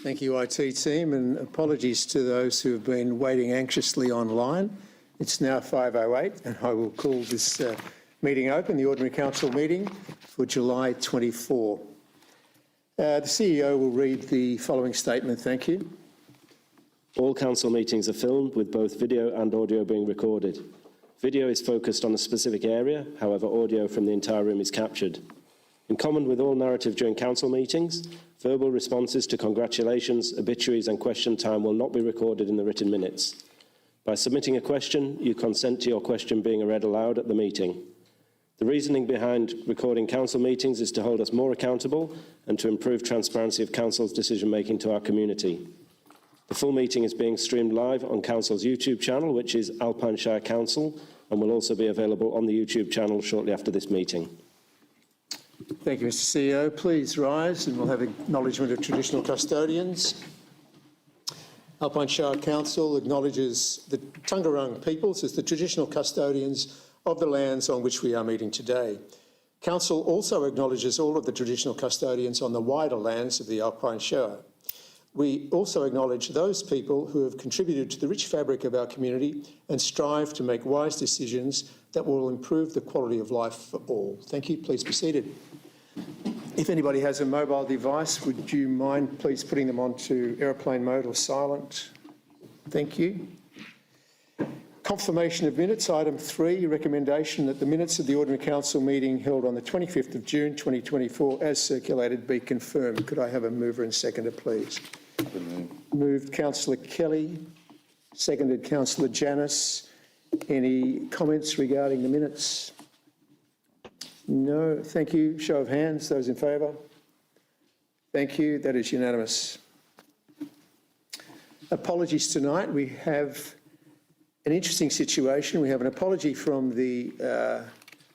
Thank you, IT team, and apologies to those who have been waiting anxiously online. It's now 5:08 and I will call this meeting open, the Ordinary Council meeting for July 24. The CEO will read the following statement. Thank you. All council meetings are filmed with both video and audio being recorded. Video is focused on a specific area, however audio from the entire room is captured. In common with all narrative during council meetings, verbal responses to congratulations, obituaries and question time will not be recorded in the written minutes. By submitting a question, you consent to your question being read aloud at the meeting. The reasoning behind recording council meetings is to hold us more accountable and to improve transparency of council's decision-making to our community. The full meeting is being streamed live on council's YouTube channel, which is Alpine Shire Council, and will also be available on the YouTube channel shortly after this meeting. Thank you, Mr. CEO. Please rise and we'll have acknowledgement of traditional custodians. Alpine Shire Council acknowledges the Taungurung peoples as the traditional custodians of the lands on which we are meeting today. Council also acknowledges all of the traditional custodians on the wider lands of the Alpine Shire. We also acknowledge those people who have contributed to the rich fabric of our community and strive to make wise decisions that will improve the quality of life for all. Thank you. Please be seated. If anybody has a mobile device, would you mind please putting them onto aeroplane mode or silent? Thank you. Confirmation of minutes. Item 3, recommendation that the minutes of the Ordinary Council meeting held on the 25th of June 2024 as circulated be confirmed. Could I have a mover and seconder, please? Moved Councillor Kelly, seconded Councillor Janus. Any comments regarding the minutes? No. Thank you. Show of hands. Those in favour? Thank you. That is unanimous. Apologies tonight. We have an interesting situation. We have an apology from the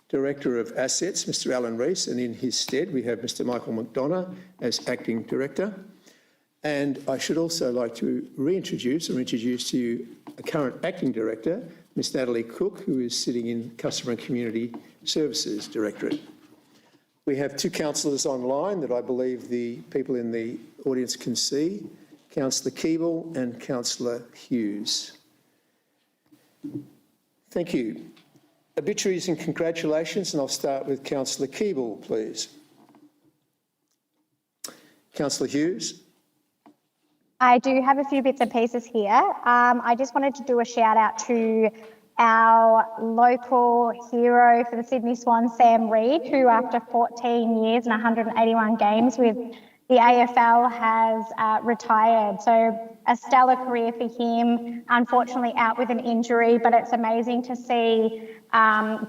Director of Assets, Mr Alan Rees, and in his stead we have Mr Michael McDonough as Acting Director. And I should also like to reintroduce or introduce to you a current Acting Director, Ms Natalie Cook, who is sitting in Customer and Community Services Directorate. We have 2 councillors online that I believe the people in the audience can see, Councillor Keeble and Councillor Hughes. Thank you. Obituaries and congratulations, and I'll start with Councillor Keeble, please. Councillor Hughes. I do have a few bits and pieces here. I just wanted to do a shout out to our local hero for the Sydney Swans, Sam Reid, who after 14 years and 181 games with the AFL has retired. So a stellar career for him, unfortunately out with an injury, but it's amazing to see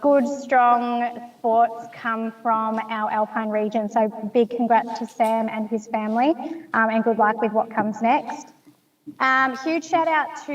good, strong sports come from our Alpine region. So big congrats to Sam and his family and good luck with what comes next. Huge shout out to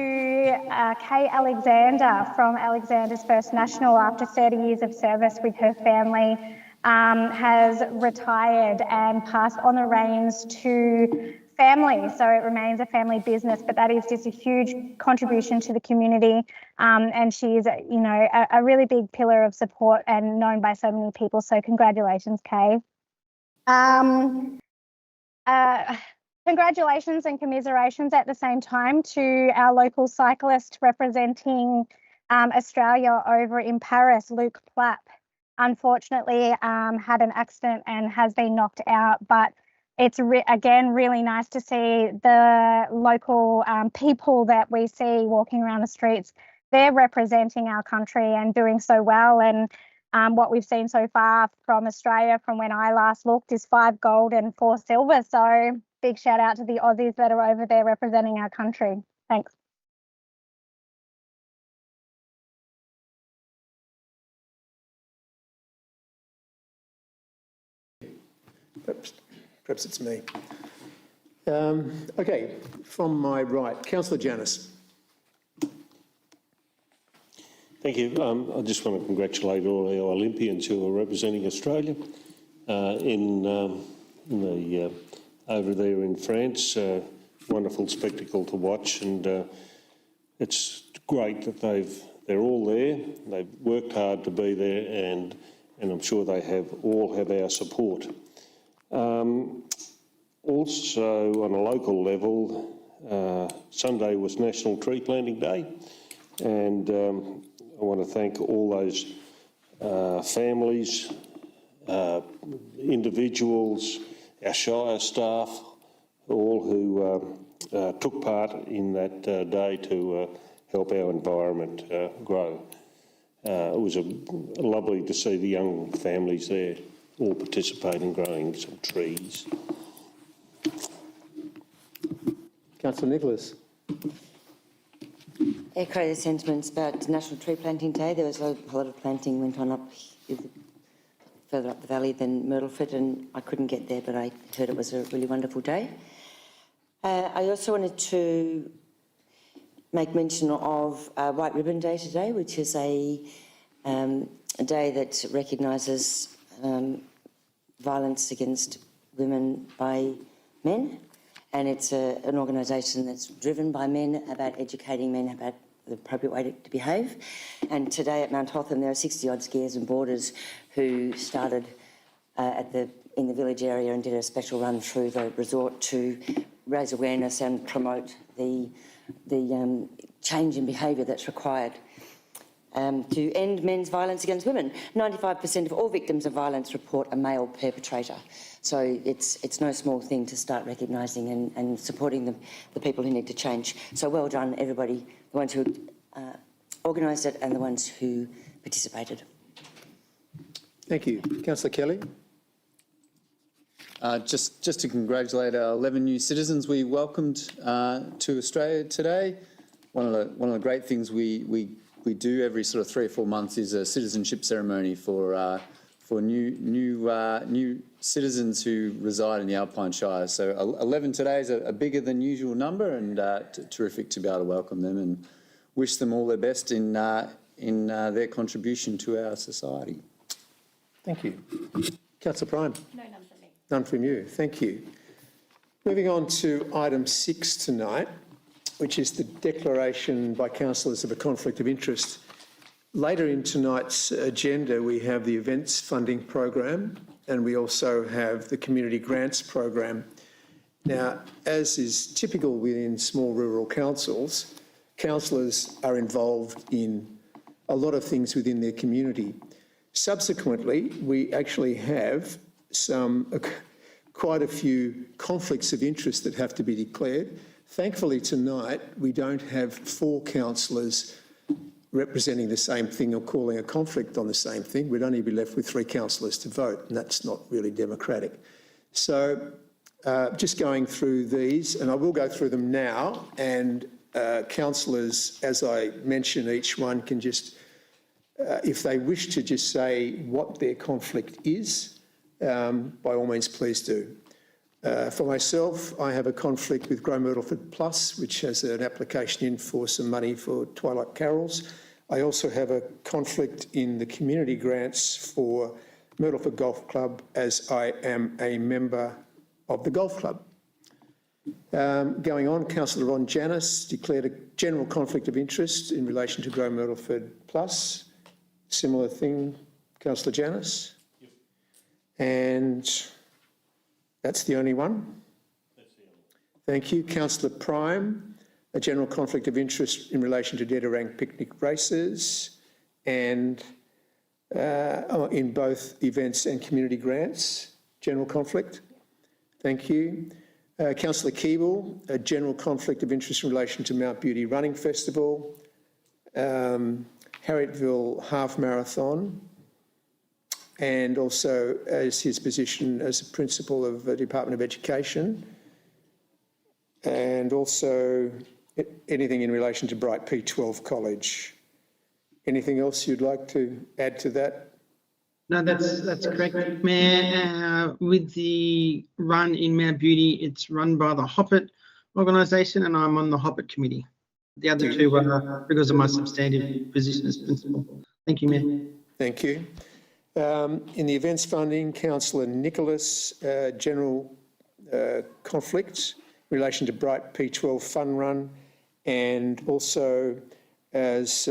Kay Alexander from Alexander's First National after 30 years of service with her family. Has retired and passed on the reins to family. So it remains a family business, but that is just a huge contribution to the community. And she's, you know, a really big pillar of support and known by so many people. So congratulations, Kay. Congratulations and commiserations at the same time to our local cyclist representing Australia over in Paris, Luke Plapp. Unfortunately, had an accident and has been knocked out, but it's again really nice to see the local people that we see walking around the streets. They're representing our country and doing so well. And what we've seen so far from Australia from when I last looked is 5 gold and 4 silver. So big shout out to the Aussies that are over there representing our country. Thanks. Perhaps it's me. Okay, from my right, Councillor Janus. Thank you. I just want to congratulate all our Olympians who are representing Australia over there in France. Wonderful spectacle to watch, and it's great that they're all there. They've worked hard to be there, and I'm sure they all have our support. Also, on a local level, Sunday was National Tree Planting Day, and I want to thank all those families, individuals, our Shire staff, all who took part in that day to help our environment grow. It was lovely to see the young families there all participate in growing some trees. Councillor Nicholas. Echo the sentiments about National Tree Planting Day. There was a lot of planting went on further up the valley than Myrtleford, and I couldn't get there, but I heard it was a really wonderful day. I also wanted to make mention of White Ribbon Day today, which is a day that recognises violence against women by men. And it's an organisation that's driven by men about educating men about the appropriate way to behave. And today at Mount Hotham, there are 60-odd skiers and boarders who started in the village area and did a special run through the resort to raise awareness and promote the change in behaviour that's required to end men's violence against women. 95% of all victims of violence report a male perpetrator. So it's no small thing to start recognising and supporting the people who need to change. So well done, everybody, the ones who organised it and the ones who participated. Thank you. Councillor Kelly. Just to congratulate our 11 new citizens we welcomed to Australia today. One of the great things we do every sort of 3 or 4 months is a citizenship ceremony for new citizens who reside in the Alpine Shire. So 11 today is a bigger than usual number, and terrific to be able to welcome them and wish them all their best in their contribution to our society. Thank you. Councillor Prime. No, none from me. None from you. Thank you. Moving on to item 6 tonight, which is the declaration by councillors of a conflict of interest. Later in tonight's agenda, we have the events funding program, and we also have the community grants program. Now, as is typical within small rural councils, councillors are involved in a lot of things within their community. Subsequently, we actually have quite a few conflicts of interest that have to be declared. Thankfully, tonight, we don't have 4 councillors representing the same thing or calling a conflict on the same thing. We'd only be left with 3 councillors to vote, and that's not really democratic. So just going through these, and I will go through them now, and councillors, as I mention, each one can just, if they wish to just say what their conflict is, by all means, please do. For myself, I have a conflict with Grow Myrtleford Plus, which has an application in for some money for Twilight Carols. I also have a conflict in the community grants for Myrtleford Golf Club, as I am a member of the golf club. Going on, Councillor Ron Janis declared a general conflict of interest in relation to Grow Myrtleford Plus. Similar thing, Councillor Janis? Yep. And that's the only one? That's the only one. Thank you. Councillor Prime, a general conflict of interest in relation to Dedarang picnic races and in both events and community grants. General conflict. Thank you. Councillor Keeble, a general conflict of interest in relation to Mount Beauty Running Festival, Harriettville Half Marathon, and also as his position as a principal of the Department of Education, and also anything in relation to Bright P12 College. Anything else you'd like to add to that? No, that's correct, Mayor. With the run in Mount Beauty, it's run by the Hoppet organisation, and I'm on the Hoppet committee. The other two are because of my substantive position as principal. Thank you, Mayor. Thank you. In the events funding, Councillor Nicholas, general conflicts in relation to Bright P12 Fun Run, and also as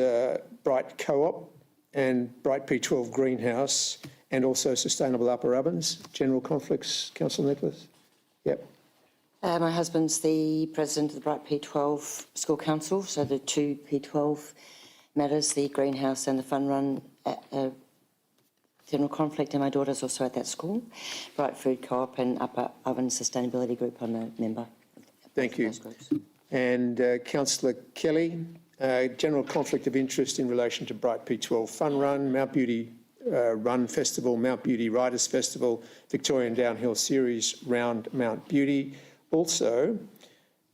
Bright Co-op and Bright P12 Greenhouse, and also Sustainable Upper Ovens. General conflicts, Councillor Nicholas? Yep. My husband's the president of the Bright P12 School Council, so the two P12 matters, the greenhouse and the fun run, general conflict, and my daughter's also at that school. Bright Food Co-op and Upper Oven Sustainability Group, I'm a member. Thank you. Those groups. And Councillor Kelly, general conflict of interest in relation to Bright P12 Fun Run, Mount Beauty Run Festival, Mount Beauty Riders Festival, Victorian Downhill Series Round Mount Beauty. Also,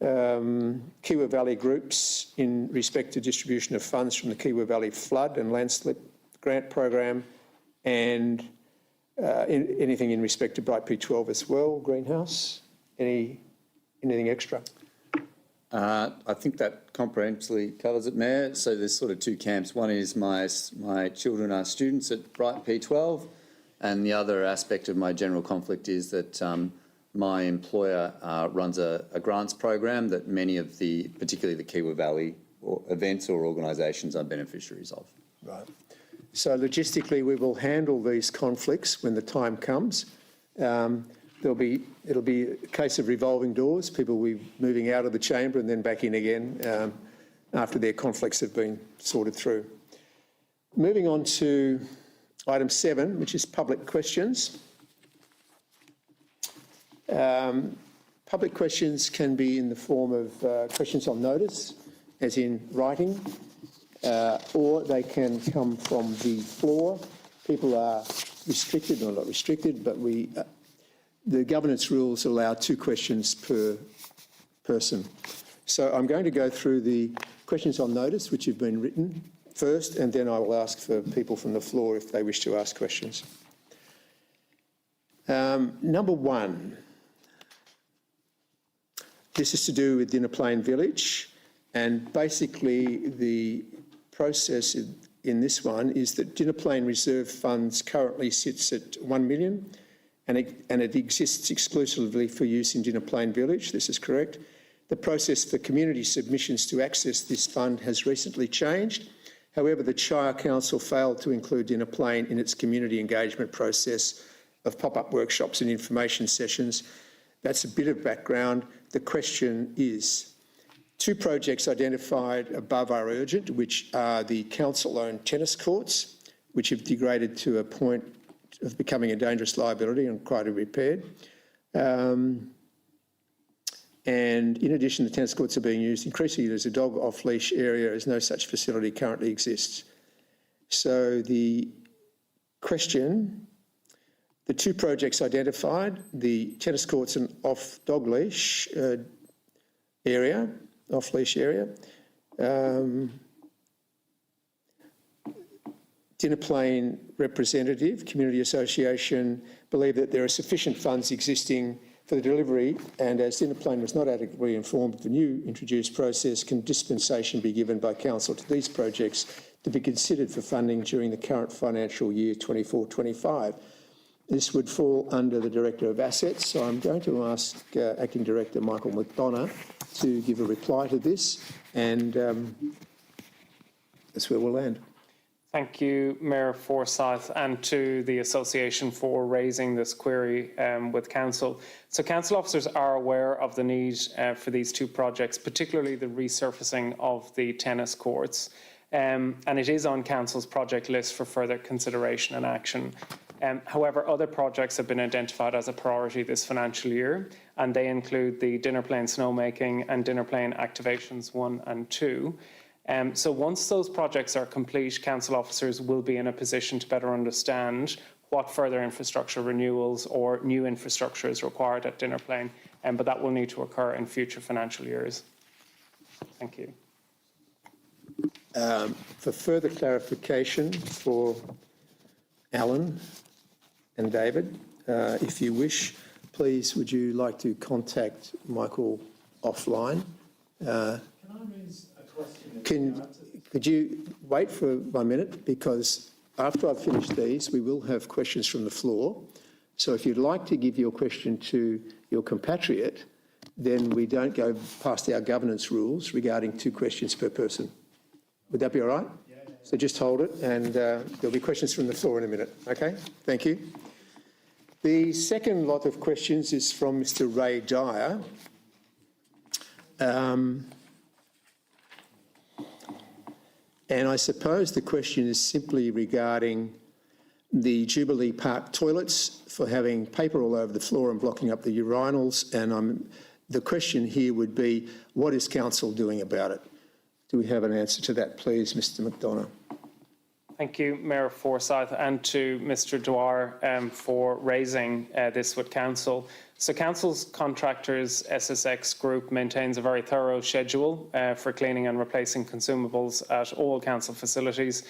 Kiewa Valley groups in respect to distribution of funds from the Kiewa Valley Flood and Landslip Grant Program, and anything in respect to Bright P12 as well, Greenhouse. Anything extra? I think that comprehensively covers it, Mayor. So there's sort of two camps. One is my children are students at Bright P12, and the other aspect of my general conflict is that my employer runs a grants program that many of the, particularly the Kiewa Valley events or organisations are beneficiaries of. Right. So logistically, we will handle these conflicts when the time comes. It'll be a case of revolving doors. People will be moving out of the chamber and then back in again after their conflicts have been sorted through. Moving on to item 7, which is public questions. Public questions can be in the form of questions on notice, as in writing, or they can come from the floor. People are restricted, or not restricted, but the governance rules allow 2 questions per person. So I'm going to go through the questions on notice, which have been written first, and then I will ask for people from the floor if they wish to ask questions. Number 1. This is to do with Dinner Plain Village, and basically the process in this one is that Dinner Plain Reserve Funds currently sits at $1 million, and it exists exclusively for use in Dinner Plain Village. This is correct. The process for community submissions to access this fund has recently changed. However, the Shire Council failed to include Dinner Plain in its community engagement process of pop-up workshops and information sessions. That's a bit of background. The question is, 2 projects identified above are urgent, which are the council-owned tennis courts, which have degraded to a point of becoming a dangerous liability and require to be repaired. And in addition, the tennis courts are being used increasingly as a dog off-leash area, as no such facility currently exists. So the question, the 2 projects identified, the tennis courts and off-dog-leash area, off-leash area, Dinner Plain representative, Community Association, believe that there are sufficient funds existing for the delivery, and as Dinner Plain was not adequately informed of the new introduced process, can dispensation be given by Council to these projects to be considered for funding during the current financial year 24-25. This would fall under the Director of Assets, so I'm going to ask Acting Director Michael McDonough to give a reply to this, and that's where we'll land. Thank you, Mayor Forsyth, and to the Association for raising this query with Council. So Council officers are aware of the need for these 2 projects, particularly the resurfacing of the tennis courts, and it is on Council's project list for further consideration and action. However, other projects have been identified as a priority this financial year, and they include the Dinner Plain Snowmaking and Dinner Plain Activations 1 and 2. So once those projects are complete, Council officers will be in a position to better understand what further infrastructure renewals or new infrastructure is required at Dinner Plain, but that will need to occur in future financial years. Thank you. For further clarification for Alan and David, if you wish, please would you like to contact Michael offline? Can I raise a question? Could you wait for 1 minute, because after I've finished these, we will have questions from the floor. So if you'd like to give your question to your compatriot, then we don't go past our governance rules regarding 2 questions per person. Would that be all right? Yeah. So just hold it, and there'll be questions from the floor in a minute. Okay, thank you. The second lot of questions is from Mr. Ray Dyer. And I suppose the question is simply regarding the Jubilee Park toilets for having paper all over the floor and blocking up the urinals. And the question here would be, what is council doing about it? Do we have an answer to that, please, Mr McDonough? Thank you, Mayor Forsyth, and to Mr Dwyer for raising this with Council. So Council's contractors SSX Group maintains a very thorough schedule for cleaning and replacing consumables at all Council facilities.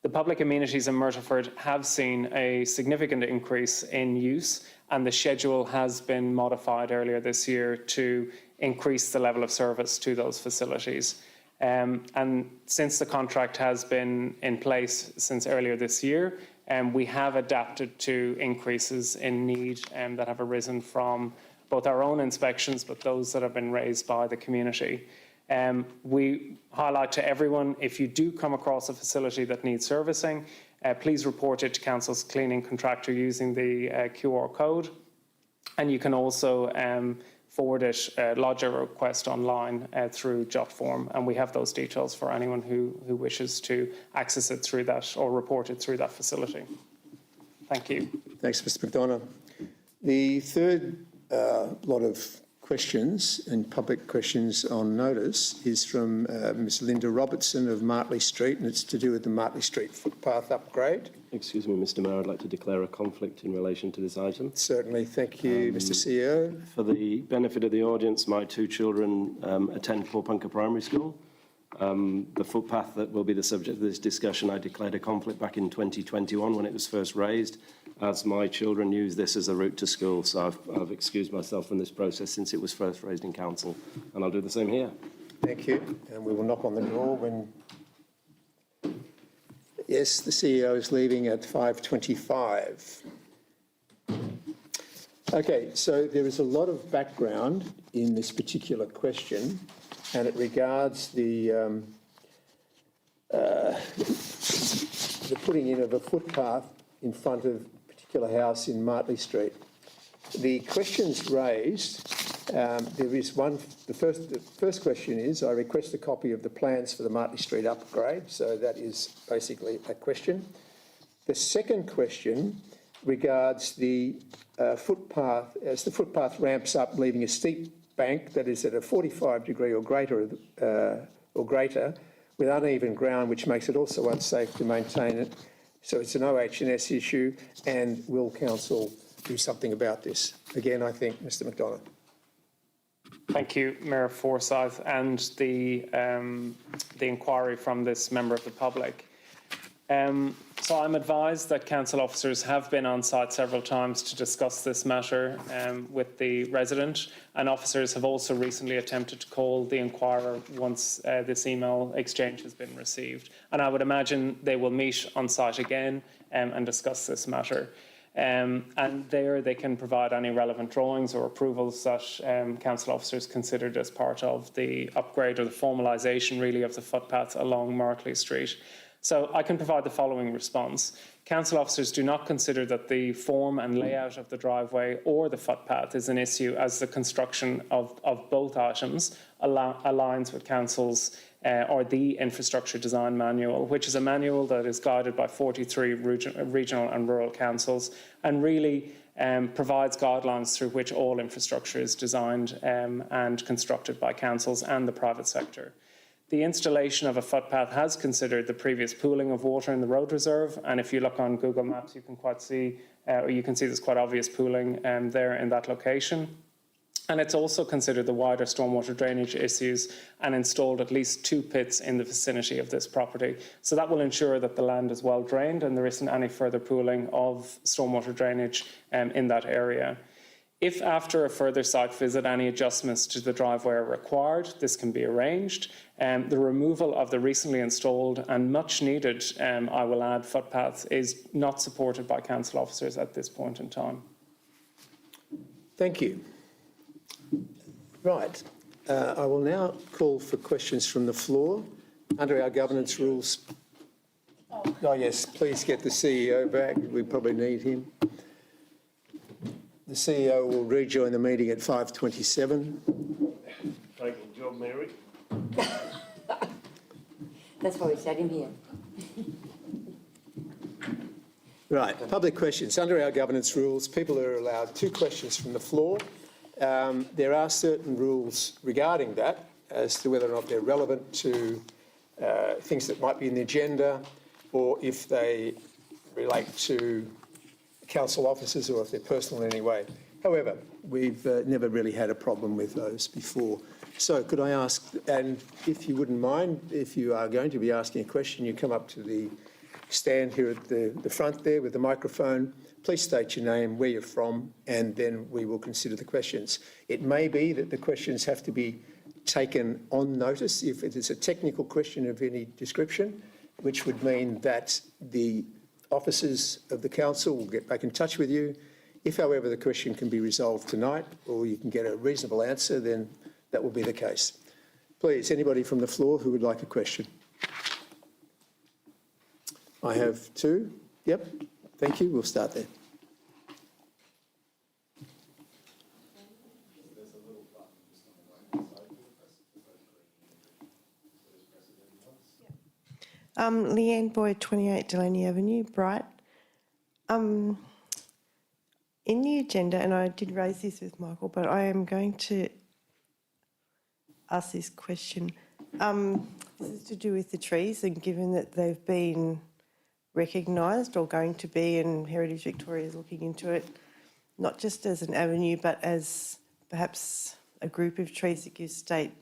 The public amenities in Myrtleford have seen a significant increase in use, and the schedule has been modified earlier this year to increase the level of service to those facilities. And since the contract has been in place since earlier this year, we have adapted to increases in need that have arisen from both our own inspections, but those that have been raised by the community. We highlight to everyone, if you do come across a facility that needs servicing, please report it to Council's cleaning contractor using the QR code. And you can also forward it, lodge a request online through Jotform, and we have those details for anyone who wishes to access it through that or report it through that facility. Thank you. Thanks, Mr McDonough. The third lot of questions and public questions on notice is from Ms Linda Robertson of Martley Street, and it's to do with the Martley Street footpath upgrade. Excuse me, Mr Mayor, I'd like to declare a conflict in relation to this item. Certainly, thank you, Mr CEO. For the benefit of the audience, my two children attend Porepunkah Primary School. The footpath that will be the subject of this discussion, I declared a conflict back in 2021 when it was first raised, as my children use this as a route to school. So I've excused myself from this process since it was first raised in council, and I'll do the same here. Thank you. And we will knock on the door when... Yes, the CEO is leaving at 5:25. Okay, so there is a lot of background in this particular question, and it regards the putting in of a footpath in front of a particular house in Martley Street. The questions raised, there is one, the first question is, I request a copy of the plans for the Martley Street upgrade, so that is basically a question. The second question regards the footpath, as the footpath ramps up, leaving a steep bank that is at a 45-degree or greater, with uneven ground, which makes it also unsafe to maintain it. So it's an OH&S issue, and will council do something about this? Again, I think Mr McDonough. Thank you, Mayor Forsyth, and the inquiry from this member of the public. So I'm advised that council officers have been on site several times to discuss this matter with the resident, and officers have also recently attempted to call the inquirer once this email exchange has been received. And I would imagine they will meet on site again and discuss this matter. And there they can provide any relevant drawings or approvals that council officers considered as part of the upgrade or the formalisation really of the footpath along Martley Street. So I can provide the following response. Council officers do not consider that the form and layout of the driveway or the footpath is an issue, as the construction of both items aligns with council's or the infrastructure design manual, which is a manual that is guided by 43 regional and rural councils, and really provides guidelines through which all infrastructure is designed and constructed by councils and the private sector. The installation of a footpath has considered the previous pooling of water in the road reserve, and if you look on Google Maps, you can see there's quite obvious pooling there in that location. And it's also considered the wider stormwater drainage issues and installed at least 2 pits in the vicinity of this property. So that will ensure that the land is well drained and there isn't any further pooling of stormwater drainage in that area. If after a further site visit any adjustments to the driveway are required, this can be arranged. The removal of the recently installed and much needed, I will add, footpath is not supported by council officers at this point in time. Thank you. Right. I will now call for questions from the floor. Under our governance rules. Oh, yes, please get the CEO back. We probably need him. The CEO will rejoin the meeting at 5:27. Thank you. Mary. That's why we sat him here. Right, public questions. Under our governance rules, people are allowed 2 questions from the floor. There are certain rules regarding that as to whether or not they're relevant to things that might be in the agenda, or if they relate to council officers or if they're personal in any way. However, we've never really had a problem with those before. So could I ask, and if you wouldn't mind, if you are going to be asking a question, you come up to the stand here at the front there with the microphone. Please state your name, where you're from, and then we will consider the questions. It may be that the questions have to be taken on notice if it is a technical question of any description, which would mean that the officers of the council will get back in touch with you. If, however, the question can be resolved tonight or you can get a reasonable answer, then that will be the case. Please, anybody from the floor who would like a question? I have 2. Yep, thank you. We'll start there. Leanne Boyd, 28 Delaney Avenue, Bright. In the agenda, and I did raise this with Michael, but I am going to ask this question. This is to do with the trees, and given that they've been recognised or going to be, and Heritage Victoria is looking into it, not just as an avenue, but as perhaps a group of trees that give state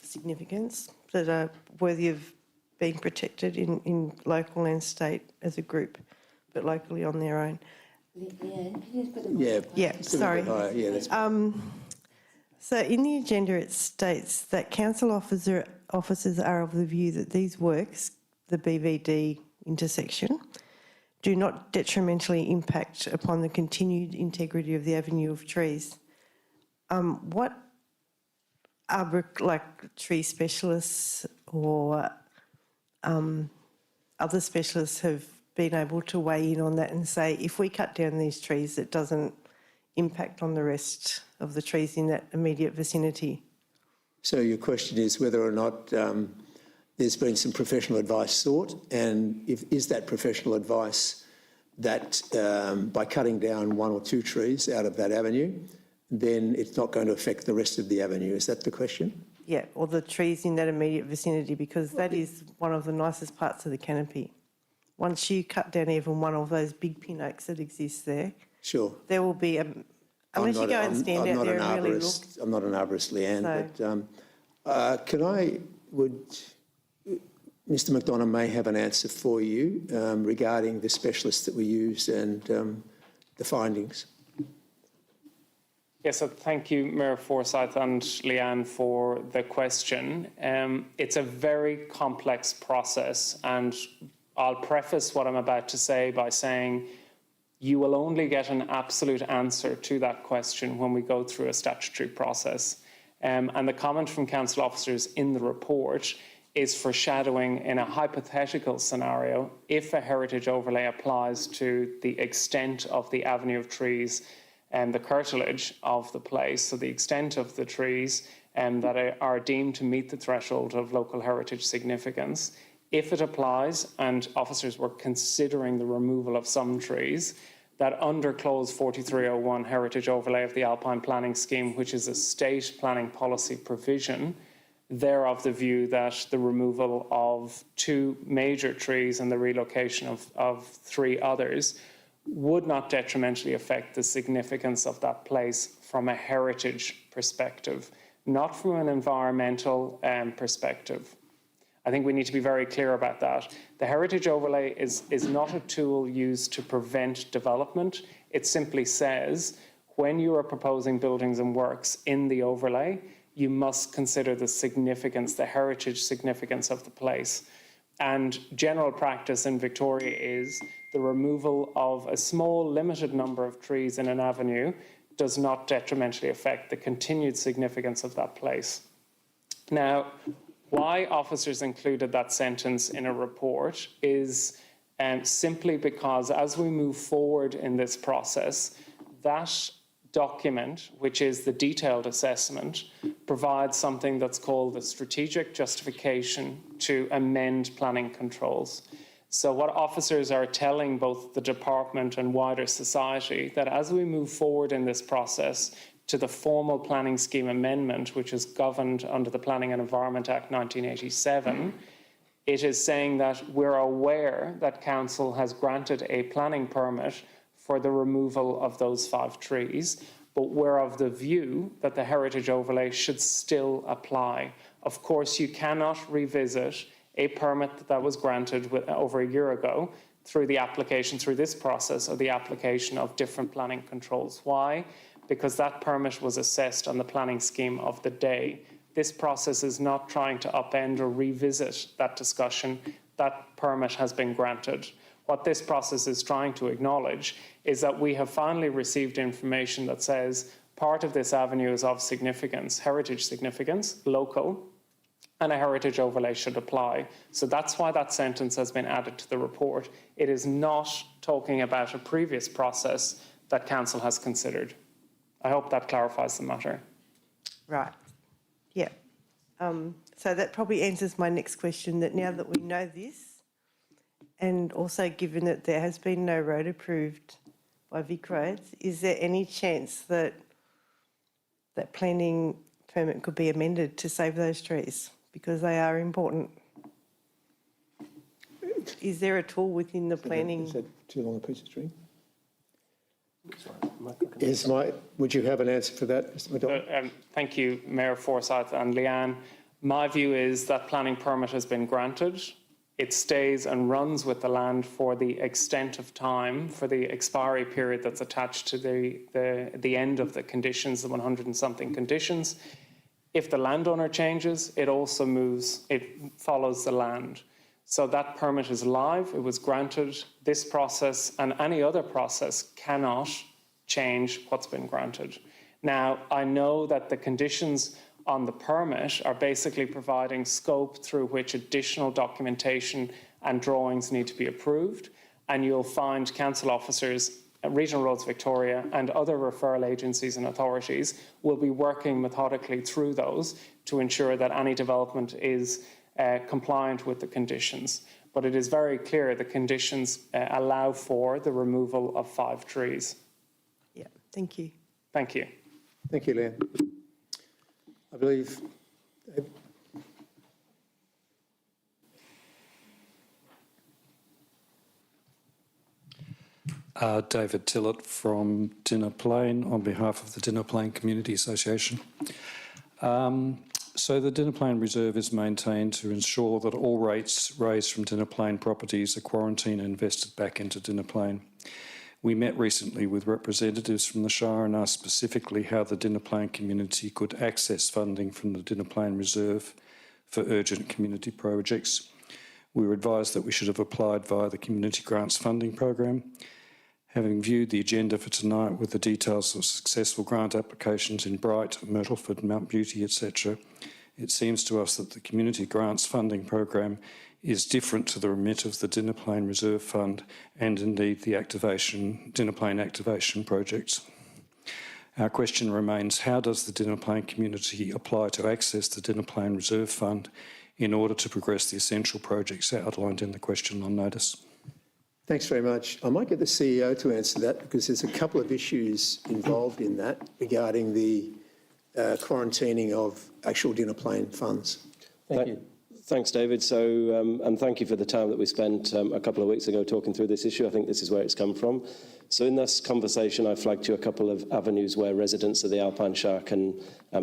significance, that are worthy of being protected in local and state as a group, but locally on their own. Leanne, can you just put the Yeah. Yeah, Just a sorry. little bit higher. Yeah, that's So in the agenda, it states that council officers are of the view that these works, the BVD intersection, do not detrimentally impact upon the continued integrity of the avenue of trees. What tree specialists or other specialists have been able to weigh in on that and say, if we cut down these trees, it doesn't impact on the rest of the trees in that immediate vicinity? So your question is whether or not there's been some professional advice sought, and is that professional advice that by cutting down 1 or 2 trees out of that avenue, then it's not going to affect the rest of the avenue? Is that the question? Yeah, or the trees in that immediate vicinity, because that is one of the nicest parts of the canopy. Once you cut down even one of those big pin oaks that exist there, Sure. there will be, unless you go and stand out there and really look. I'm not an arborist, Leanne, So- but Mr McDonough may have an answer for you regarding the specialists that we used and the findings. Yes, so thank you, Mayor Forsyth and Leanne, for the question. It's a very complex process, and I'll preface what I'm about to say by saying you will only get an absolute answer to that question when we go through a statutory process. And the comment from council officers in the report is foreshadowing in a hypothetical scenario if a heritage overlay applies to the extent of the avenue of trees and the curtilage of the place, so the extent of the trees that are deemed to meet the threshold of local heritage significance. If it applies, and officers were considering the removal of some trees, that under Clause 4301 Heritage Overlay of the Alpine Planning Scheme, which is a state planning policy provision, they're of the view that the removal of 2 major trees and the relocation of 3 others would not detrimentally affect the significance of that place from a heritage perspective, not from an environmental perspective. I think we need to be very clear about that. The heritage overlay is not a tool used to prevent development. It simply says when you are proposing buildings and works in the overlay, you must consider the significance, the heritage significance of the place. And general practice in Victoria is the removal of a small limited number of trees in an avenue does not detrimentally affect the continued significance of that place. Now, why officers included that sentence in a report is simply because as we move forward in this process, that document, which is the detailed assessment, provides something that's called the strategic justification to amend planning controls. So what officers are telling both the department and wider society, that as we move forward in this process to the formal planning scheme amendment, which is governed under the Planning and Environment Act 1987, it is saying that we're aware that council has granted a planning permit for the removal of those 5 trees, but we're of the view that the heritage overlay should still apply. Of course, you cannot revisit a permit that was granted over a year ago through the application, through this process of the application of different planning controls. Why? Because that permit was assessed on the planning scheme of the day. This process is not trying to upend or revisit that discussion. That permit has been granted. What this process is trying to acknowledge is that we have finally received information that says part of this avenue is of significance, heritage significance, local, and a heritage overlay should apply. So that's why that sentence has been added to the report. It is not talking about a previous process that council has considered. I hope that clarifies the matter. Right. Yeah. So that probably answers my next question, that now that we know this, and also given that there has been no road approved by Vic Roads, is there any chance that that planning permit could be amended to save those trees? Because they are important. Is there a tool within the planning? Is that too long a piece of string? Would you have an answer for that, Mr. McDonald? Thank you, Mayor Forsyth and Leanne. My view is that planning permit has been granted. It stays and runs with the land for the extent of time, for the expiry period that's attached to the end of the conditions, the 100 and something conditions. If the landowner changes, it also moves, it follows the land. So that permit is live, it was granted. This process and any other process cannot change what's been granted. Now, I know that the conditions on the permit are basically providing scope through which additional documentation and drawings need to be approved. And you'll find council officers, Regional Roads Victoria and other referral agencies and authorities will be working methodically through those to ensure that any development is compliant with the conditions. But it is very clear the conditions allow for the removal of 5 trees. Yeah, thank you. Thank you. Thank you, Leanne. I believe. David Tillett from Dinner Plain on behalf of the Dinner Plain Community Association. So the Dinner Plain Reserve is maintained to ensure that all rates raised from Dinner Plain properties are quarantined and invested back into Dinner Plain. We met recently with representatives from the Shire and asked specifically how the Dinner Plain community could access funding from the Dinner Plain Reserve for urgent community projects. We were advised that we should have applied via the Community Grants Funding Program. Having viewed the agenda for tonight with the details of successful grant applications in Bright, Myrtleford, Mount Beauty, etc., it seems to us that the Community Grants Funding Program is different to the remit of the Dinner Plain Reserve Fund and indeed the Dinner Plain activation projects. Our question remains, how does the Dinner Plain community apply to access the Dinner Plain Reserve Fund in order to progress the essential projects outlined in the question on notice? Thanks very much. I might get the CEO to answer that because there's a couple of issues involved in that regarding the quarantining of actual Dinner Plain funds. Thank you. Thanks, David. So, and thank you for the time that we spent a couple of weeks ago talking through this issue. I think this is where it's come from. So in this conversation, I flagged you a couple of avenues where residents of the Alpine Shire can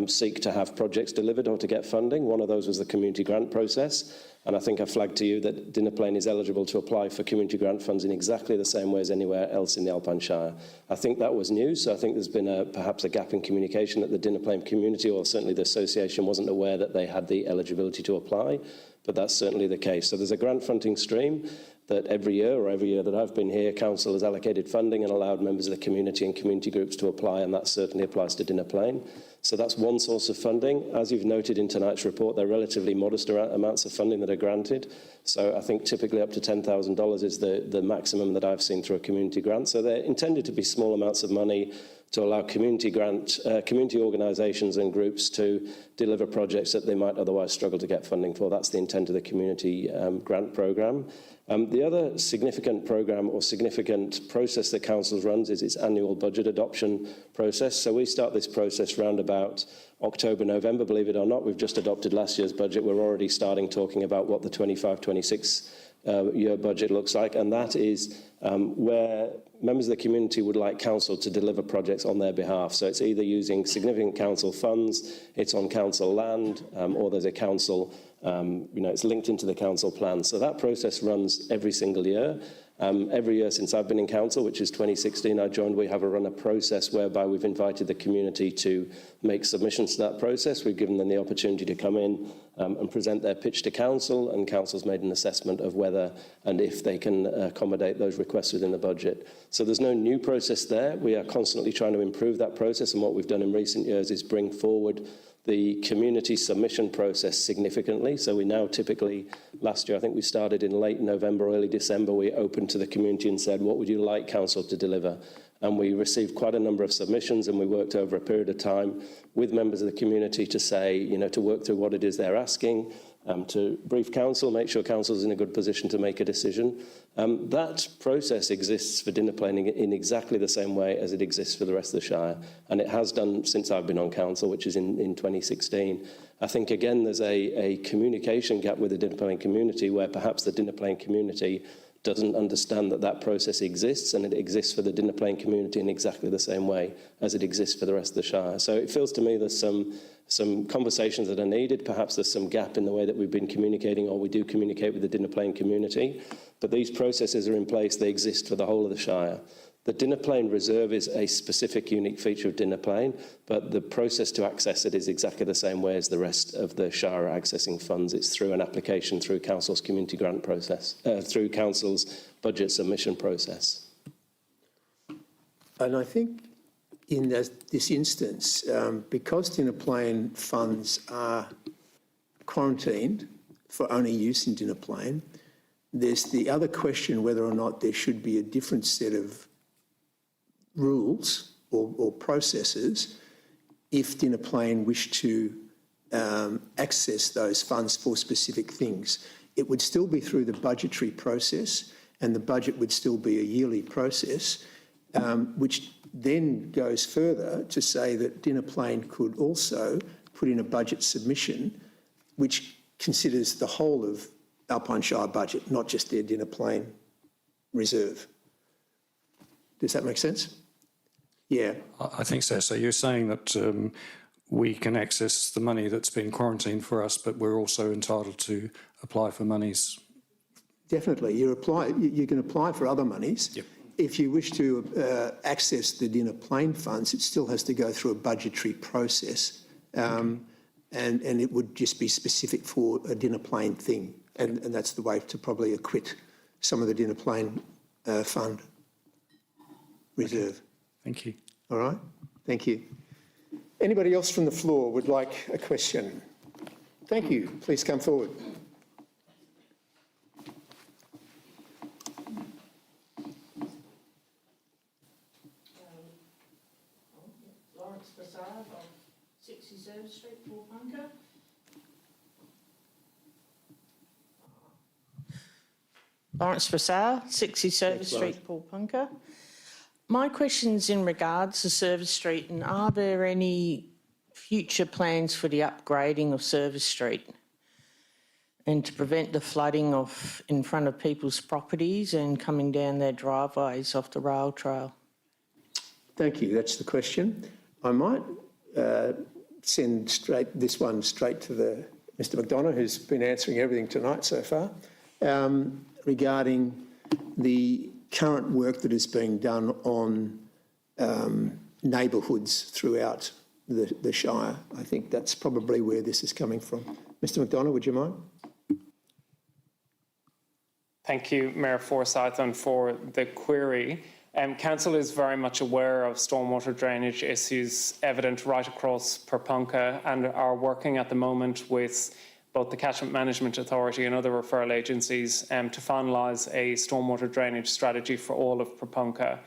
seek to have projects delivered or to get funding. One of those was the community grant process. And I think I flagged to you that Dinner Plain is eligible to apply for community grant funds in exactly the same way as anywhere else in the Alpine Shire. I think that was news, so I think there's been perhaps a gap in communication that the Dinner Plain community, or certainly the association, wasn't aware that they had the eligibility to apply, but that's certainly the case. So there's a grant funding stream that every year that I've been here, Council has allocated funding and allowed members of the community and community groups to apply, and that certainly applies to Dinner Plain. So that's one source of funding. As you've noted in tonight's report, they're relatively modest amounts of funding that are granted. So I think typically up to $10,000 is the maximum that I've seen through a community grant. So they're intended to be small amounts of money to allow community organisations and groups to deliver projects that they might otherwise struggle to get funding for. That's the intent of the community grant programme. The other significant programme or significant process that Council runs is its annual budget adoption process. So we start this process round about October, November, believe it or not. We've just adopted last year's budget. We're already starting talking about what the 25-26 year budget looks like, and that is where members of the community would like council to deliver projects on their behalf. So it's either using significant council funds, it's on council land, or there's a council, it's linked into the council plan. So that process runs every single year. Every year since I've been in council, which is 2016, I joined, we have run a process whereby we've invited the community to make submissions to that process. We've given them the opportunity to come in and present their pitch to council, and council's made an assessment of whether and if they can accommodate those requests within the budget. So there's no new process there. We are constantly trying to improve that process, and what we've done in recent years is bring forward the community submission process significantly. So we now typically, last year I think we started in late November, early December, we opened to the community and said, what would you like council to deliver? And we received quite a number of submissions, and we worked over a period of time with members of the community to say, to work through what it is they're asking, to brief council, make sure council's in a good position to make a decision. That process exists for dinner planning in exactly the same way as it exists for the rest of the Shire, and it has done since I've been on council, which is in 2016. I think, again, there's a communication gap with the dinner planning community where perhaps the dinner planning community doesn't understand that that process exists, and it exists for the dinner planning community in exactly the same way as it exists for the rest of the Shire. So it feels to me there's some conversations that are needed. Perhaps there's some gap in the way that we've been communicating, or we do communicate with the dinner plane community. But these processes are in place. They exist for the whole of the Shire. The dinner plane reserve is a specific, unique feature of dinner plane, but the process to access it is exactly the same way as the rest of the Shire accessing funds. It's through an application, through council's community grant process, through council's budget submission process. And I think in this instance, because dinner plane funds are quarantined for only use in dinner plane, there's the other question whether or not there should be a different set of rules or processes if dinner plane wish to access those funds for specific things. It would still be through the budgetary process, and the budget would still be a yearly process, which then goes further to say that dinner plane could also put in a budget submission which considers the whole of Alpine Shire budget, not just their dinner plane reserve. Does that make sense? Yeah. I think so. So you're saying that we can access the money that's been quarantined for us, but we're also entitled to apply for monies? Definitely. You can apply for other monies. Yep. If you wish to access the dinner plane funds, it still has to go through a budgetary process, and it would just be specific for a dinner plane thing, and that's the way to probably acquit some of the dinner plane fund reserve. Okay. Thank you. All right. Thank you. Anybody else from the floor would like a question? Thank you. Please come forward. Lawrence Bassard of 60 Service Street, Porepunkah. Lawrence Bassard, 60 Service Street, Porepunkah. My question's in regards to Service Street, and are there any future plans for the upgrading of Service Street and to prevent the flooding of in front of people's properties and coming down their driveways off the rail trail? Thank you. That's the question. I might send this one straight to Mr. McDonough, who's been answering everything tonight so far, regarding the current work that is being done on neighbourhoods throughout the Shire. I think that's probably where this is coming from. Mr. McDonough, would you mind? Thank you, Mayor Forsyth, and for the query. Council is very much aware of stormwater drainage issues evident right across Porepunkah, and are working at the moment with both the Catchment Management Authority and other referral agencies to finalise a stormwater drainage strategy for all of Porepunkah.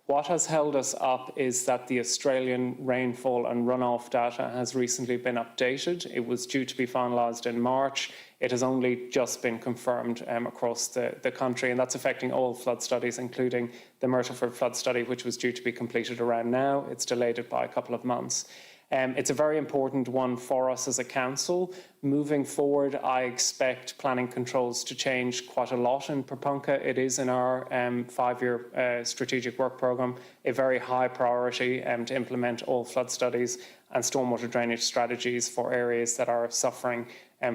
What has held us up is that the Australian rainfall and runoff data has recently been updated. It was due to be finalised in March. It has only just been confirmed across the country, and that's affecting all flood studies, including the Myrtleford flood study, which was due to be completed around now. It's delayed it by a couple of months. It's a very important one for us as a council. Moving forward, I expect planning controls to change quite a lot in Propunka. It is in our 5-year strategic work programme a very high priority to implement all flood studies and stormwater drainage strategies for areas that are suffering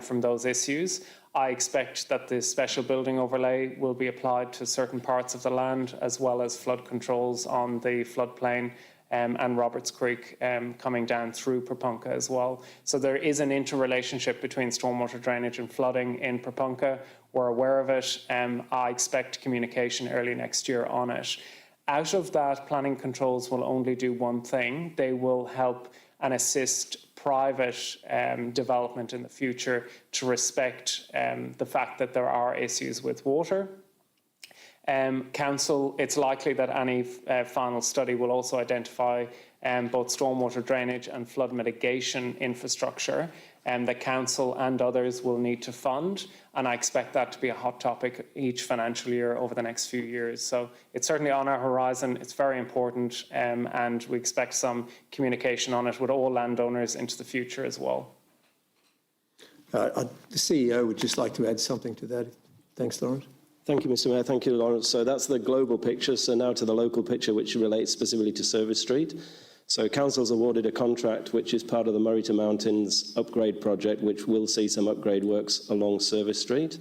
from those issues. I expect that the special building overlay will be applied to certain parts of the land, as well as flood controls on the floodplain and Roberts Creek coming down through Propunka as well. So there is an interrelationship between stormwater drainage and flooding in Propunka. We're aware of it. I expect communication early next year on it. Out of that, planning controls will only do one thing. They will help and assist private development in the future to respect the fact that there are issues with water. Council, it's likely that any final study will also identify both stormwater drainage and flood mitigation infrastructure that Council and others will need to fund, and I expect that to be a hot topic each financial year over the next few years. So it's certainly on our horizon, it's very important, and we expect some communication on it with all landowners into the future as well. The CEO would just like to add something to that. Thanks, Lawrence. Thank you, Mr. Mayor. Thank you, Lawrence. So that's the global picture. So now to the local picture, which relates specifically to Service Street. So Council's awarded a contract which is part of the Murray to Mountains upgrade project, which will see some upgrade works along Service Street.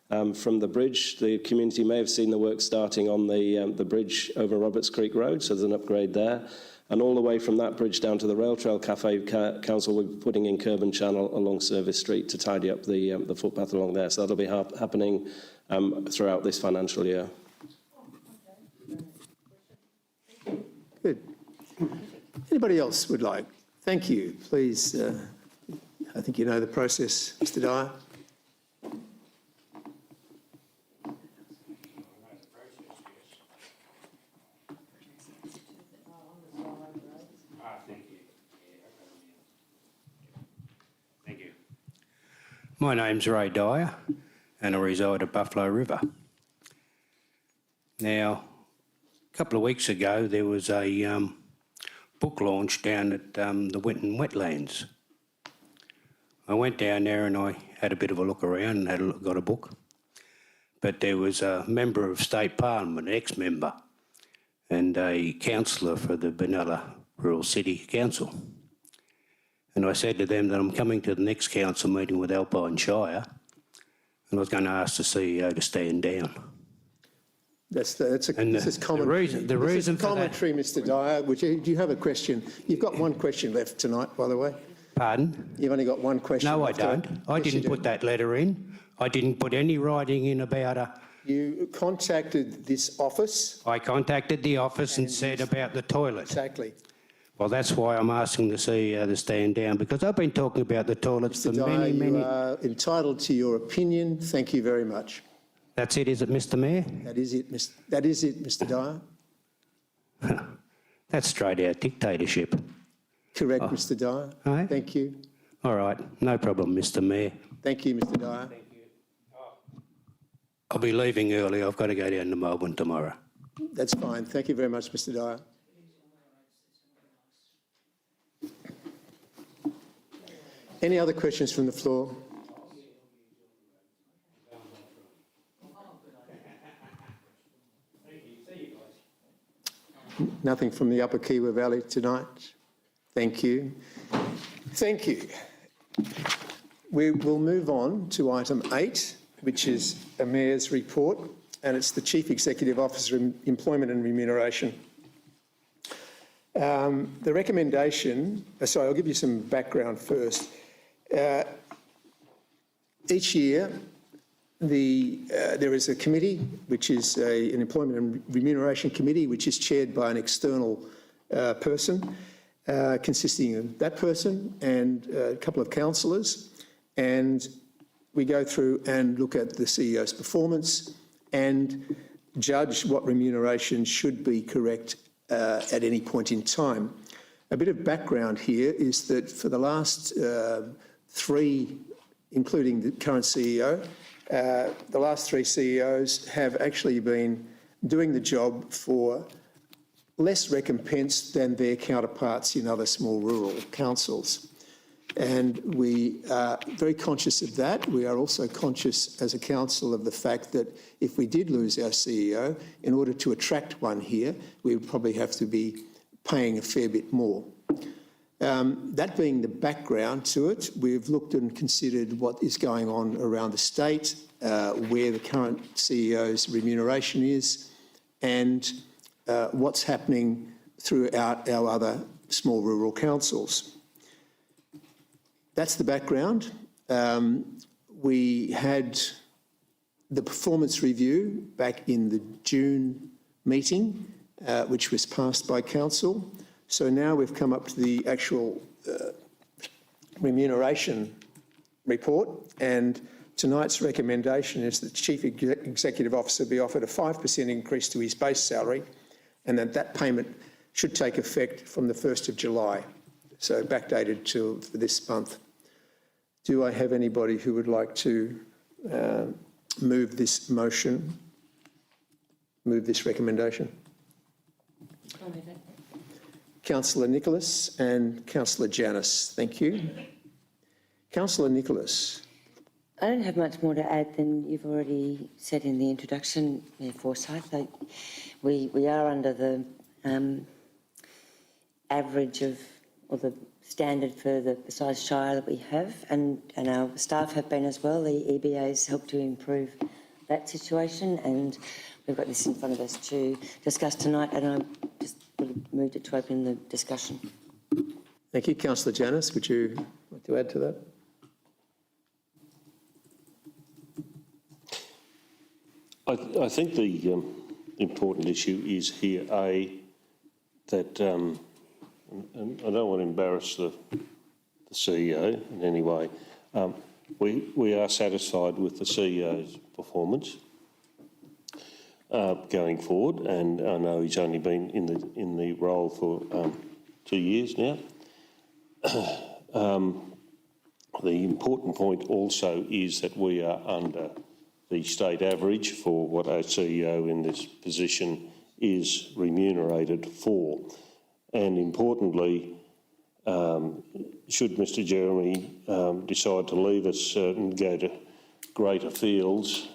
From the bridge, the community may have seen the work starting on the bridge over Roberts Creek Road, so there's an upgrade there. And all the way from that bridge down to the Rail Trail Cafe, Council will be putting in curb and channel along Service Street to tidy up the footpath along there. So that'll be happening throughout this financial year. Good. Anybody else would like? Thank you. Please, I think you know the process, Mr. Dyer. My name's Ray Dyer and I reside at Buffalo River. Now, a couple of weeks ago there was a book launch down at the Winton Wetlands. I went down there and I had a bit of a look around and got a book. But there was a member of State Parliament, an ex-member, and a councillor for the Benalla Rural City Council. And I said to them that I'm coming to the next council meeting with Alpine Shire and I was going to ask the CEO to stand down. This is commentary. The reason for commentary, Mr. Dyer. Do you have a question? You've got one question left tonight, by the way. Pardon? You've only got one question. No, I left. don't. I didn't put that letter in. I didn't put any writing in about a... You contacted this office. I contacted the office and said about the toilet. Exactly. Well, that's why I'm asking the CEO to stand down, because I've been talking about the toilets for many... You are entitled to your opinion. Thank you very much. That's it, is it, Mr. Mayor? That is it, Mr. Dyer. That's straight out dictatorship. Correct, Mr. Dyer. Aye. Thank you. All right, no problem, Mr. Mayor. Thank you, Mr. Dyer. I'll be leaving early. I've got to go down to Melbourne tomorrow. That's fine. Thank you very much, Mr. Dyer. Any other questions from the floor? Nothing from the Upper Kiewa Valley tonight? Thank you. Thank you. We will move on to item 8, which is a Mayor's report, and it's the Chief Executive Officer Employment and Remuneration. The recommendation, sorry, I'll give you some background first. Each year, there is a committee, which is an Employment and Remuneration Committee, which is chaired by an external person, consisting of that person and a couple of councillors. And we go through and look at the CEO's performance and judge what remuneration should be correct at any point in time. A bit of background here is that for the last three, including the current CEO, the last three CEOs have actually been doing the job for less recompense than their counterparts in other small rural councils. And we are very conscious of that. We are also conscious as a council of the fact that if we did lose our CEO, in order to attract one here, we would probably have to be paying a fair bit more. That being the background to it, we've looked and considered what is going on around the state, where the current CEO's remuneration is, and what's happening throughout our other small rural councils. That's the background. We had the performance review back in the June meeting, which was passed by council. So now we've come up to the actual remuneration report, and tonight's recommendation is that the Chief Executive Officer be offered a 5% increase to his base salary, and that payment should take effect from the 1st of July, so backdated to this month. Do I have anybody who would like to move this motion, move this recommendation? Councillor Nicholas and Councillor Janus, thank you. Councillor Nicholas. I don't have much more to add than you've already said in the introduction, Mayor Forsyth. We are under the average of, or the standard for the size shire that we have, and our staff have been as well. The EBA has helped to improve that situation, and we've got this in front of us to discuss tonight, and I just would have moved it to open the discussion. Thank you. Councillor Janus, would you like to add to that? I think the important issue is here, that, and I don't want to embarrass the CEO in any way, we are satisfied with the CEO's performance going forward, and I know he's only been in the role for 2 years now. The important point also is that we are under the state average for what our CEO in this position is remunerated for. And importantly, should Mr Jeremy decide to leave us and go to greater fields,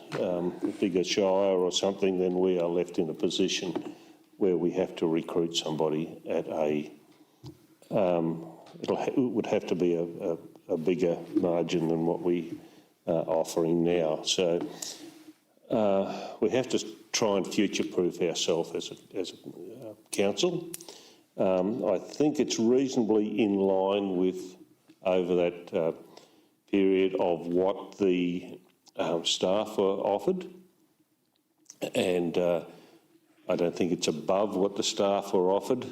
bigger shire or something, then we are left in a position where we have to recruit somebody at a, it would have to be a bigger margin than what we are offering now. So we have to try and future-proof ourselves as a council. I think it's reasonably in line with, over that period, of what the staff are offered, and I don't think it's above what the staff are offered.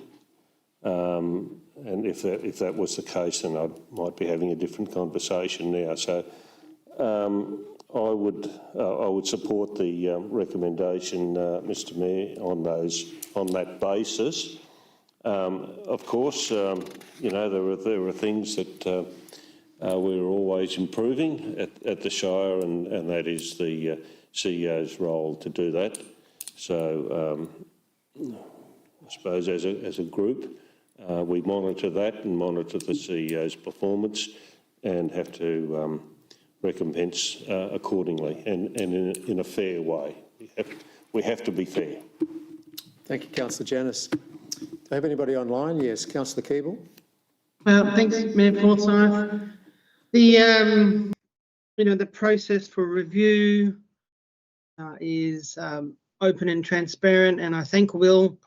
And if that was the case, then I might be having a different conversation now. So I would support the recommendation, Mr Mayor, on that basis. Of course, you know, there are things that we're always improving at the Shire, and that is the CEO's role to do that. So I suppose as a group, we monitor that and monitor the CEO's performance and have to recompense accordingly and in a fair way. We have to be fair. Thank you, Councillor Janus. Do I have anybody online? Yes, Councillor Keeble. Thanks, Mayor Forsyth. The the process for review is open and transparent, and I thank Will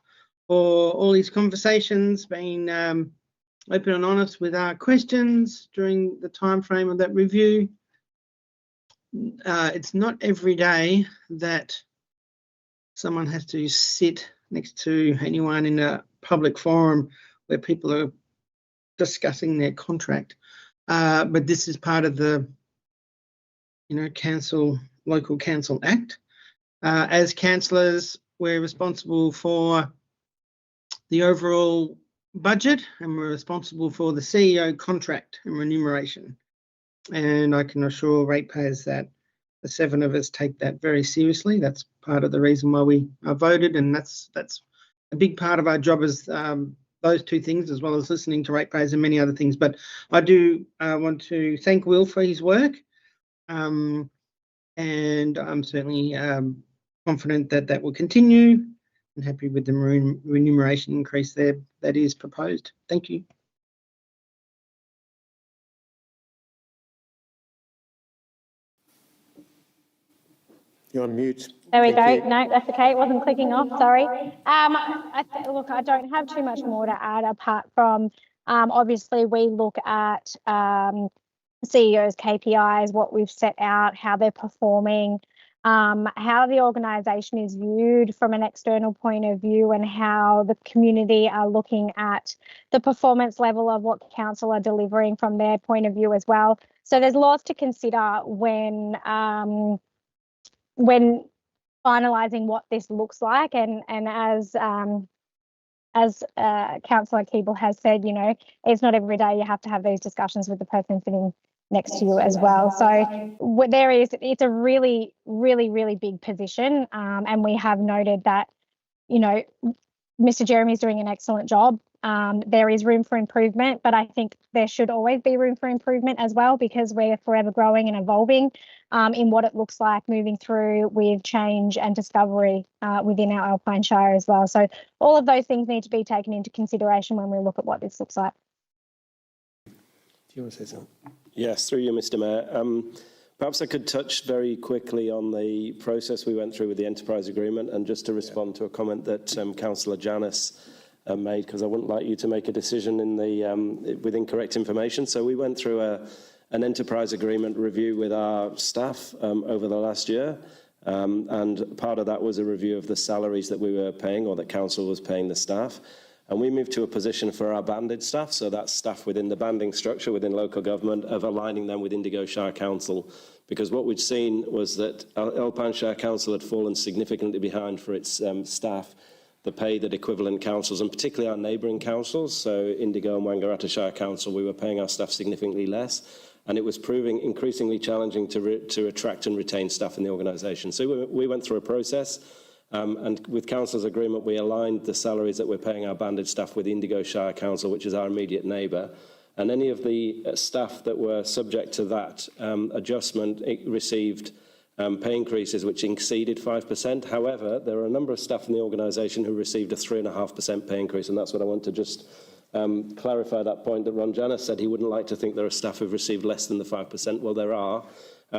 for all his conversations, being open and honest with our questions during the time frame of that review. It's not every day that someone has to sit next to anyone in a public forum where people are discussing their contract. But this is part of the, Local Council Act. As councillors, we're responsible for the overall budget, and we're responsible for the CEO contract and remuneration. And I can assure ratepayers that the 7 of us take that very seriously. That's part of the reason why we are voted, and that's a big part of our job is those 2 things, as well as listening to ratepayers and many other things. But I do want to thank Will for his work, and I'm certainly confident that that will continue, and happy with the remuneration increase there that is proposed. Thank you. You're on mute. There we Thank go. you. No, that's okay. It wasn't clicking off. Sorry. Look, I don't have too much more to add apart from obviously we look at CEO's KPIs, what we've set out, how they're performing, how the organisation is viewed from an external point of view, and how the community are looking at the performance level of what council are delivering from their point of view as well. So there's lots to consider when finalising what this looks like, and as Councillor Keeble has said, you know, it's not every day you have to have these discussions with the person sitting next to you as well. So it's a really, really, really big position, and we have noted that, you know, Mr. Jeremy's doing an excellent job. There is room for improvement, but I think there should always be room for improvement as well, because we're forever growing and evolving in what it looks like moving through with change and discovery within our Alpine Shire as well. So all of those things need to be taken into consideration when we look at what this looks like. Do you want to say something? Yes, through you, Mr. Mayor. Perhaps I could touch very quickly on the process we went through with the enterprise agreement, and just to respond to a comment that Councillor Janus made, because I wouldn't like you to make a decision in the with incorrect information. So we went through an enterprise agreement review with our staff over the last year, and part of that was a review of the salaries that we were paying, or that council was paying the staff. And we moved to a position for our banded staff, so that's staff within the banding structure within local government, of aligning them with Indigo Shire Council, because what we'd seen was that Alpine Shire Council had fallen significantly behind for its staff, the pay that equivalent councils, and particularly our neighbouring councils, so Indigo and Wangaratta Shire Council, we were paying our staff significantly less, and it was proving increasingly challenging to attract and retain staff in the organisation. So we went through a process. And with Council's agreement, we aligned the salaries that we're paying our banded staff with Indigo Shire Council, which is our immediate neighbour. And any of the staff that were subject to that adjustment received pay increases which exceeded 5%. However, there are a number of staff in the organisation who received a 3.5% pay increase, and that's what I want to just clarify that point that Ron Janus said he wouldn't like to think there are staff who've received less than the 5%. Well, there are.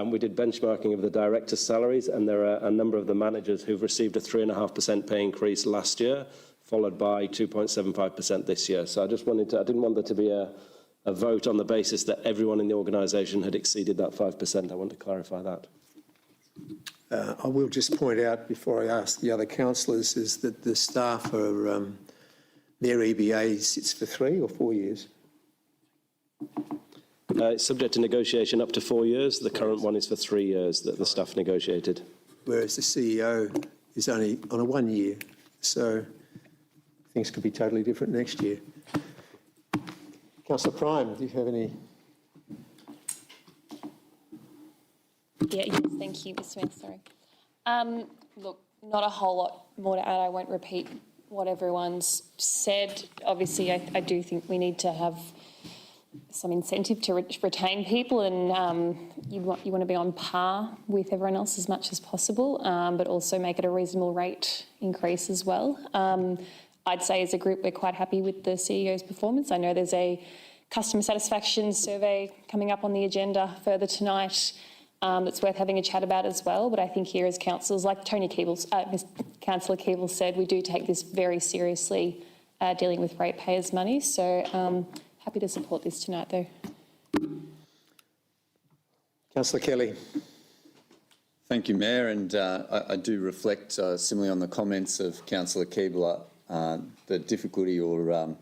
We did benchmarking of the directors' salaries, and there are a number of the managers who've received a 3.5% pay increase last year, followed by 2.75% this year. So I didn't want there to be a vote on the basis that everyone in the organisation had exceeded that 5%. I want to clarify that. I will just point out before I ask the other councillors is that the staff are, their EBA sits for 3 or 4 years. It's subject to negotiation up to 4 years. The current one is for 3 years that the staff negotiated. Whereas the CEO is only on a 1 year. So things could be totally different next year. Councillor Prime, do you have any? Yes, thank you, Mr. Mayor, sorry. Look, not a whole lot more to add. I won't repeat what everyone's said. Obviously, I do think we need to have some incentive to retain people, and you want to be on par with everyone else as much as possible, but also make it a reasonable rate increase as well. I'd say as a group we're quite happy with the CEO's performance. I know there's a customer satisfaction survey coming up on the agenda further tonight that's worth having a chat about as well, but I think here as councillors, like Councillor Keeble said, we do take this very seriously, dealing with ratepayers' money, so happy to support this tonight, though. Councillor Kelly. Thank you, Mayor, and I do reflect similarly on the comments of Councillor Keeble, the difficulty or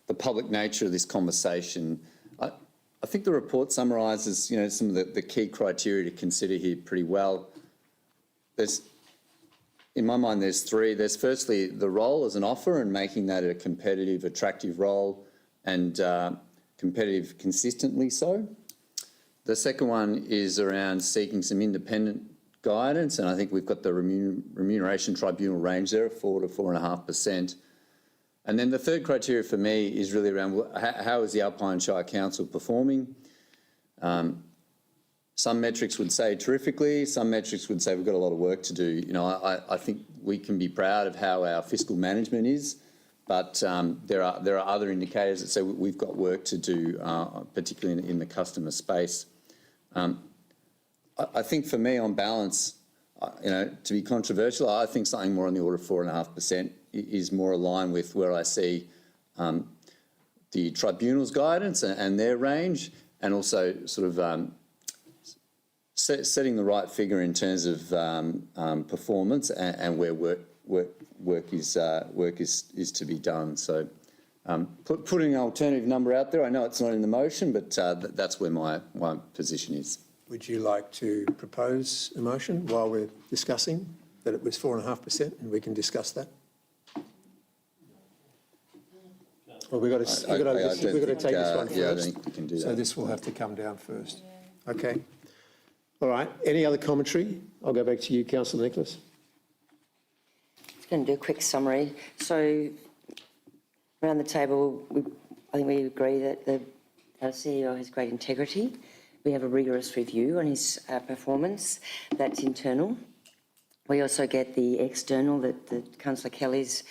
the public nature of this conversation. I think the report summarises, you know, some of the key criteria to consider here pretty well. There's in my mind, there's three. There's firstly the role as an offer and making that a competitive, attractive role and competitive consistently so. The second one is around seeking some independent guidance, and I think we've got the remuneration tribunal range there of 4 to 4.5%. And then the third criteria for me is really around how is the Alpine Shire Council performing? Some metrics would say terrifically, some metrics would say we've got a lot of work to do. You know, I think we can be proud of how our fiscal management is, but there are other indicators that say we've got work to do, particularly in the customer space. I think for me, on balance, you know, to be controversial, I think something more on the order of 4.5% is more aligned with where I see the tribunal's guidance and their range, and also sort of setting the right figure in terms of performance and where work is to be done. So putting an alternative number out there, I know it's not in the motion, but that's where my position is. Would you like to propose a motion while we're discussing that it was 4.5%, and we can discuss that? Well, we've got to take this one first. Yeah, I think we can do that. So this will have to come down first. Okay. All right. Any other commentary? I'll go back to you, Councillor Nicholas. I'm going to do a quick summary. So around the table, I think we agree that our CEO has great integrity. We have a rigorous review on his performance. That's internal. We also get the external that Councillor Kelly's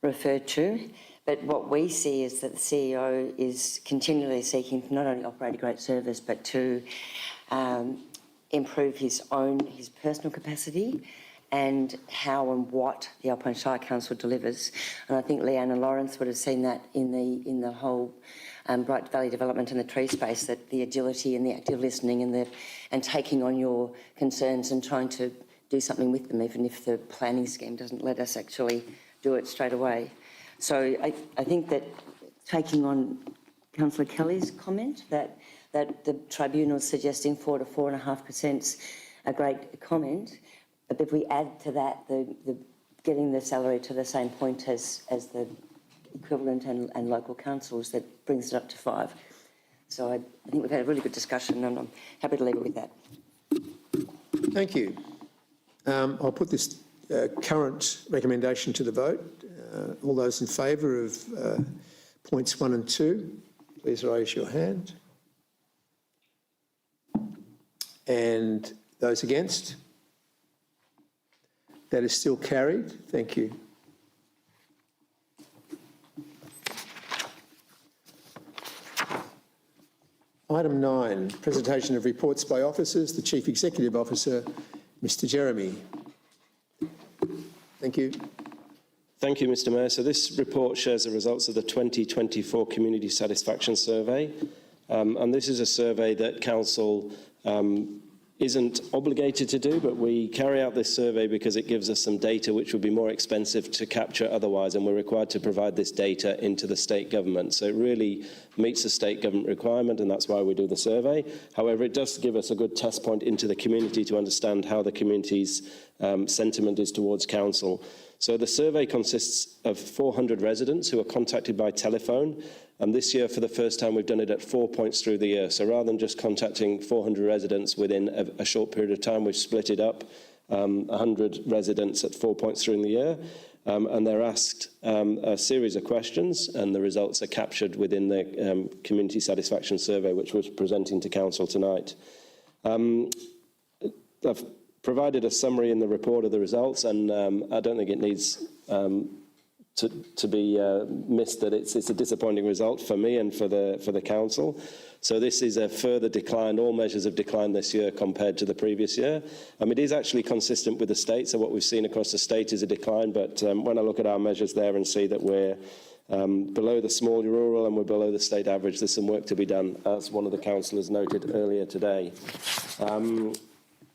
referred to. But what we see is that the CEO is continually seeking to not only operate a great service, but to improve his personal capacity and how and what the Alpine Shire Council delivers. And I think Leanne and Lawrence would have seen that in the whole Bright Valley development and the tree space, that the agility and the active listening and taking on your concerns and trying to do something with them, even if the planning scheme doesn't let us actually do it straight away. So I think that taking on Councillor Kelly's comment that the tribunal is suggesting 4 to 4.5% is a great comment, but if we add to that the getting the salary to the same point as the equivalent and local councils, that brings it up to 5. So I think we've had a really good discussion, and I'm happy to leave it with that. Thank you. I'll put this current recommendation to the vote. All those in favour of points 1 and 2, please raise your hand. And those against? That is still carried. Thank you. Item 9, presentation of reports by officers. The Chief Executive Officer, Mr. Jeremy. Thank you. Thank you, Mr. Mayor. So this report shares the results of the 2024 Community Satisfaction Survey. And this is a survey that Council isn't obligated to do, but we carry out this survey because it gives us some data which would be more expensive to capture otherwise, and we're required to provide this data into the state government. So it really meets the state government requirement, and that's why we do the survey. However, it does give us a good test point into the community to understand how the community's sentiment is towards council. So the survey consists of 400 residents who are contacted by telephone. And this year, for the first time, we've done it at 4 points through the year. So rather than just contacting 400 residents within a short period of time, we've split it up, 100 residents at 4 points through the year. And they're asked a series of questions, and the results are captured within the Community Satisfaction Survey, which we're presenting to Council tonight. I've provided a summary in the report of the results, and I don't think it needs to be missed that it's a disappointing result for me and for the council. So this is a further decline. All measures have declined this year compared to the previous year. It is actually consistent with the state. So what we've seen across the state is a decline. But when I look at our measures there and see that we're below the small rural and we're below the state average, there's some work to be done, as one of the councillors noted earlier today.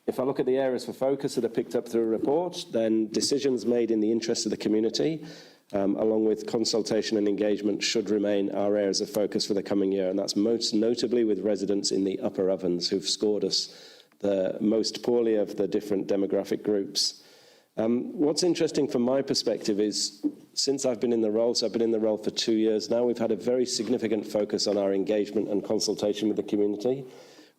If I look at the areas for focus that are picked up through a report, then decisions made in the interest of the community, along with consultation and engagement, should remain our areas of focus for the coming year. And that's most notably with residents in the upper ovens who've scored us the most poorly of the different demographic groups. What's interesting from my perspective is, since I've been in the role, so I've been in the role for 2 years now, we've had a very significant focus on our engagement and consultation with the community.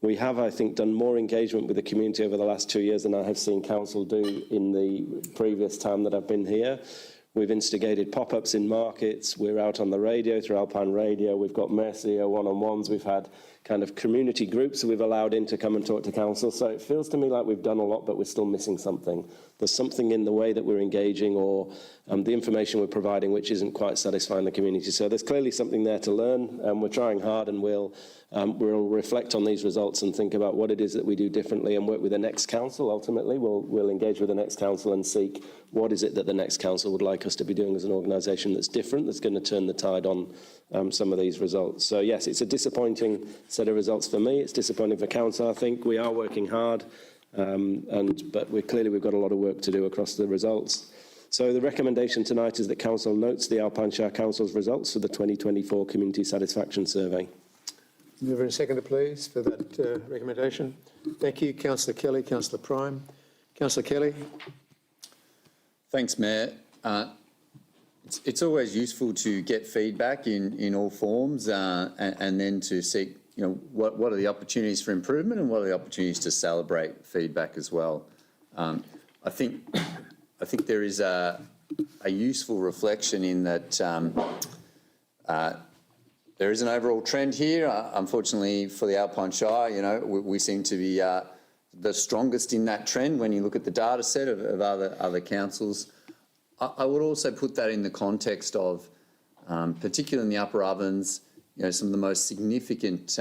We have, I think, done more engagement with the community over the last 2 years than I have seen council do in the previous time that I've been here. We've instigated pop-ups in markets. We're out on the radio through Alpine Radio. We've got Mayor CEO one-on-ones. We've had kind of community groups that we've allowed in to come and talk to council. So it feels to me like we've done a lot, but we're still missing something. There's something in the way that we're engaging or the information we're providing which isn't quite satisfying the community. So there's clearly something there to learn, and we're trying hard, and we'll reflect on these results and think about what it is that we do differently and work with the next council. Ultimately, we'll engage with the next council and seek what is it that the next council would like us to be doing as an organisation that's different, that's going to turn the tide on some of these results. So yes, it's a disappointing set of results for me. It's disappointing for council. I think we are working hard, but we've got a lot of work to do across the results. So the recommendation tonight is that council notes the Alpine Shire Council's results for the 2024 Community Satisfaction Survey. Mover and seconder, please, for that recommendation. Thank you, Councillor Kelly, Councillor Prime. Councillor Kelly. Thanks, Mayor. It's always useful to get feedback in all forms and then to seek, what are the opportunities for improvement and what are the opportunities to celebrate feedback as well. I think there is a useful reflection in that there is an overall trend here. Unfortunately for the Alpine Shire, we seem to be the strongest in that trend when you look at the data set of other councils. I would also put that in the context of, particularly in the Upper Ovens, some of the most significant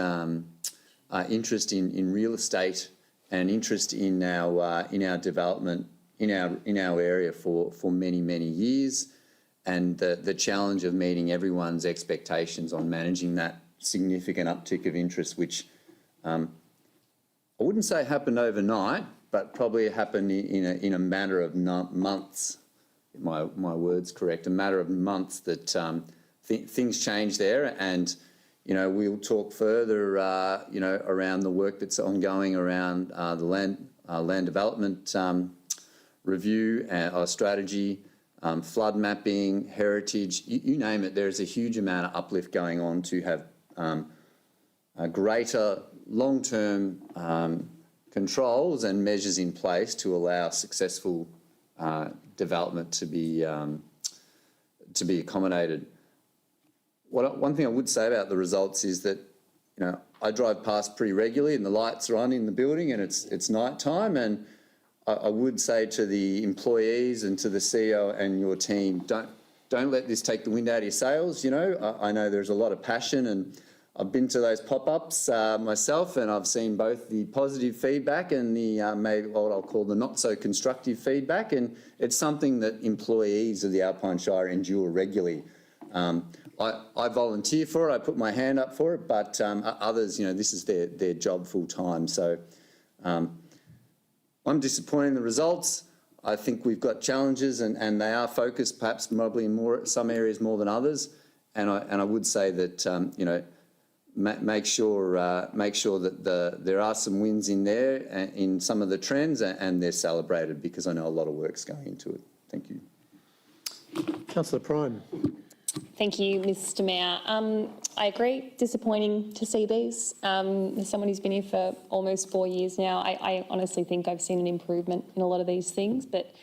interest in real estate and interest in our development in our area for many years, and the challenge of meeting everyone's expectations on managing that significant uptick of interest, which I wouldn't say happened overnight, but probably happened in a matter of months. My word's correct. A matter of months that things changed there, and we'll talk further around the work that's ongoing around the land development review, our strategy, flood mapping, heritage, you name it. There's a huge amount of uplift going on to have greater long-term controls and measures in place to allow successful development to be accommodated. One thing I would say about the results is that I drive past pretty regularly and the lights are on in the building and it's night time, and I would say to the employees and to the CEO and your team, don't let this take the wind out of your sails. I know there's a lot of passion, and I've been to those pop-ups myself, and I've seen both the positive feedback and the maybe what I'll call the not so constructive feedback, and it's something that employees of the Alpine Shire endure regularly. I volunteer for it, I put my hand up for it, but others, this is their job full time. So I'm disappointed in the results. I think we've got challenges, and they are focused perhaps probably in some areas more than others. And I would say that make sure that there are some wins in there in some of the trends, and they're celebrated, because I know a lot of work's going into it. Thank you. Councillor Prime. Thank you, Mr Mayor. I agree, disappointing to see these. As someone who's been here for almost 4 years now, I honestly think I've seen an improvement in a lot of these things, but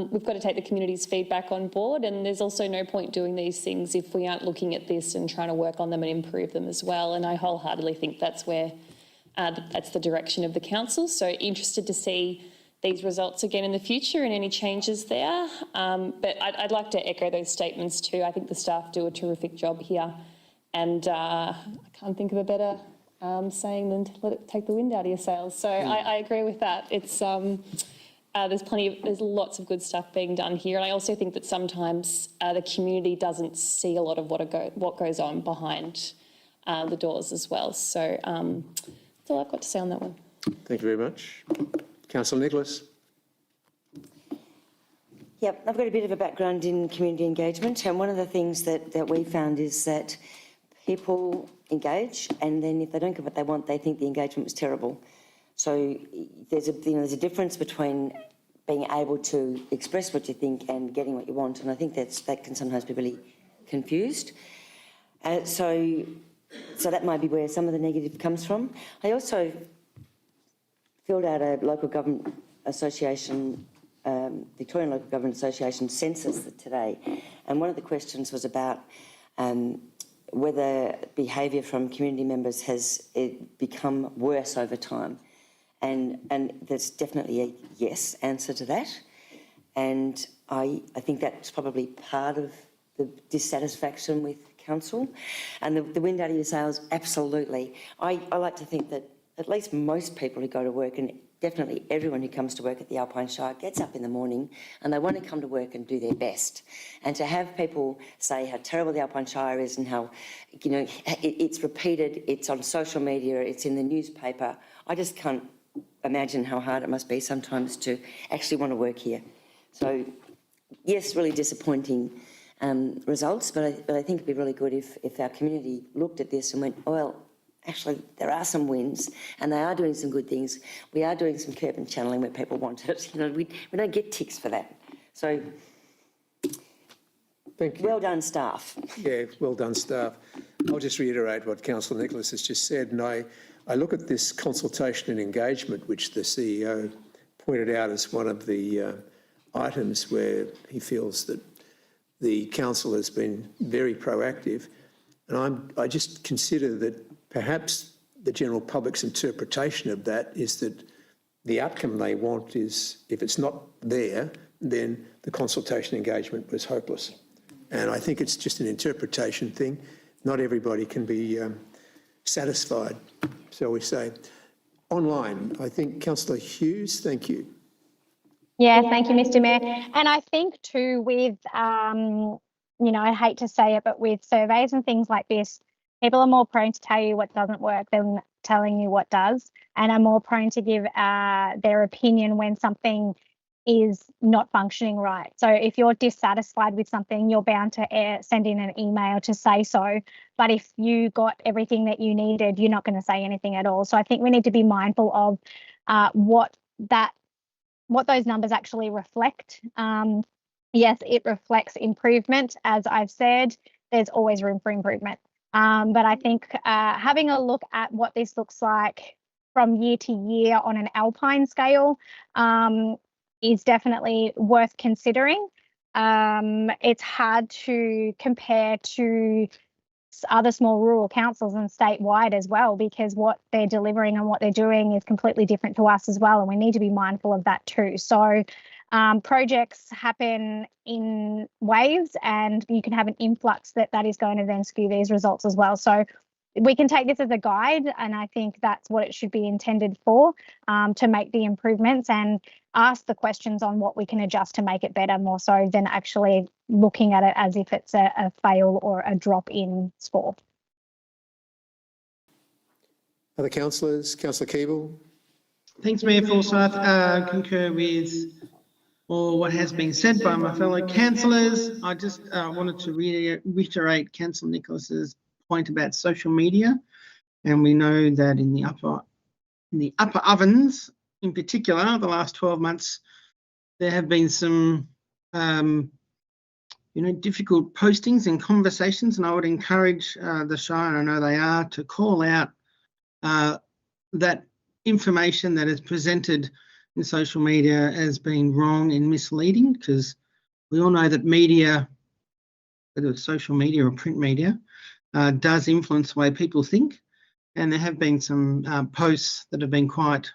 we've got to take the community's feedback on board, and there's also no point doing these things if we aren't looking at this and trying to work on them and improve them as well. And I wholeheartedly think that's where that's the direction of the council. So interested to see these results again in the future and any changes there. But I'd like to echo those statements too. I think the staff do a terrific job here, and I can't think of a better saying than to let it take the wind out of your sails. So I agree with that. It's there's lots of good stuff being done here, and I also think that sometimes the community doesn't see a lot of what goes on behind the doors as well. So that's all I've got to say on that one. Thank you very much. Councillor Nicholas. Yep, I've got a bit of a background in community engagement, and one of the things that we found is that people engage, and then if they don't get what they want, they think the engagement was terrible. So there's a difference between being able to express what you think and getting what you want. And I think that can sometimes be really confused. So that might be where some of the negative comes from. I also filled out a local government association, Victorian Local Government Association census today. And one of the questions was about whether behaviour from community members has become worse over time. And there's definitely a yes answer to that. And I think that's probably part of the dissatisfaction with council. And the wind out of your sails, absolutely. I like to think that at least most people who go to work, and definitely everyone who comes to work at the Alpine Shire, gets up in the morning and they want to come to work and do their best. And to have people say how terrible the Alpine Shire is and how, you know, it's repeated, it's on social media, it's in the newspaper, I just can't imagine how hard it must be sometimes to actually want to work here. So, yes, really disappointing results, but I think it'd be really good if our community looked at this and went, oh, well, actually, there are some wins and they are doing some good things. We are doing some curb and channeling where people want it. You know, we don't get ticks for that. So, thank you. Well done, staff. Yeah, well done, staff. I'll just reiterate what Councillor Nicholas has just said, and I look at this consultation and engagement, which the CEO pointed out as one of the items where he feels that the council has been very proactive. And I just consider that perhaps the general public's interpretation of that is that the outcome they want is, if it's not there, then the consultation engagement was hopeless. And I think it's just an interpretation thing. Not everybody can be satisfied, shall we say. Online, I think Councillor Hughes, thank you. Yeah, thank you, Mr. Mayor. And I think too with, you know, I hate to say it, but with surveys and things like this, people are more prone to tell you what doesn't work than telling you what does, and are more prone to give their opinion when something is not functioning right. So if you're dissatisfied with something, you're bound to send in an email to say so. But if you got everything that you needed, you're not going to say anything at all. So I think we need to be mindful of what those numbers actually reflect. Yes, it reflects improvement. As I've said, there's always room for improvement. But I think having a look at what this looks like from year to year on an alpine scale is definitely worth considering. It's hard to compare to other small rural councils and statewide as well, because what they're delivering and what they're doing is completely different to us as well, and we need to be mindful of that too. So projects happen in waves, and you can have an influx that is going to then skew these results as well. So we can take this as a guide, and I think that's what it should be intended for, to make the improvements and ask the questions on what we can adjust to make it better, more so than actually looking at it as if it's a fail or a drop in score. Other councillors? Councillor Keeble? Thanks, Mayor Forsyth. Concur with all what has been said by my fellow councillors. I just wanted to reiterate Councillor Nicholas's point about social media, and we know that in the upper ovens, in particular, the last 12 months, there have been some, difficult postings and conversations, and I would encourage the Shire, and I know they are, to call out that information that is presented in social media as being wrong and misleading, because we all know that media, whether it's social media or print media, does influence the way people think. And there have been some posts that have been quite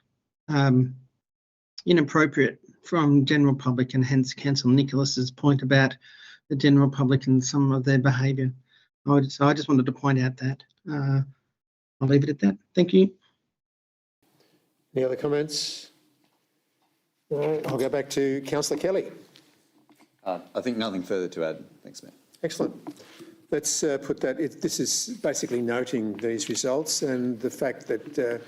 inappropriate from general public, and hence Councillor Nicholas's point about the general public and some of their behaviour. So I just wanted to point out that. I'll leave it at that. Thank you. Any other comments? No, I'll go back to Councillor Kelly. I think nothing further to add. Thanks, Mayor. Excellent. Let's put that. This is basically noting these results and the fact that the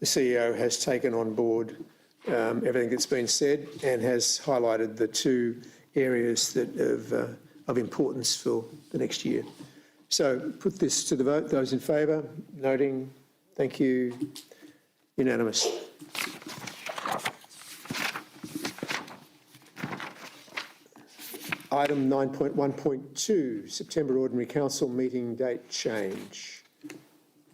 CEO has taken on board everything that's been said and has highlighted the two areas that of importance for the next year. So put this to the vote. Those in favour, noting. Thank you. Unanimous. Item 9.1.2, September Ordinary Council meeting date change.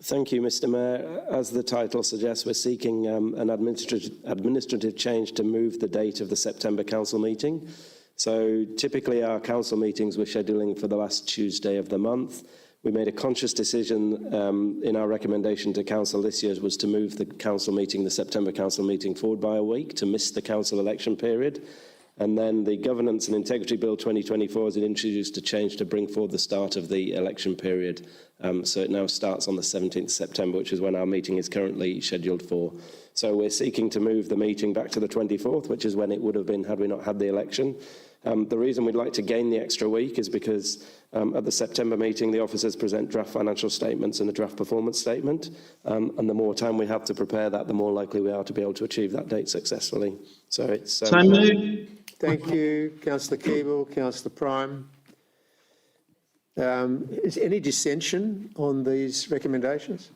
Thank you, Mr Mayor. As the title suggests, we're seeking an administrative change to move the date of the September council meeting. So typically our council meetings we're scheduling for the last Tuesday of the month. We made a conscious decision in our recommendation to council this year was to move the council meeting, the September council meeting, forward by a week to miss the council election period. And then the Governance and Integrity Bill 2024 has introduced a change to bring forward the start of the election period. So it now starts on the 17th September, which is when our meeting is currently scheduled for. So we're seeking to move the meeting back to the 24th, which is when it would have been had we not had the election. The reason we'd like to gain the extra week is because at the September meeting, the officers present draft financial statements and a draft performance statement. And the more time we have to prepare that, the more likely we are to be able to achieve that date successfully. So it's... So moved. Thank you, Councillor Keeble, Councillor Prime. Is any dissension on these recommendations?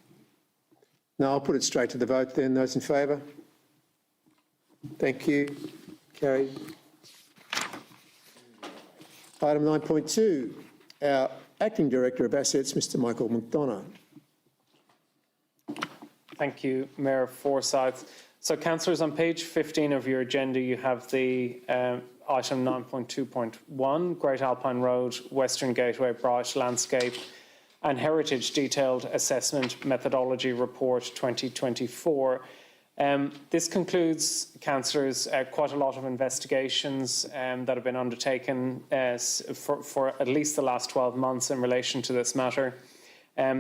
No, I'll put it straight to the vote then. Those in favour? Thank you. Carried. Item 9.2, our Acting Director of Assets, Mr Michael McDonough. Thank you, Mayor Forsyth. So, councillors, on page 15 of your agenda, you have the item 9.2.1, Great Alpine Road, Western Gateway, Bright Landscape and Heritage Detailed Assessment Methodology Report 2024. This concludes, councillors, quite a lot of investigations that have been undertaken for at least the last 12 months in relation to this matter.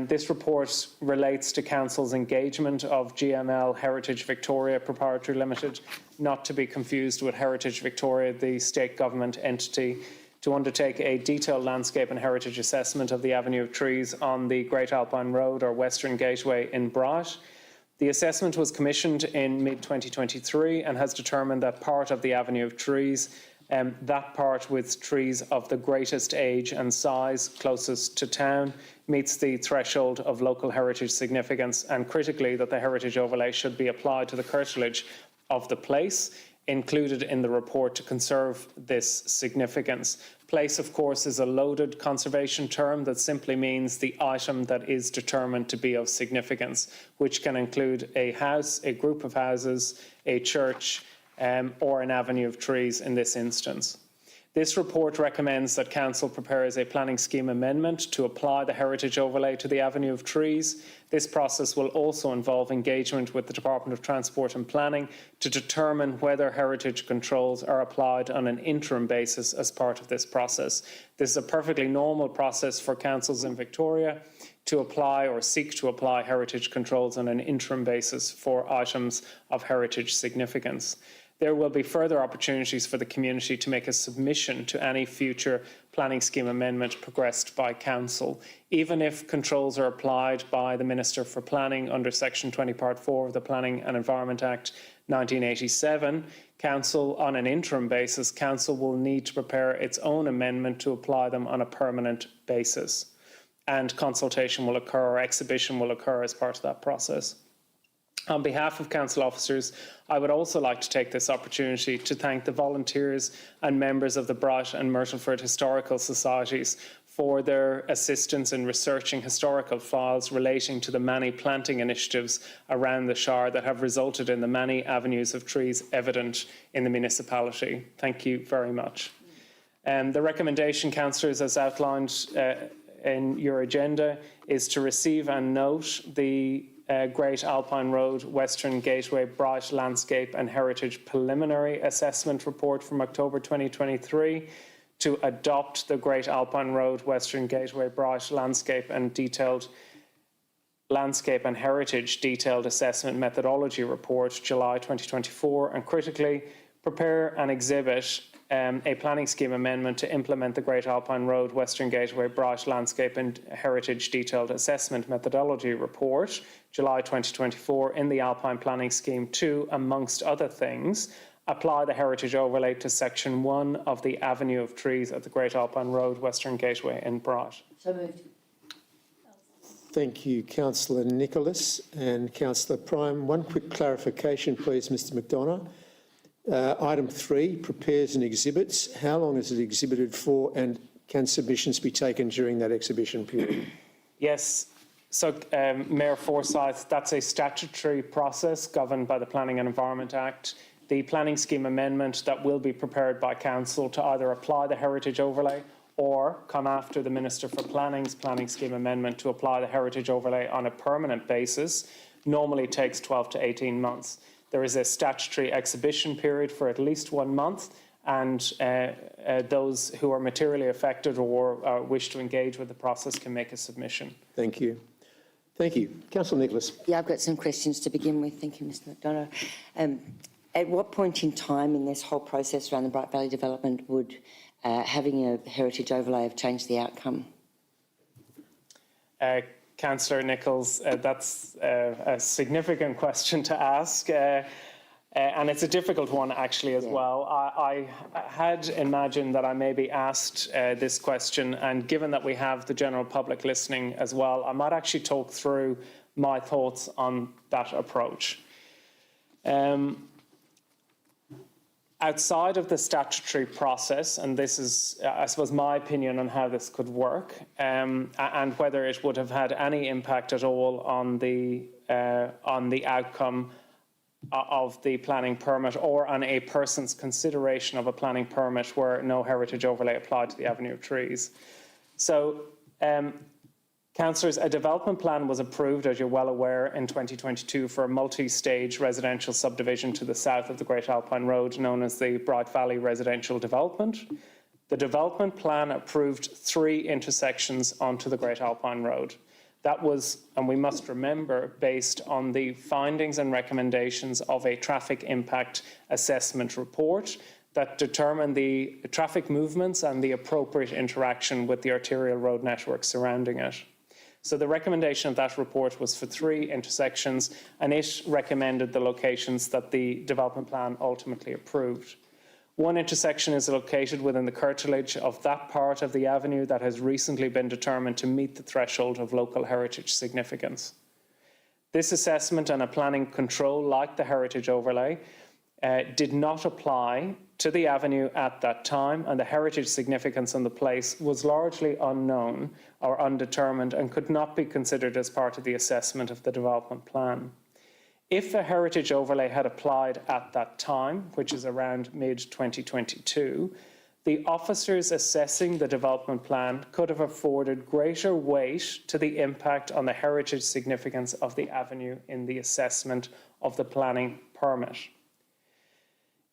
This report relates to Council's engagement of GML Heritage Victoria Proprietary Limited, not to be confused with Heritage Victoria, the state government entity, to undertake a detailed landscape and heritage assessment of the avenue of trees on the Great Alpine Road or Western Gateway in Bright. The assessment was commissioned in mid-2023 and has determined that part of the avenue of trees, that part with trees of the greatest age and size closest to town, meets the threshold of local heritage significance, and critically that the heritage overlay should be applied to the curtilage of the place, included in the report to conserve this significance. Place, of course, is a loaded conservation term that simply means the item that is determined to be of significance, which can include a house, a group of houses, a church, or an avenue of trees in this instance. This report recommends that Council prepares a planning scheme amendment to apply the heritage overlay to the avenue of trees. This process will also involve engagement with the Department of Transport and Planning to determine whether heritage controls are applied on an interim basis as part of this process. This is a perfectly normal process for councils in Victoria to apply or seek to apply heritage controls on an interim basis for items of heritage significance. There will be further opportunities for the community to make a submission to any future planning scheme amendment progressed by Council. Even if controls are applied by the Minister for Planning under Section 20 Part 4 of the Planning and Environment Act 1987, Council, on an interim basis, Council will need to prepare its own amendment to apply them on a permanent basis. And consultation will occur, or exhibition will occur as part of that process. On behalf of council officers, I would also like to take this opportunity to thank the volunteers and members of the Bright and Myrtleford Historical Societies for their assistance in researching historical files relating to the many planting initiatives around the Shire that have resulted in the many avenues of trees evident in the municipality. Thank you very much. The recommendation, councillors, as outlined in your agenda, is to receive and note the Great Alpine Road, Western Gateway, Bright Landscape and Heritage Preliminary Assessment Report from October 2023, to adopt the Great Alpine Road, Western Gateway, Bright Landscape and Heritage Detailed Assessment Methodology Report, July 2024, and critically, prepare and exhibit a planning scheme amendment to implement the Great Alpine Road, Western Gateway, Bright Landscape and Heritage Detailed Assessment Methodology Report, July 2024, in the Alpine Planning Scheme to, amongst other things, apply the heritage overlay to Section 1 of the Avenue of Trees at the Great Alpine Road, Western Gateway in Bright. So moved. Thank you, Councillor Nicholas and Councillor Prime. One quick clarification, please, Mr McDonough. Item 3, prepares and exhibits. How long is it exhibited for, and can submissions be taken during that exhibition period? Yes. So, Mayor Forsyth, that's a statutory process governed by the Planning and Environment Act. The planning scheme amendment that will be prepared by Council to either apply the heritage overlay or come after the Minister for Planning's planning scheme amendment to apply the heritage overlay on a permanent basis normally takes 12 to 18 months. There is a statutory exhibition period for at least 1 month, and those who are materially affected or wish to engage with the process can make a submission. Thank you. Thank you. Councillor Nicholas. Yeah, I've got some questions to begin with. Thank you, Mr McDonough. At what point in time in this whole process around the Bright Valley development would having a heritage overlay have changed the outcome? Councillor Nichols, that's a significant question to ask. And it's a difficult one, actually, as well. I had imagined that I may be asked this question, and given that we have the general public listening as well, I might actually talk through my thoughts on that approach. Outside of the statutory process, and this is, I suppose, my opinion on how this could work, and whether it would have had any impact at all on the outcome of the planning permit or on a person's consideration of a planning permit where no heritage overlay applied to the avenue of trees. So, councillors, a development plan was approved, as you're well aware, in 2022 for a multi-stage residential subdivision to the south of the Great Alpine Road, known as the Bright Valley Residential Development. The development plan approved 3 intersections onto the Great Alpine Road. That was, and we must remember, based on the findings and recommendations of a traffic impact assessment report that determined the traffic movements and the appropriate interaction with the arterial road network surrounding it. So the recommendation of that report was for 3 intersections, and it recommended the locations that the development plan ultimately approved. 1 intersection is located within the curtilage of that part of the avenue that has recently been determined to meet the threshold of local heritage significance. This assessment and a planning control, like the heritage overlay, did not apply to the avenue at that time, and the heritage significance on the place was largely unknown or undetermined and could not be considered as part of the assessment of the development plan. If a heritage overlay had applied at that time, which is around mid-2022, the officers assessing the development plan could have afforded greater weight to the impact on the heritage significance of the avenue in the assessment of the planning permit.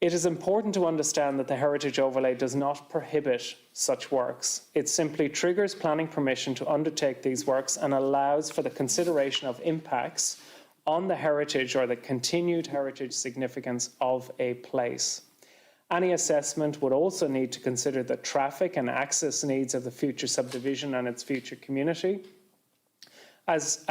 It is important to understand that the heritage overlay does not prohibit such works. It simply triggers planning permission to undertake these works and allows for the consideration of impacts on the heritage or the continued heritage significance of a place. Any assessment would also need to consider the traffic and access needs of the future subdivision and its future community, as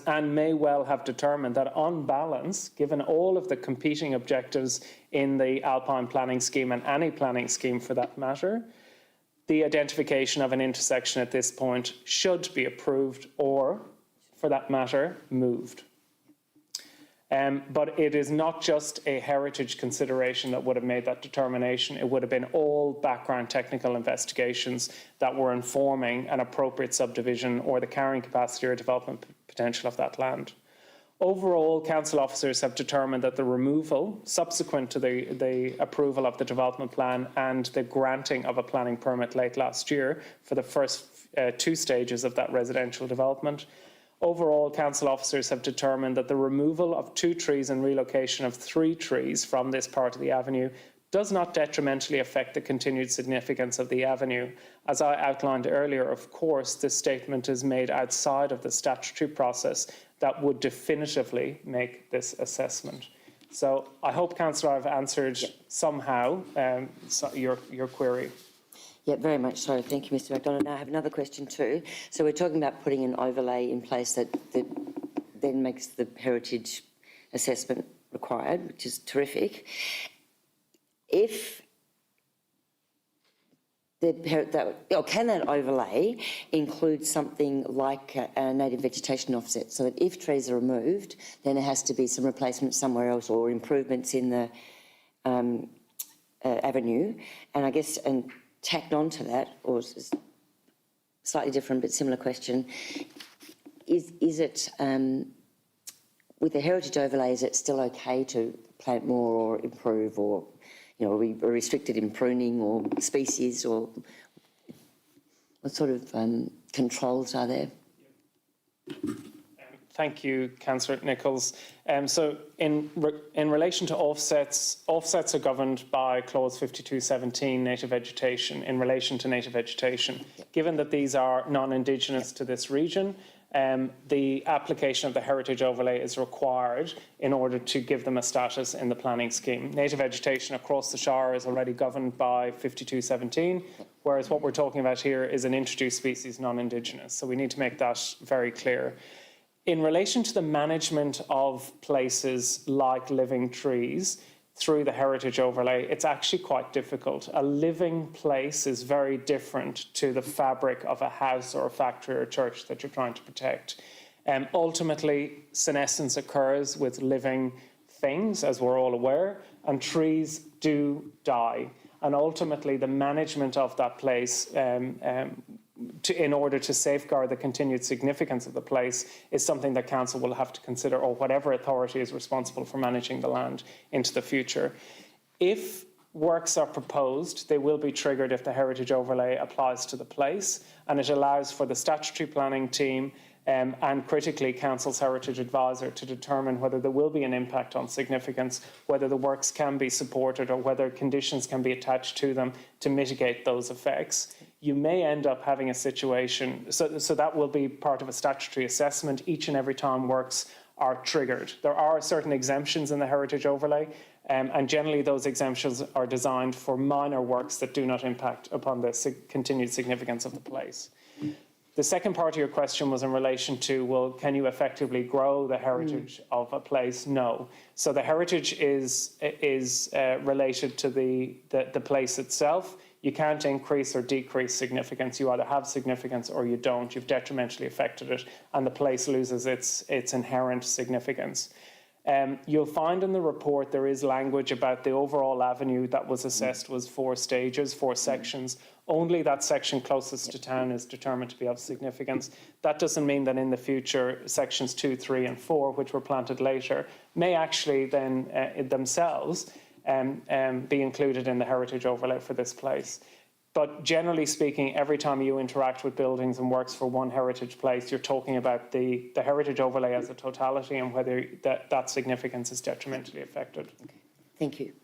Anne may well have determined that on balance, given all of the competing objectives in the Alpine planning scheme and any planning scheme for that matter, the identification of an intersection at this point should be approved or, for that matter, moved. But it is not just a heritage consideration that would have made that determination. It would have been all background technical investigations that were informing an appropriate subdivision or the carrying capacity or development potential of that land. Overall, council officers have determined that the removal, subsequent to the approval of the development plan and the granting of a planning permit late last year for the first 2 stages of that residential development, overall, council officers have determined that the removal of 2 trees and relocation of 3 trees from this part of the avenue does not detrimentally affect the continued significance of the avenue. As I outlined earlier, of course, this statement is made outside of the statutory process that would definitively make this assessment. So I hope, Councillor, I've answered somehow your query. Yeah, very much so. Thank you, Mr McDonough. Now I have another question too. So we're talking about putting an overlay in place that then makes the heritage assessment required, which is terrific. If can that overlay include something like a native vegetation offset, so that if trees are removed, then there has to be some replacement somewhere else or improvements in the avenue, and I guess, and tacked onto that, or slightly different but similar question, is it, with the heritage overlay, is it still okay to plant more or improve, or, you know, are we restricted in pruning or species, or what sort of controls are there? Thank you, Councillor Nichols. So in relation to offsets, offsets are governed by Clause 5217, native vegetation, in relation to native vegetation. Given that these are non-Indigenous to this region, the application of the heritage overlay is required in order to give them a status in the planning scheme. Native vegetation across the Shire is already governed by 5217, whereas what we're talking about here is an introduced species, non-Indigenous. So we need to make that very clear. In relation to the management of places like living trees through the heritage overlay, it's actually quite difficult. A living place is very different to the fabric of a house or a factory or a church that you're trying to protect. Ultimately, senescence occurs with living things, as we're all aware, and trees do die. And ultimately, the management of that place in order to safeguard the continued significance of the place is something that council will have to consider, or whatever authority is responsible for managing the land into the future. If works are proposed, they will be triggered if the heritage overlay applies to the place, and it allows for the statutory planning team and critically council's heritage advisor to determine whether there will be an impact on significance, whether the works can be supported, or whether conditions can be attached to them to mitigate those effects. You may end up having a situation, so that will be part of a statutory assessment each and every time works are triggered. There are certain exemptions in the heritage overlay, and generally those exemptions are designed for minor works that do not impact upon the continued significance of the place. The second part of your question was in relation to, well, can you effectively grow the heritage of a place? No. So the heritage is related to the place itself. You can't increase or decrease significance. You either have significance or you don't. You've detrimentally affected it, and the place loses its inherent significance. You'll find in the report there is language about the overall avenue that was assessed was 4 stages, 4 sections. Only that section closest to town is determined to be of significance. That doesn't mean that in the future sections 2, 3 and 4, which were planted later, may actually then themselves be included in the heritage overlay for this place. But generally speaking, every time you interact with buildings and works for one heritage place, you're talking about the heritage overlay as a totality and whether that significance is detrimentally affected. Okay. Thank you.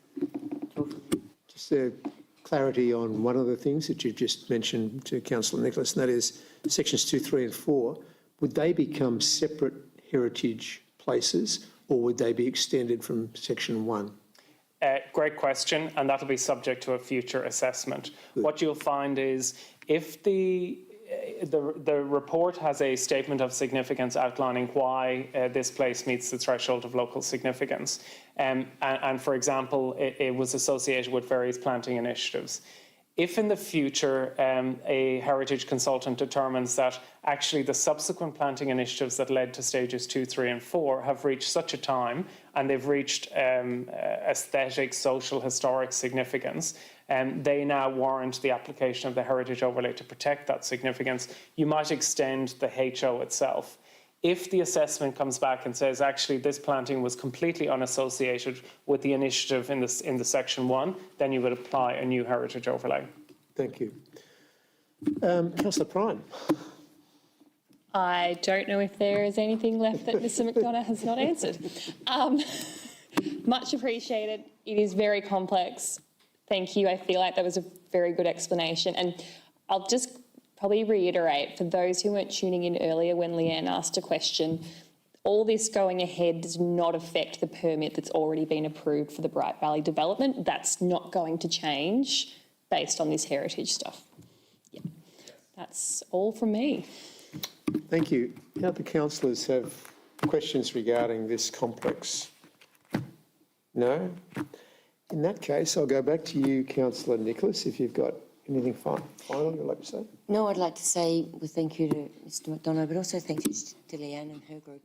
Just clarity on one of the things that you just mentioned to Councillor Nicholas, and that is sections 2, 3 and 4. Would they become separate heritage places, or would they be extended from section 1? Great question, and that'll be subject to a future assessment. Good. What you'll find is if the report has a statement of significance outlining why this place meets the threshold of local significance, and for example, it was associated with various planting initiatives. If in the future a heritage consultant determines that actually the subsequent planting initiatives that led to stages 2, 3 and 4 have reached such a time and they've reached aesthetic, social, historic significance, and they now warrant the application of the heritage overlay to protect that significance, you might extend the HO itself. If the assessment comes back and says actually this planting was completely unassociated with the initiative in the section 1, then you would apply a new heritage overlay. Thank you. Councillor Prime. I don't know if there is anything left that Mr McDonough has not answered. Much appreciated. It is very complex. Thank you. I feel like that was a very good explanation. And I'll just probably reiterate, for those who weren't tuning in earlier when Leanne asked a question, all this going ahead does not affect the permit that's already been approved for the Bright Valley development. That's not going to change based on this heritage stuff. Yeah, that's all from me. Thank you. Now the councillors have questions regarding this complex. No? In that case, I'll go back to you, Councillor Nicholas, if you've got anything final you'd like to say? No, I'd like to say thank you to Mr McDonough, but also thank you to Leanne and her group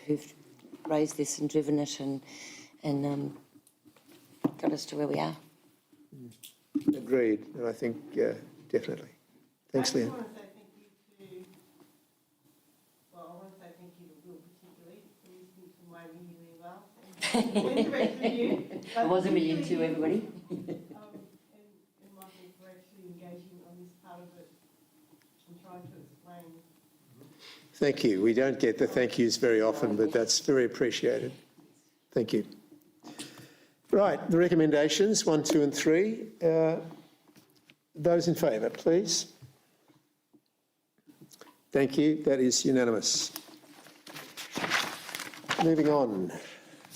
who've raised this and driven it and got us to where we are. Agreed, and I think definitely. Thanks, Leanne. I want to say thank you to, well, I want to say thank you to Will particularly for listening to my really well. And the rest of you. It wasn't me, you too, everybody. And Michael for actually engaging on this part of it and trying to explain. Thank you. We don't get the thank yous very often, but that's very appreciated. Thank you. Right, the recommendations, 1, 2 and 3. Those in favour, please. Thank you. That is unanimous. Moving on.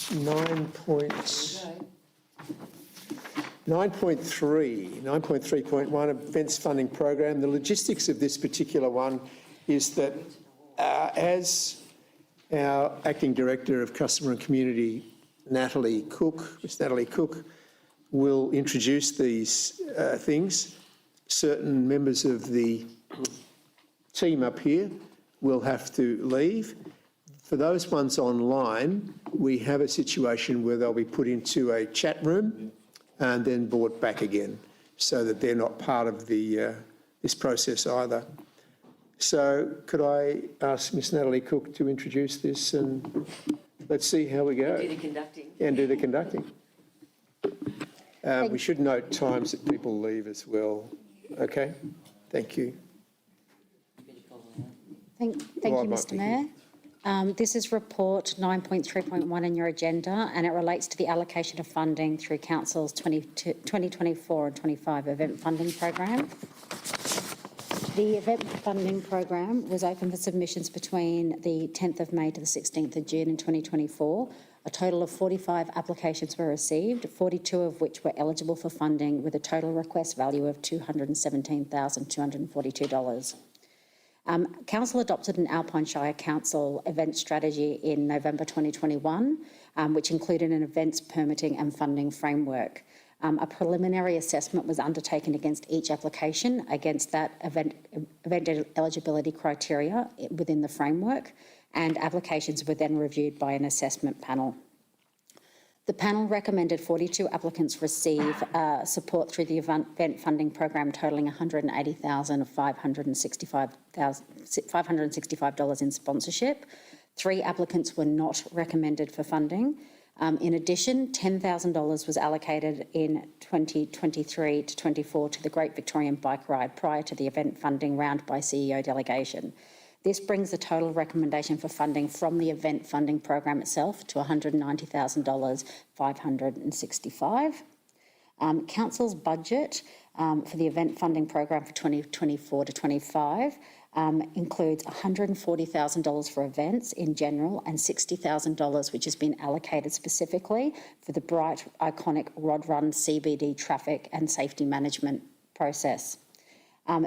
9.3.1 Events Funding Program. The logistics of this particular one is that as our Acting Director of Customer and Community, Miss Natalie Cook, will introduce these things, certain members of the team up here will have to leave. For those ones online, we have a situation where they'll be put into a chat room and then brought back again, so that they're not part of the this process either. So could I ask Miss Natalie Cook to introduce this, and let's see how we go. Do the conducting. And do the conducting. We should note times that people leave as well. Okay, thank you. Thank you, Mr Mayor. This is report 9.3.1 in your agenda, and it relates to the allocation of funding through Council's 2024 and 25 event funding program. The event funding program was open for submissions between the 10th of May to the 16th of June in 2024. A total of 45 applications were received, 42 of which were eligible for funding, with a total request value of $217,242. Council adopted an Alpine Shire Council event strategy in November 2021, which included an events permitting and funding framework. A preliminary assessment was undertaken against each application against that event eligibility criteria within the framework, and applications were then reviewed by an assessment panel. The panel recommended 42 applicants receive support through the event funding program, totalling $180,565 in sponsorship. 3 applicants were not recommended for funding. In addition, $10,000 was allocated in 2023 to 24 to the Great Victorian Bike Ride prior to the event funding round by CEO delegation. This brings the total recommendation for funding from the event funding program itself to $190,565. Council's budget for the event funding program for 2024 to 25 includes $140,000 for events in general and $60,000 which has been allocated specifically for the Bright Iconic Rod Run CBD traffic and safety management process.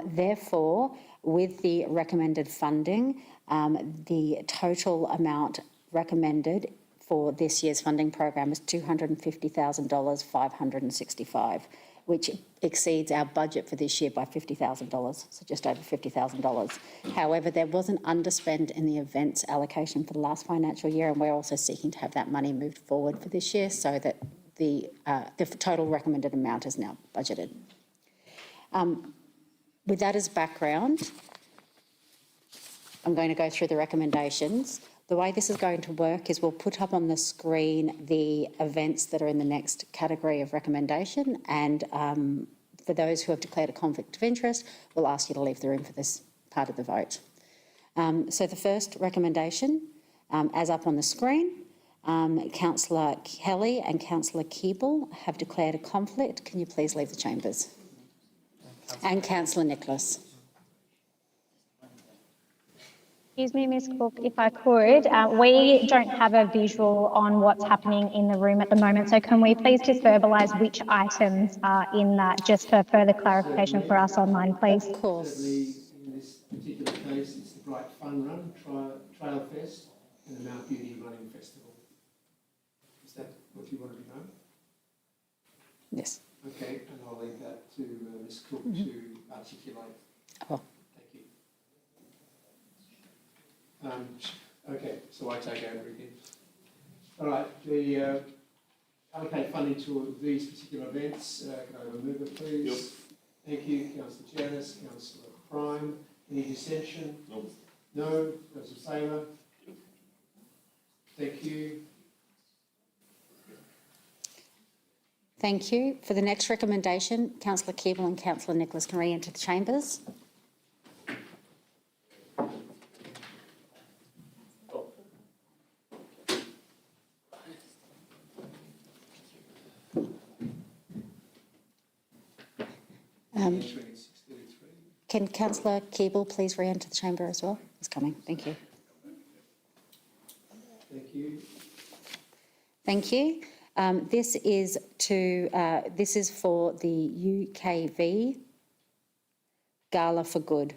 Therefore, with the recommended funding, the total amount recommended for this year's funding program is $250,565, which exceeds our budget for this year by $50,000, so just over $50,000. However, there was an underspend in the events allocation for the last financial year, and we're also seeking to have that money moved forward for this year so that the total recommended amount is now budgeted. With that as background, I'm going to go through the recommendations. The way this is going to work is we'll put up on the screen the events that are in the next category of recommendation, and for those who have declared a conflict of interest, we'll ask you to leave the room for this part of the vote. So the first recommendation, as up on the screen, Councillor Kelly and Councillor Keeble have declared a conflict. Can you please leave the chambers? And Councillor Nicholas. Excuse me, Ms Cook, if I could, we don't have a visual on what's happening in the room at the moment, so can we please just verbalise which items are in that, just for further clarification for us online, please? Of course. In this particular case, it's the Bright Fun Run, Trail Fest and the Mount Beauty Running Festival. Is that what you want to be known? Yes. Okay, and I'll leave that to Ms Cook to articulate. Oh. Thank you. Okay, so I take over again. All right, the allocate funding to these particular events. Can I have a mover, please? Yep. Thank you. Councillor Janus, Councillor Prime. Any dissension? Nope. No? Those in favour? Thank you. Thank you. For the next recommendation, Councillor Keeble and Councillor Nicholas can re-enter the chambers. Can Councillor Keeble please re-enter the chamber as well? He's coming. Thank you. Thank you. Thank you. This is for the UKV Gala for Good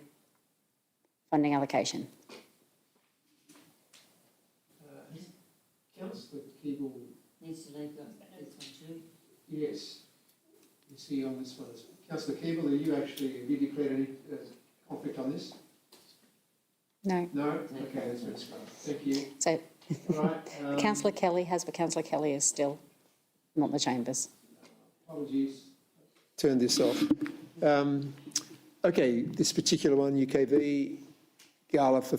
funding allocation. Councillor Keeble. Needs to leave this one too. Yes. Is he on this one? Councillor Keeble, have you declared any conflict on this? No. No? Okay, that's very strong. Thank you. So All right. Councillor Kelly has, but Councillor Kelly is still not in the chambers. Apologies. Turn this off. Okay, this particular one, UKV Gala for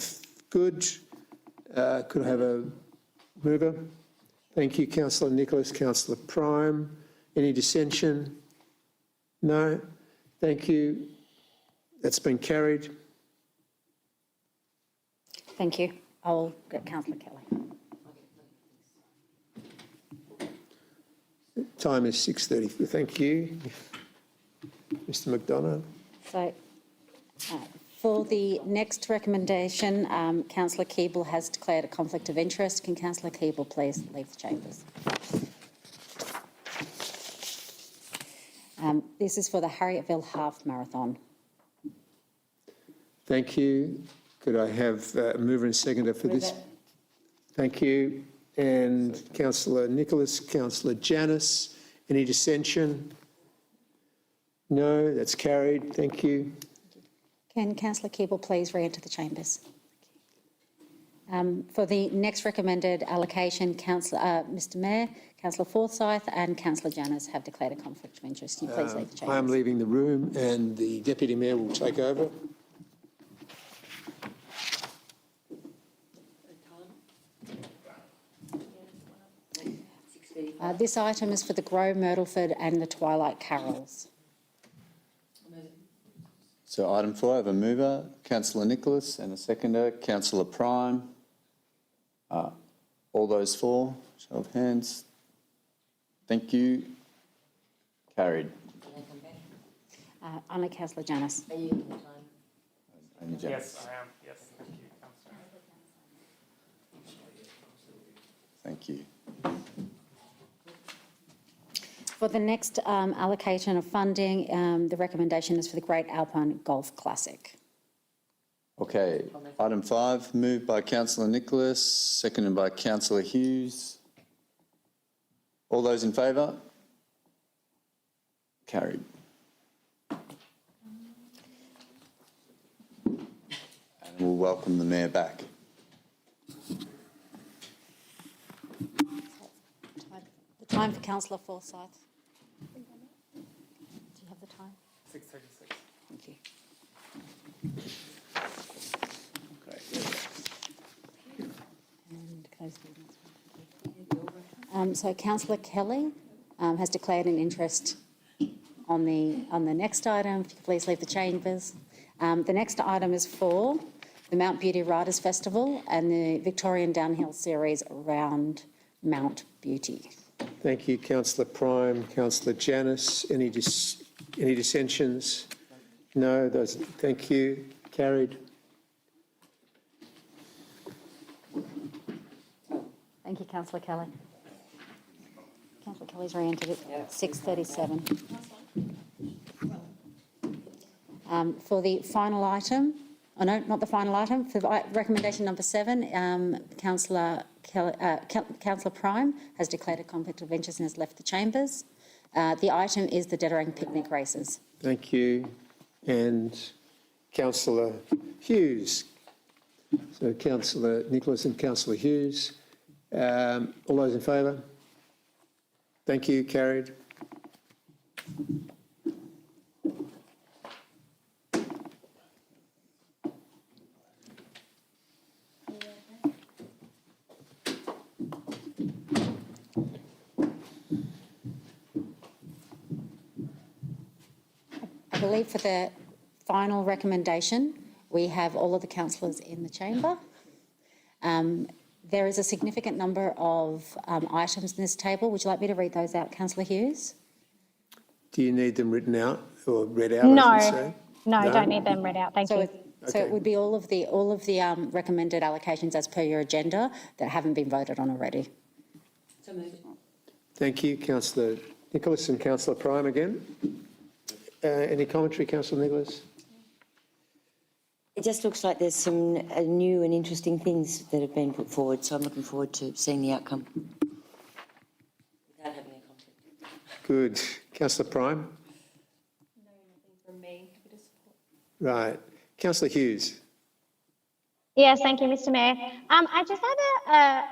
Good. Could I have a mover? Thank you, Councillor Nicholas. Councillor Prime. Any dissension? No? Thank you. That's been carried. Thank you. I'll get Councillor Kelly. Time is 6:30. Thank you. Mr McDonough. So for the next recommendation, Councillor Keeble has declared a conflict of interest. Can Councillor Keeble please leave the chambers? This is for the Harrietville Half Marathon. Thank you. Could I have a mover and seconder for this? Thank you. And Councillor Nicholas, Councillor Janus. Any dissension? No, that's carried. Thank you. Can Councillor Keeble please re-enter the chambers? For the next recommended allocation, Mr Mayor, Councillor Forsyth and Councillor Janus have declared a conflict of interest. Can you please leave the chambers? I am leaving the room and the Deputy Mayor will take over. This item is for the Grow Myrtleford and the Twilight Carols. So item 4, I have a mover, Councillor Nicholas, and a seconder, Councillor Prime. All those for, show of hands. Thank you. Carried. Only Councillor Janus. Only Janus. Yes, I am. Yes, thank you, Councillor. Thank you. For the next allocation of funding, the recommendation is for the Great Alpine Golf Classic. Okay, item 5, moved by Councillor Nicholas, seconded by Councillor Hughes. All those in favour? Carried. And we'll welcome the Mayor back. The time for Councillor Forsyth. Do you have the time? 6:36. Thank you. And close the so Councillor Kelly has declared an interest on the next item. If you could please leave the chambers. The next item is for the Mount Beauty Riders Festival and the Victorian Downhill Series around Mount Beauty. Thank you, Councillor Prime. Councillor Janus. Any dissensions? No. Those. Thank you. Carried. Thank you, Councillor Kelly. Councillor Kelly's re-entered at 6:37. For the final item, oh no, not the final item, for recommendation number 7, Councillor Prime has declared a conflict of interest and has left the chambers. The item is the Dettering picnic races. Thank you. And Councillor Hughes. So Councillor Nicholas and Councillor Hughes. All those in favour? Thank you, carried. I believe for the final recommendation, we have all of the councillors in the chamber. There is a significant number of items in this table. Would you like me to read those out, Councillor Hughes? Do you need them written out or read out, I should say? No, don't need them read out. Thank you. So it would be all of the recommended allocations as per your agenda that haven't been voted on already. Thank you, Councillor Nicholas and Councillor Prime again. Any commentary, Councillor Nicholas? It just looks like there's some new and interesting things that have been put forward, so I'm looking forward to seeing the outcome. Without having a conflict. Good. Councillor Prime? No, nothing from me. Happy to support. Right. Councillor Hughes? Yes, thank you, Mr. Mayor. I just had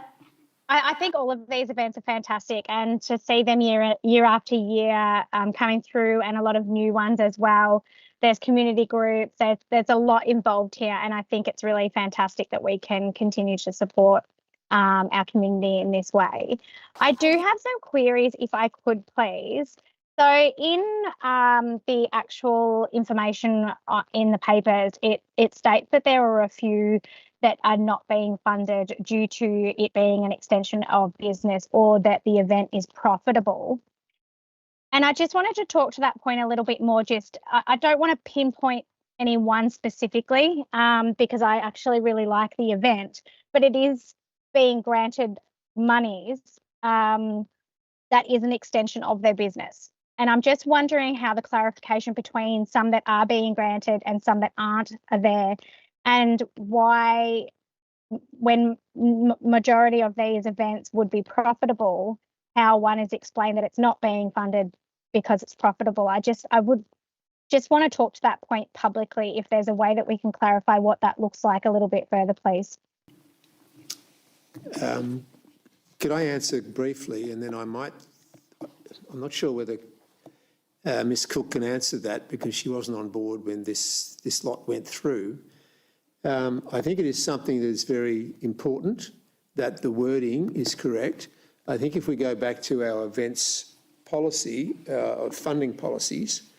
I think all of these events are fantastic, and to see them year after year coming through, and a lot of new ones as well. There's community groups, there's a lot involved here, and I think it's really fantastic that we can continue to support our community in this way. I do have some queries, if I could please. So in the actual information in the papers, it states that there are a few that are not being funded due to it being an extension of business, or that the event is profitable. And I just wanted to talk to that point a little bit more. I don't want to pinpoint any one specifically, because I actually really like the event, but it is being granted monies that is an extension of their business. And I'm just wondering how the clarification between some that are being granted and some that aren't are there, and why, when majority of these events would be profitable, how one is explained that it's not being funded because it's profitable. I would just want to talk to that point publicly, if there's a way that we can clarify what that looks like a little bit further, please. Could I answer briefly, and then I'm not sure whether Ms Cook can answer that, because she wasn't on board when this lot went through. I think it is something that is very important that the wording is correct. I think if we go back to our events policy, funding policies,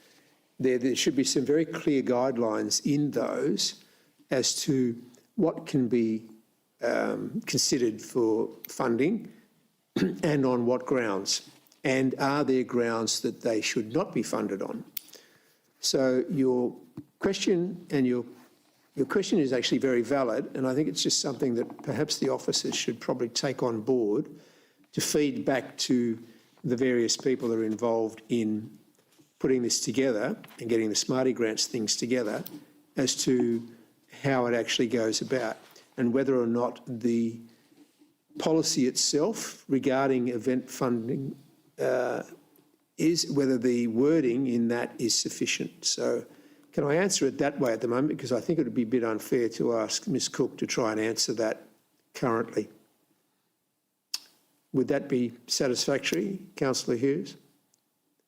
there should be some very clear guidelines in those as to what can be considered for funding and on what grounds, and are there grounds that they should not be funded on. So your question is actually very valid, and I think it's just something that perhaps the officers should probably take on board to feed back to the various people that are involved in putting this together and getting the Smarty Grants things together, as to how it actually goes about, and whether or not the policy itself regarding event funding whether the wording in that is sufficient. So can I answer it that way at the moment? Because I think it would be a bit unfair to ask Ms Cook to try and answer that currently. Would that be satisfactory, Councillor Hughes?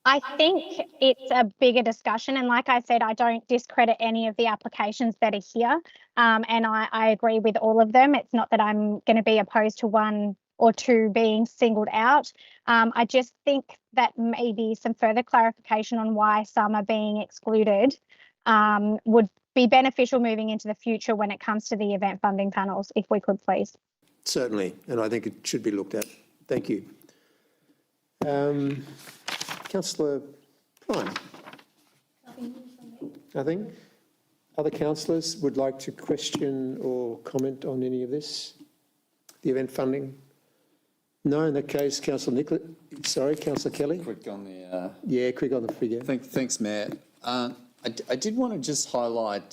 I think it's a bigger discussion, and like I said, I don't discredit any of the applications that are here, and I agree with all of them. It's not that I'm going to be opposed to one or two being singled out. I just think that maybe some further clarification on why some are being excluded would be beneficial moving into the future when it comes to the event funding panels, if we could please. Certainly, and I think it should be looked at. Thank you. Councillor Prime? Nothing? Other councillors would like to question or comment on any of this? The event funding? No, in that case, Councillor Kelly? Quick on the... Yeah, quick on the figure. Thanks, Mayor. I did want to just highlight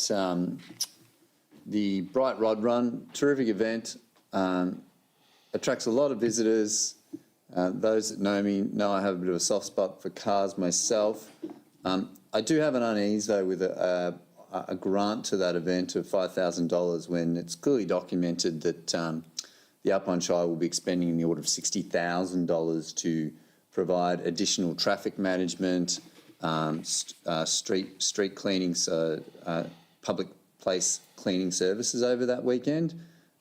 the Bright Rod Run, terrific event, attracts a lot of visitors. Those that know me know I have a bit of a soft spot for cars myself. I do have an unease though with a grant to that event of $5,000 when it's clearly documented that the Alpine Shire will be expending in the order of $60,000 to provide additional traffic management, street cleaning, public place cleaning services over that weekend.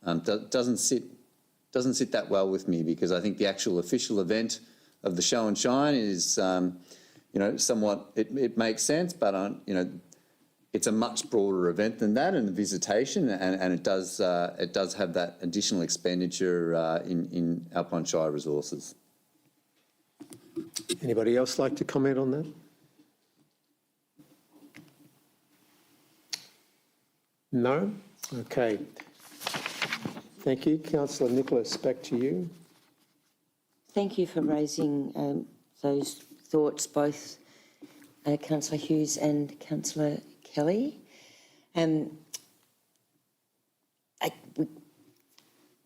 Doesn't sit that well with me, because I think the actual official event of the show and shine is, somewhat, it makes sense, but it's a much broader event than that, and the visitation, and it does have that additional expenditure in Alpine Shire resources. Anybody else like to comment on that? No? Okay. Thank you. Councillor Nicholas, back to you. Thank you for raising those thoughts, both Councillor Hughes and Councillor Kelly.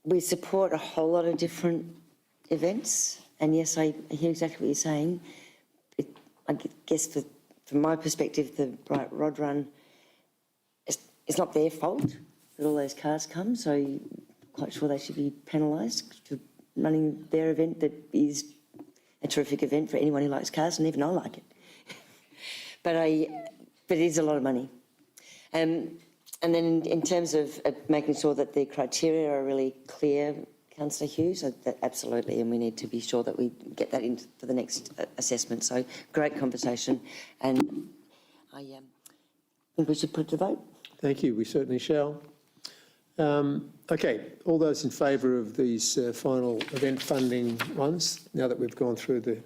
We support a whole lot of different events, and yes, I hear exactly what you're saying. I guess from my perspective, the Bright Rod Run, it's not their fault that all those cars come, so I'm quite sure they should be penalised for running their event that is a terrific event for anyone who likes cars, and even I like it. But it is a lot of money. And then in terms of making sure that the criteria are really clear, Councillor Hughes, absolutely, and we need to be sure that we get that in for the next assessment. So great conversation, and I think we should put it to vote. Thank you. We certainly shall. Okay, all those in favour of these final event funding ones, now that we've gone through the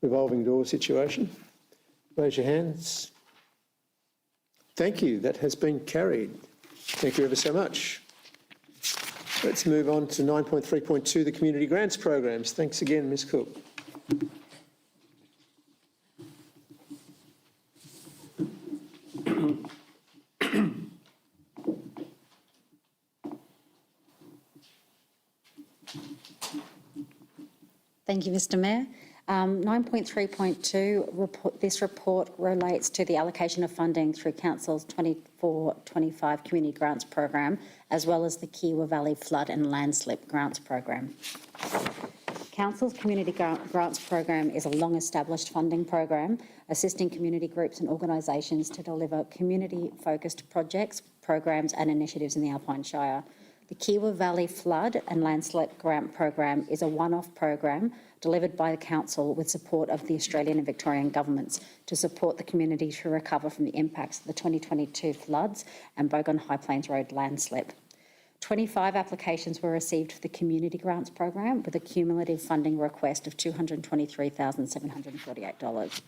revolving door situation, raise your hands. Thank you. That has been carried. Thank you ever so much. Let's move on to 9.3.2, the community grants programs. Thanks again, Ms Cook. Thank you, Mr Mayor. 9.3.2, this report relates to the allocation of funding through Council's 24-25 Community Grants Program, as well as the Kiewa Valley Flood and Landslip Grants Program. Council's Community Grants Program is a long-established funding program assisting community groups and organisations to deliver community-focused projects, programs and initiatives in the Alpine Shire. The Kiewa Valley Flood and Landslip Grant Program is a one-off program delivered by the Council with support of the Australian and Victorian governments to support the community to recover from the impacts of the 2022 floods and Bogon High Plains Road landslip. 25 applications were received for the Community Grants Program with a cumulative funding request of $223,748.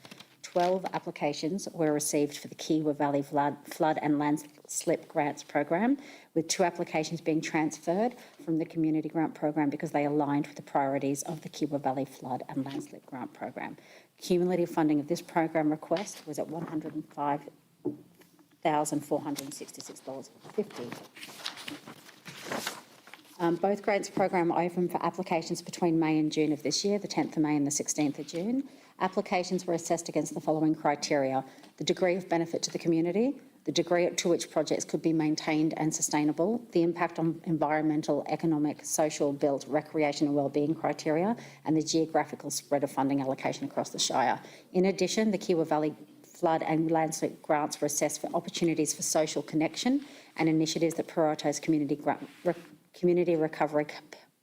12 applications were received for the Kiewa Valley Flood and Landslip Grants Program, with 2 applications being transferred from the Community Grant Program because they aligned with the priorities of the Kiewa Valley Flood and Landslip Grant Program. Cumulative funding of this program request was at $105,466.50. Both grants program are open for applications between May and June of this year, the 10th of May and the 16th of June. Applications were assessed against the following criteria: the degree of benefit to the community, the degree to which projects could be maintained and sustainable, the impact on environmental, economic, social, built, recreation and wellbeing criteria, and the geographical spread of funding allocation across the Shire. In addition, the Kiewa Valley Flood and Landslip grants were assessed for opportunities for social connection and initiatives that prioritise community recovery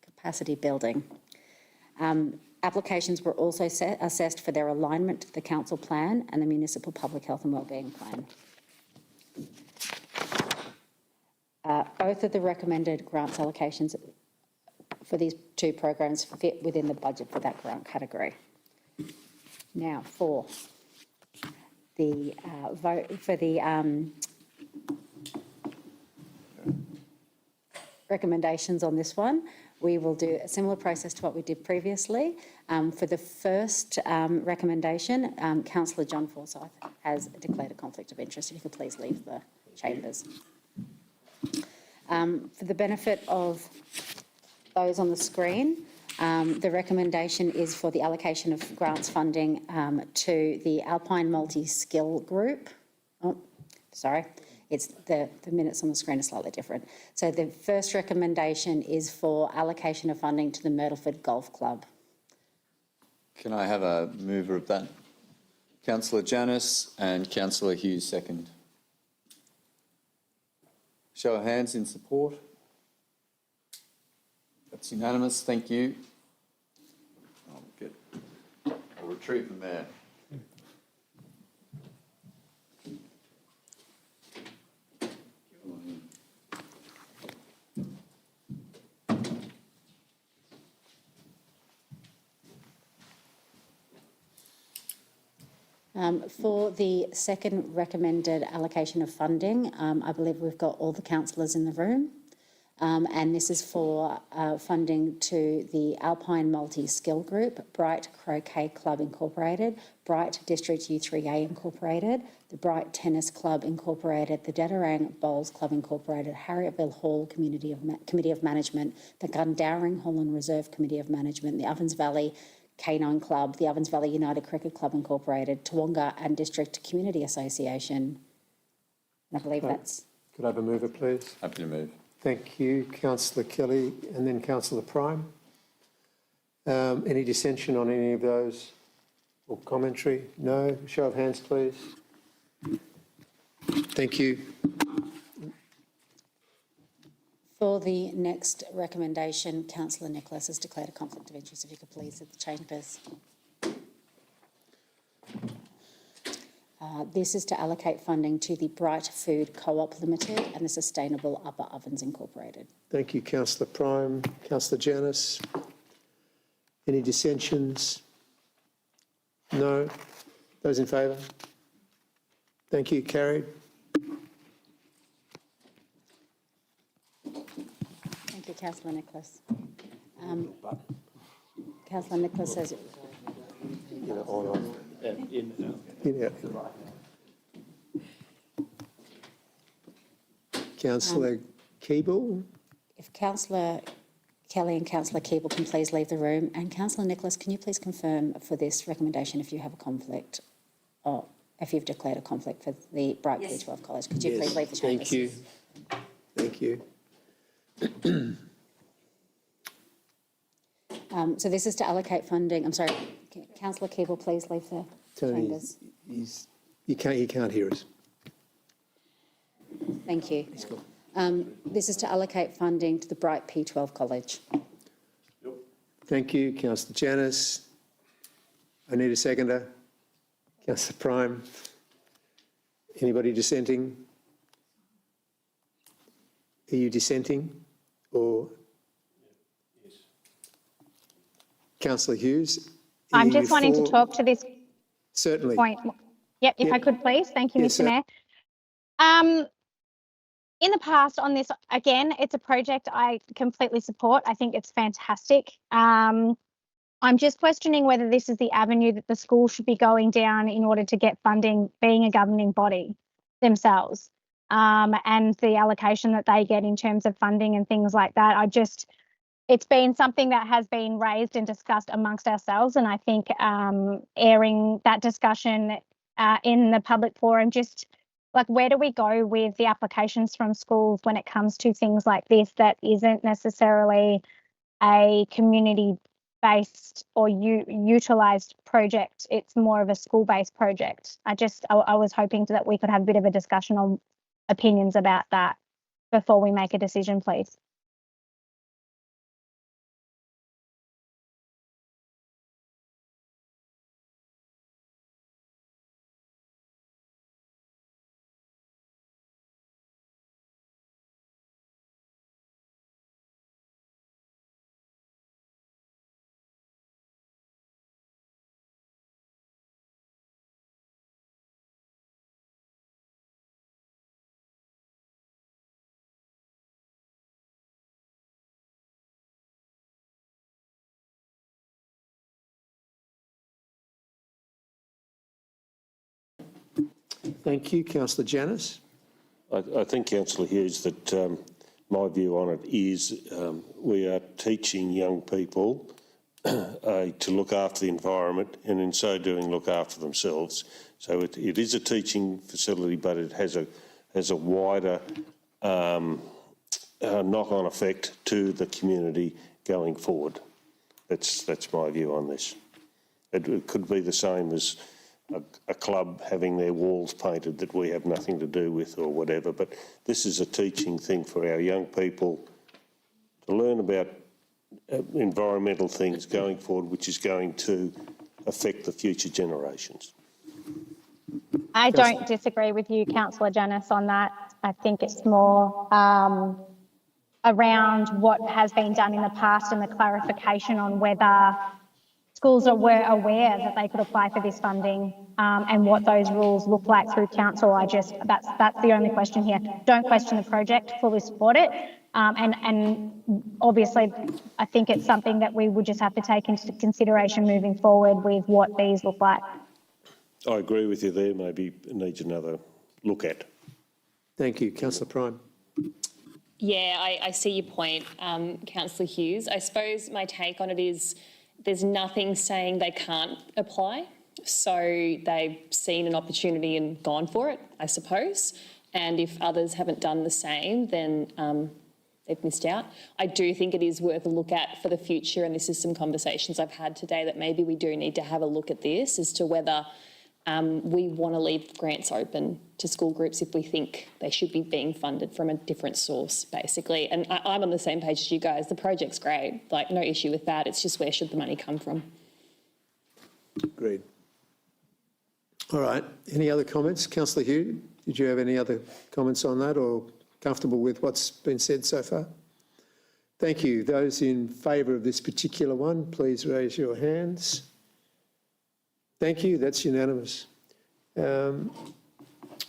capacity building. Applications were also assessed for their alignment to the Council Plan and the Municipal Public Health and Wellbeing Plan. Both of the recommended grants allocations for these 2 programs fit within the budget for that grant category. Now, for the vote for the recommendations on this one, we will do a similar process to what we did previously. For the first recommendation, Councillor John Forsyth has declared a conflict of interest. If you could please leave the chambers. For the benefit of those on the screen, the recommendation is for the allocation of grants funding to the Alpine Multi-Skill Group. Oh, sorry. It's the minutes on the screen are slightly different. So the first recommendation is for allocation of funding to the Myrtleford Golf Club. Can I have a mover of that? Councillor Janus and Councillor Hughes second. Show of hands in support. That's unanimous, thank you. I'll retreat from there. For the second recommended allocation of funding, I believe we've got all the councillors in the room. And this is for funding to the Alpine Multi-Skill Group, Bright Croquet Club Incorporated, Bright District U3A Incorporated, the Bright Tennis Club Incorporated, the Dedarang Bowls Club Incorporated, Harrietville Hall Committee of Management, the Gundowring Hall and Reserve Committee of Management, the Ovens Valley Canine Club, the Ovens Valley United Cricket Club Incorporated, Toowoomba and District Community Association. And I believe that's... Could I have a mover, please? Happy to move. Thank you, Councillor Kelly, and then Councillor Prime. Any dissension on any of those or commentary? No? Show of hands, please. Thank you. For the next recommendation, Councillor Nicholas has declared a conflict of interest. If you could please at the chambers. This is to allocate funding to the Bright Food Co-op Limited and the Sustainable Upper Ovens Incorporated. Thank you, Councillor Prime. Councillor Janus. Any dissensions? No? Those in favour? Thank you. Carried. Thank you, Councillor Nicholas. Councillor Nicholas says... Yeah, on. Yeah. Councillor Keeble. If Councillor Kelly and Councillor Keeble can please leave the room. And Councillor Nicholas, can you please confirm for this recommendation if you have a conflict, or if you've declared a conflict for the Bright P12 College? Could you please leave the chambers? Thank you. Thank you. So this is to allocate funding. I'm sorry, Councillor Keeble, please leave the chambers. He can't hear us. Thank you. This is to allocate funding to the Bright P12 College. Thank you, Councillor Janus. I need a seconder. Councillor Prime. Anybody dissenting? Are you dissenting or? Yes. Councillor Hughes? I'm just wanting to talk to this Certainly. point. Yep, if I could please. Thank you, Yes, Mr. Mayor. In the past on this, again, it's a project I completely support. I think it's fantastic. I'm just questioning whether this is the avenue that the school should be going down in order to get funding, being a governing body themselves, and the allocation that they get in terms of funding and things like that. It's been something that has been raised and discussed amongst ourselves, and I think airing that discussion in the public forum, just like, where do we go with the applications from schools when it comes to things like this that isn't necessarily a community-based or utilised project? It's more of a school-based project. I was hoping that we could have a bit of a discussion on opinions about that before we make a decision, please. Thank you, Councillor Janus. I think, Councillor Hughes, that my view on it is we are teaching young people to look after the environment, and in so doing look after themselves. So it is a teaching facility, but it has a wider knock-on effect to the community going forward. That's my view on this. It could be the same as a club having their walls painted that we have nothing to do with or whatever, but this is a teaching thing for our young people to learn about environmental things going forward, which is going to affect the future generations. I don't disagree with you, Councillor Janice, on that. I think it's more around what has been done in the past and the clarification on whether schools were aware that they could apply for this funding and what those rules look like through council. That's the only question here. Don't question the project, fully support it. And obviously, I think it's something that we would just have to take into consideration moving forward with what these look like. I agree with you there, maybe it needs another look at. Thank you. Councillor Prime. Yeah, I see your point, Councillor Hughes. I suppose my take on it is there's nothing saying they can't apply. So they've seen an opportunity and gone for it, I suppose. And if others haven't done the same, then they've missed out. I do think it is worth a look at for the future, and this is some conversations I've had today that maybe we do need to have a look at this as to whether we want to leave grants open to school groups if we think they should be being funded from a different source, basically. And I'm on the same page as you guys. The project's great, like no issue with that. It's just where should the money come from? Agreed. All right. Any other comments? Councillor Hugh, did you have any other comments on that or comfortable with what's been said so far? Thank you. Those in favour of this particular one, please raise your hands. Thank you. That's unanimous.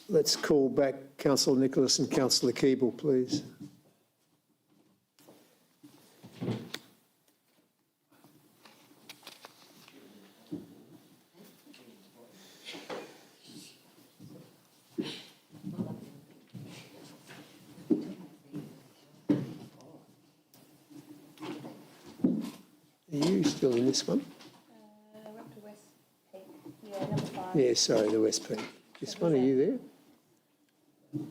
Let's call back Councillor Nicholas and Councillor Keeble, please. Are you still in this one? Yeah, sorry, the West Peak. This one, are you there?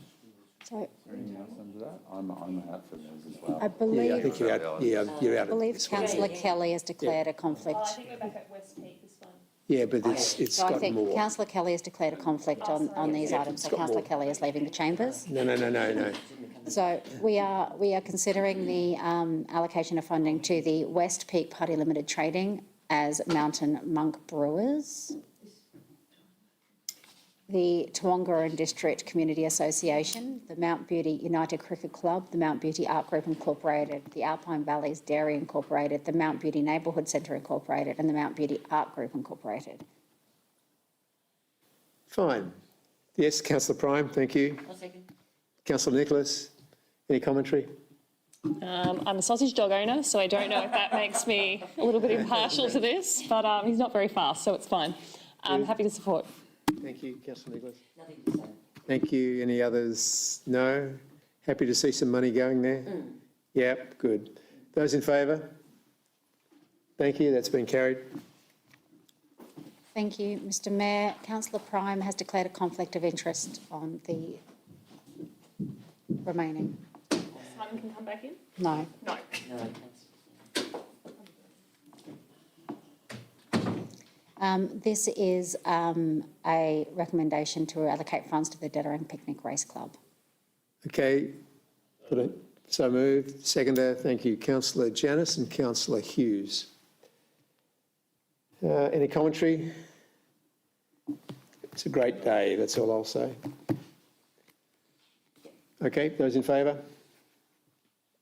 So Anything else under that? I'm out for those as well. I believe, Yeah, I think you're out. Yeah, you're out I of believe this one. Councillor Kelly has declared a conflict. I think we're back at West Peak this one. Yeah, but it's So I got think more. Councillor Kelly has declared a conflict on these items. So got Councillor more. Kelly is leaving the chambers. No. So we are considering the allocation of funding to the West Peak Party Limited Trading as Mountain Monk Brewers, the Toowoomba District Community Association, the Mount Beauty United Cricket Club, the Mount Beauty Art Group Incorporated, the Alpine Valleys Dairy Incorporated, the Mount Beauty Neighbourhood Centre Incorporated, and the Mount Beauty Art Group Incorporated. Fine. Yes, Councillor Prime, thank you. Councillor Nicholas, any commentary? I'm a sausage dog owner, so I don't know if that makes me a little bit impartial to this, but he's not very fast, so it's fine. I'm happy to support. Thank you, Councillor Nicholas. Thank you. Any others? No? Happy to see some money going there? Yep, good. Those in favour? Thank you, that's been carried. Thank you, Mr Mayor. Councillor Prime has declared a conflict of interest on the remaining. Simon can come back in? No. No. This is a recommendation to allocate funds to the Dettering Picnic Race Club. Okay, so moved. Seconder, thank you. Councillor Janice and Councillor Hughes. Any commentary? It's a great day, that's all I'll say. Okay, those in favour?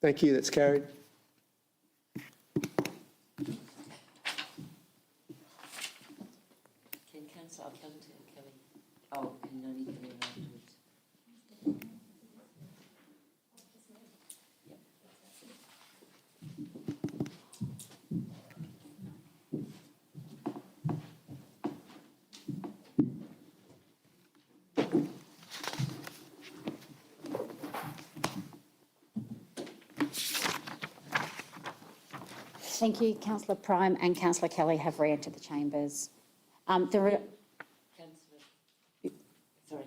Thank you, that's carried. Can Councillor, I'll come to Kelly. Oh, and only Kelly afterwards. Thank you. Councillor Prime and Councillor Kelly have re-entered the chambers. Councillor, sorry.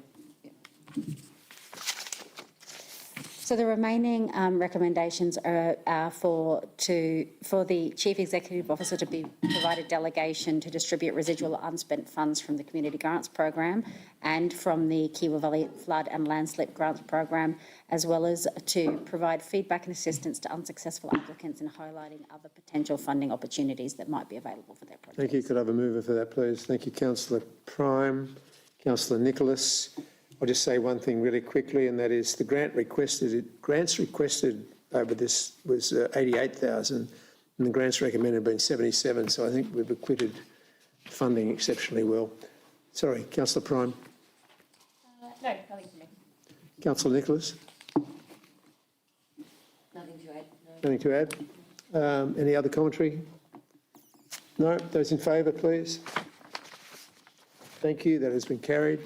So So the remaining recommendations are for the Chief Executive Officer to be provided delegation to distribute residual unspent funds from the Community Grants Program and from the Kiewa Valley Flood and Landslip Grants Program, as well as to provide feedback and assistance to unsuccessful applicants in highlighting other potential funding opportunities that might be available for their project. Thank you. Could I have a mover for that, please? Thank you, Councillor Prime. Councillor Nicholas. I'll just say one thing really quickly, and that is the grants requested over this was 88,000, and the grants recommended have been 77. So I think we've acquitted funding exceptionally well. Sorry, Councillor Prime. No, nothing for me. Councillor Nicholas. Nothing to add. No. Nothing to add. Any other commentary? No. Those in favour, please. Thank you. That has been carried.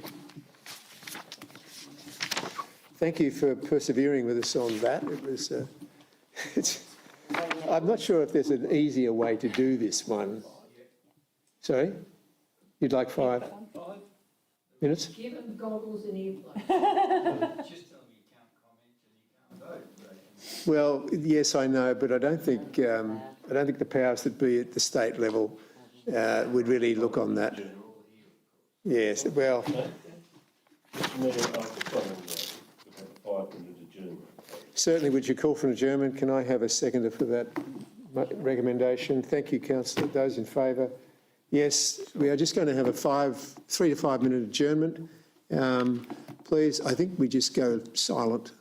Thank you for persevering with us on that. It was. I'm not sure if there's an easier way to do this one. Sorry? You'd like 5 minutes? Give them goggles and earplugs. Just tell me you can't comment and you can't vote. Well, yes, I know, but I don't think the powers that be at the state level would really look on that. Yes, well. Certainly, would you call for an adjournment? Can I have a seconder for that recommendation? Thank you, Councillor. Those in favour? Yes, we are just going to have a 3 to 5 minute adjournment. Please, I think we just go silent.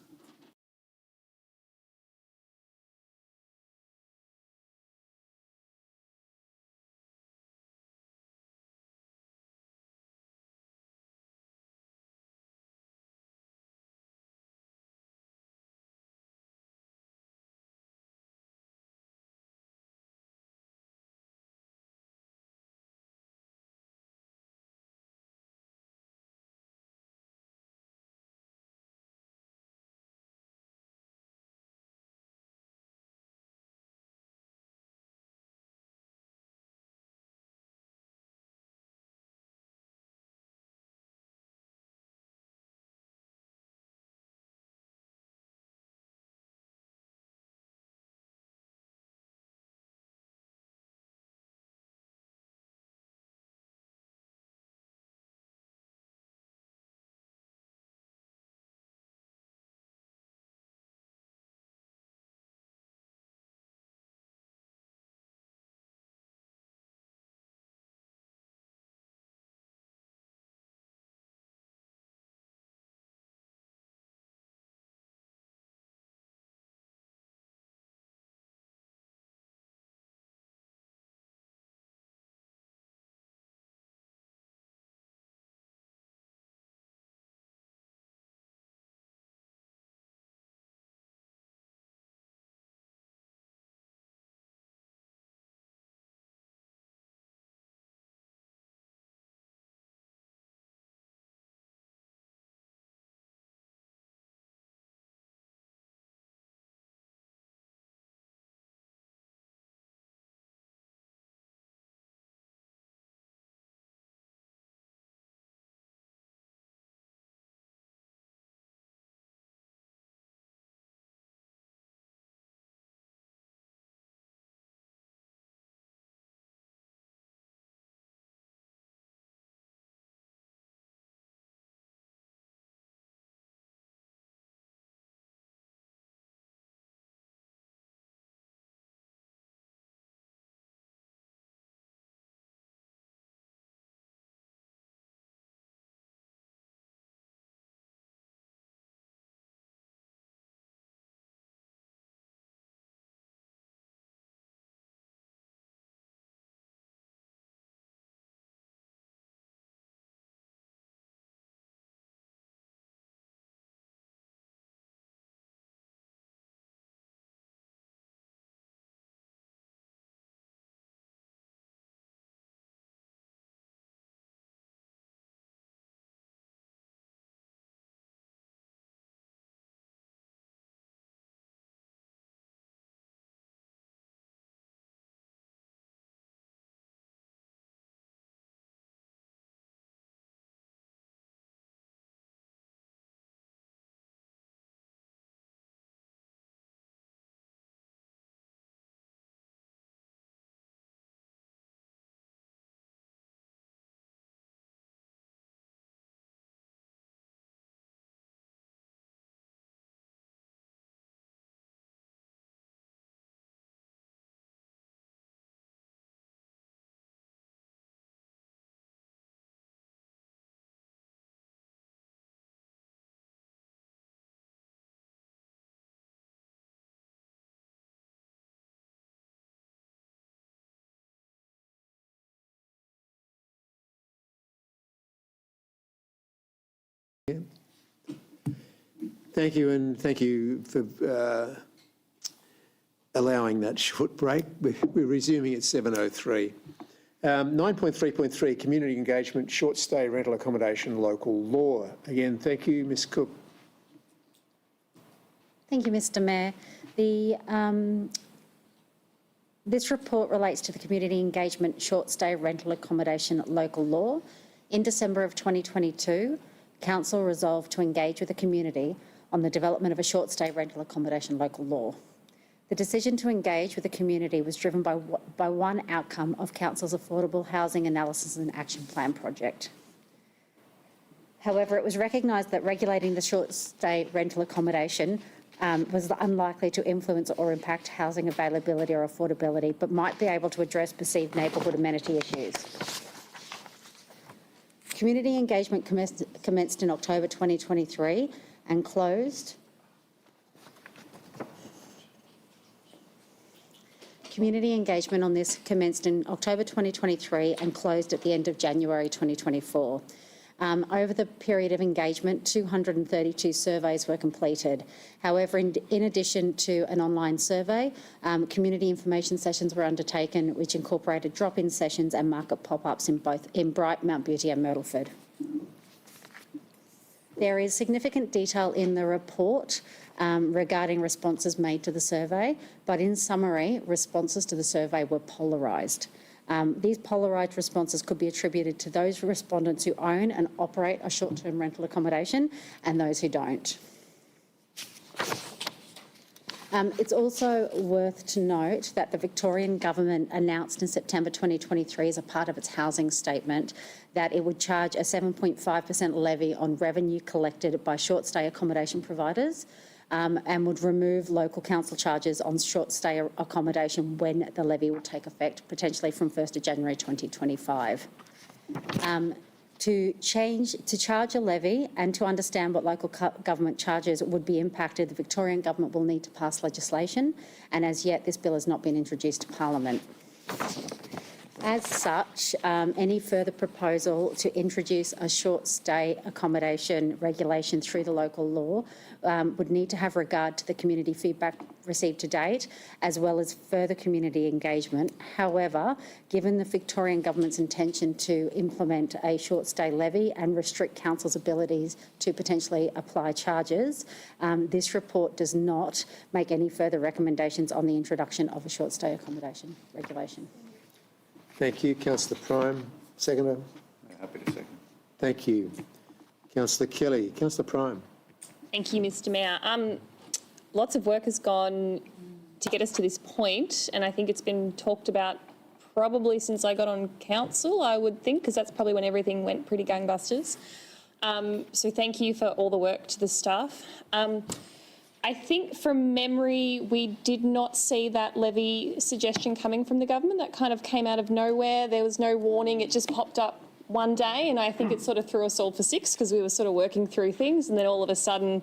Thank you, and thank you for allowing that short break. We're resuming at 7:03. 9.3.3, community engagement, short stay rental accommodation, local law. Again, thank you, Ms Cook. Thank you, Mr Mayor. This report relates to the community engagement short stay rental accommodation local law. In December of 2022, Council resolved to engage with the community on the development of a short stay rental accommodation local law. The decision to engage with the community was driven by one outcome of Council's Affordable Housing Analysis and Action Plan project. However, it was recognised that regulating the short stay rental accommodation was unlikely to influence or impact housing availability or affordability, but might be able to address perceived neighbourhood amenity issues. Community engagement commenced in October 2023 and closed. Community engagement on this commenced in October 2023 and closed at the end of January 2024. Over the period of engagement, 232 surveys were completed. However, in addition to an online survey, community information sessions were undertaken, which incorporated drop-in sessions and market pop-ups in Bright, Mount Beauty and Myrtleford. There is significant detail in the report regarding responses made to the survey, but in summary, responses to the survey were polarised. These polarised responses could be attributed to those respondents who own and operate a short-term rental accommodation and those who don't. It's also worth to note that the Victorian Government announced in September 2023 as a part of its housing statement that it would charge a 7.5% levy on revenue collected by short-stay accommodation providers and would remove local council charges on short-stay accommodation when the levy will take effect, potentially from 1st of January 2025. To charge a levy and to understand what local government charges would be impacted, the Victorian Government will need to pass legislation, and as yet this bill has not been introduced to Parliament. As such, any further proposal to introduce a short stay accommodation regulation through the local law would need to have regard to the community feedback received to date, as well as further community engagement. However, given the Victorian Government's intention to implement a short stay levy and restrict council's abilities to potentially apply charges, this report does not make any further recommendations on the introduction of a short stay accommodation regulation. Thank you. Councillor Prime, seconder. Happy to second. Thank you. Councillor Kelly. Councillor Prime. Thank you, Mr Mayor. Lots of work has gone to get us to this point, and I think it's been talked about probably since I got on council, I would think, because that's probably when everything went pretty gangbusters. So thank you for all the work to the staff. I think from memory, we did not see that levy suggestion coming from the government. That kind of came out of nowhere. There was no warning. It just popped up one day, and I think it sort of threw us all for six because we were sort of working through things, and then all of a sudden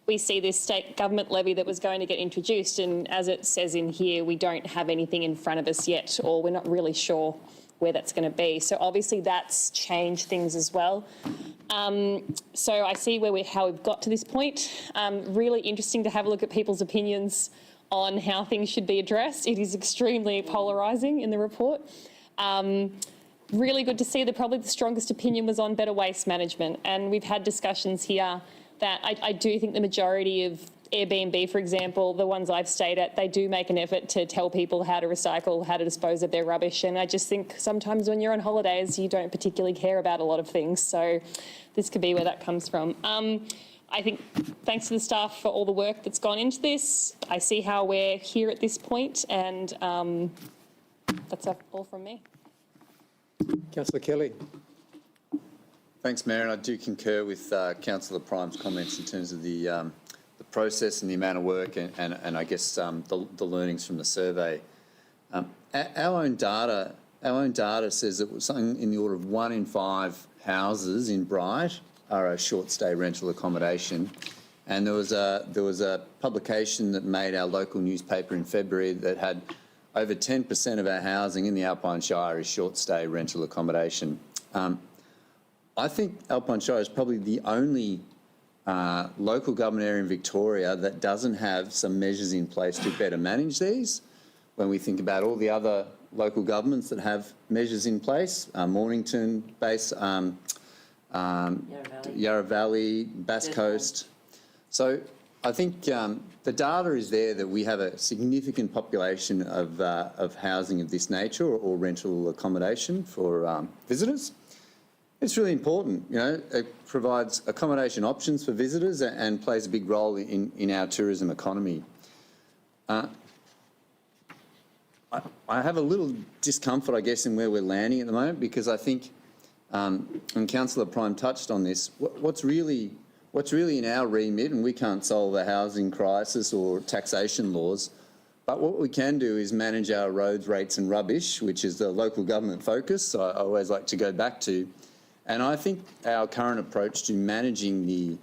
we see this state government levy that was going to get introduced, and as it says in here, we don't have anything in front of us yet, or we're not really sure where that's going to be. So obviously that's changed things as well. So I see how we've got to this point. Really interesting to have a look at people's opinions on how things should be addressed. It is extremely polarising in the report. Really good to see that probably the strongest opinion was on better waste management. And we've had discussions here that I do think the majority of Airbnb, for example, the ones I've stayed at, they do make an effort to tell people how to recycle, how to dispose of their rubbish. And I just think sometimes when you're on holidays, you don't particularly care about a lot of things. So this could be where that comes from. I think thanks to the staff for all the work that's gone into this. I see how we're here at this point, and that's all from me. Councillor Kelly. Thanks, Mayor, and I do concur with Councillor Prime's comments in terms of the process and the amount of work and I guess the learnings from the survey. Our own data says that something in the order of 1 in 5 houses in Bright are a short stay rental accommodation, and there was a publication that made our local newspaper in February that had over 10% of our housing in the Alpine Shire is short stay rental accommodation. I think Alpine Shire is probably the only local government area in Victoria that doesn't have some measures in place to better manage these. When we think about all the other local governments that have measures in place, Mornington Base, Yarra Valley, Bass Coast. So I think the data is there that we have a significant population of housing of this nature or rental accommodation for visitors. It's really important, you know, it provides accommodation options for visitors and plays a big role in our tourism economy. I have a little discomfort, I guess, in where we're landing at the moment, because I think, and Councillor Prime touched on this, what's really in our remit, and we can't solve a housing crisis or taxation laws, but what we can do is manage our roads, rates and rubbish, which is the local government focus I always like to go back to. And I think our current approach to managing the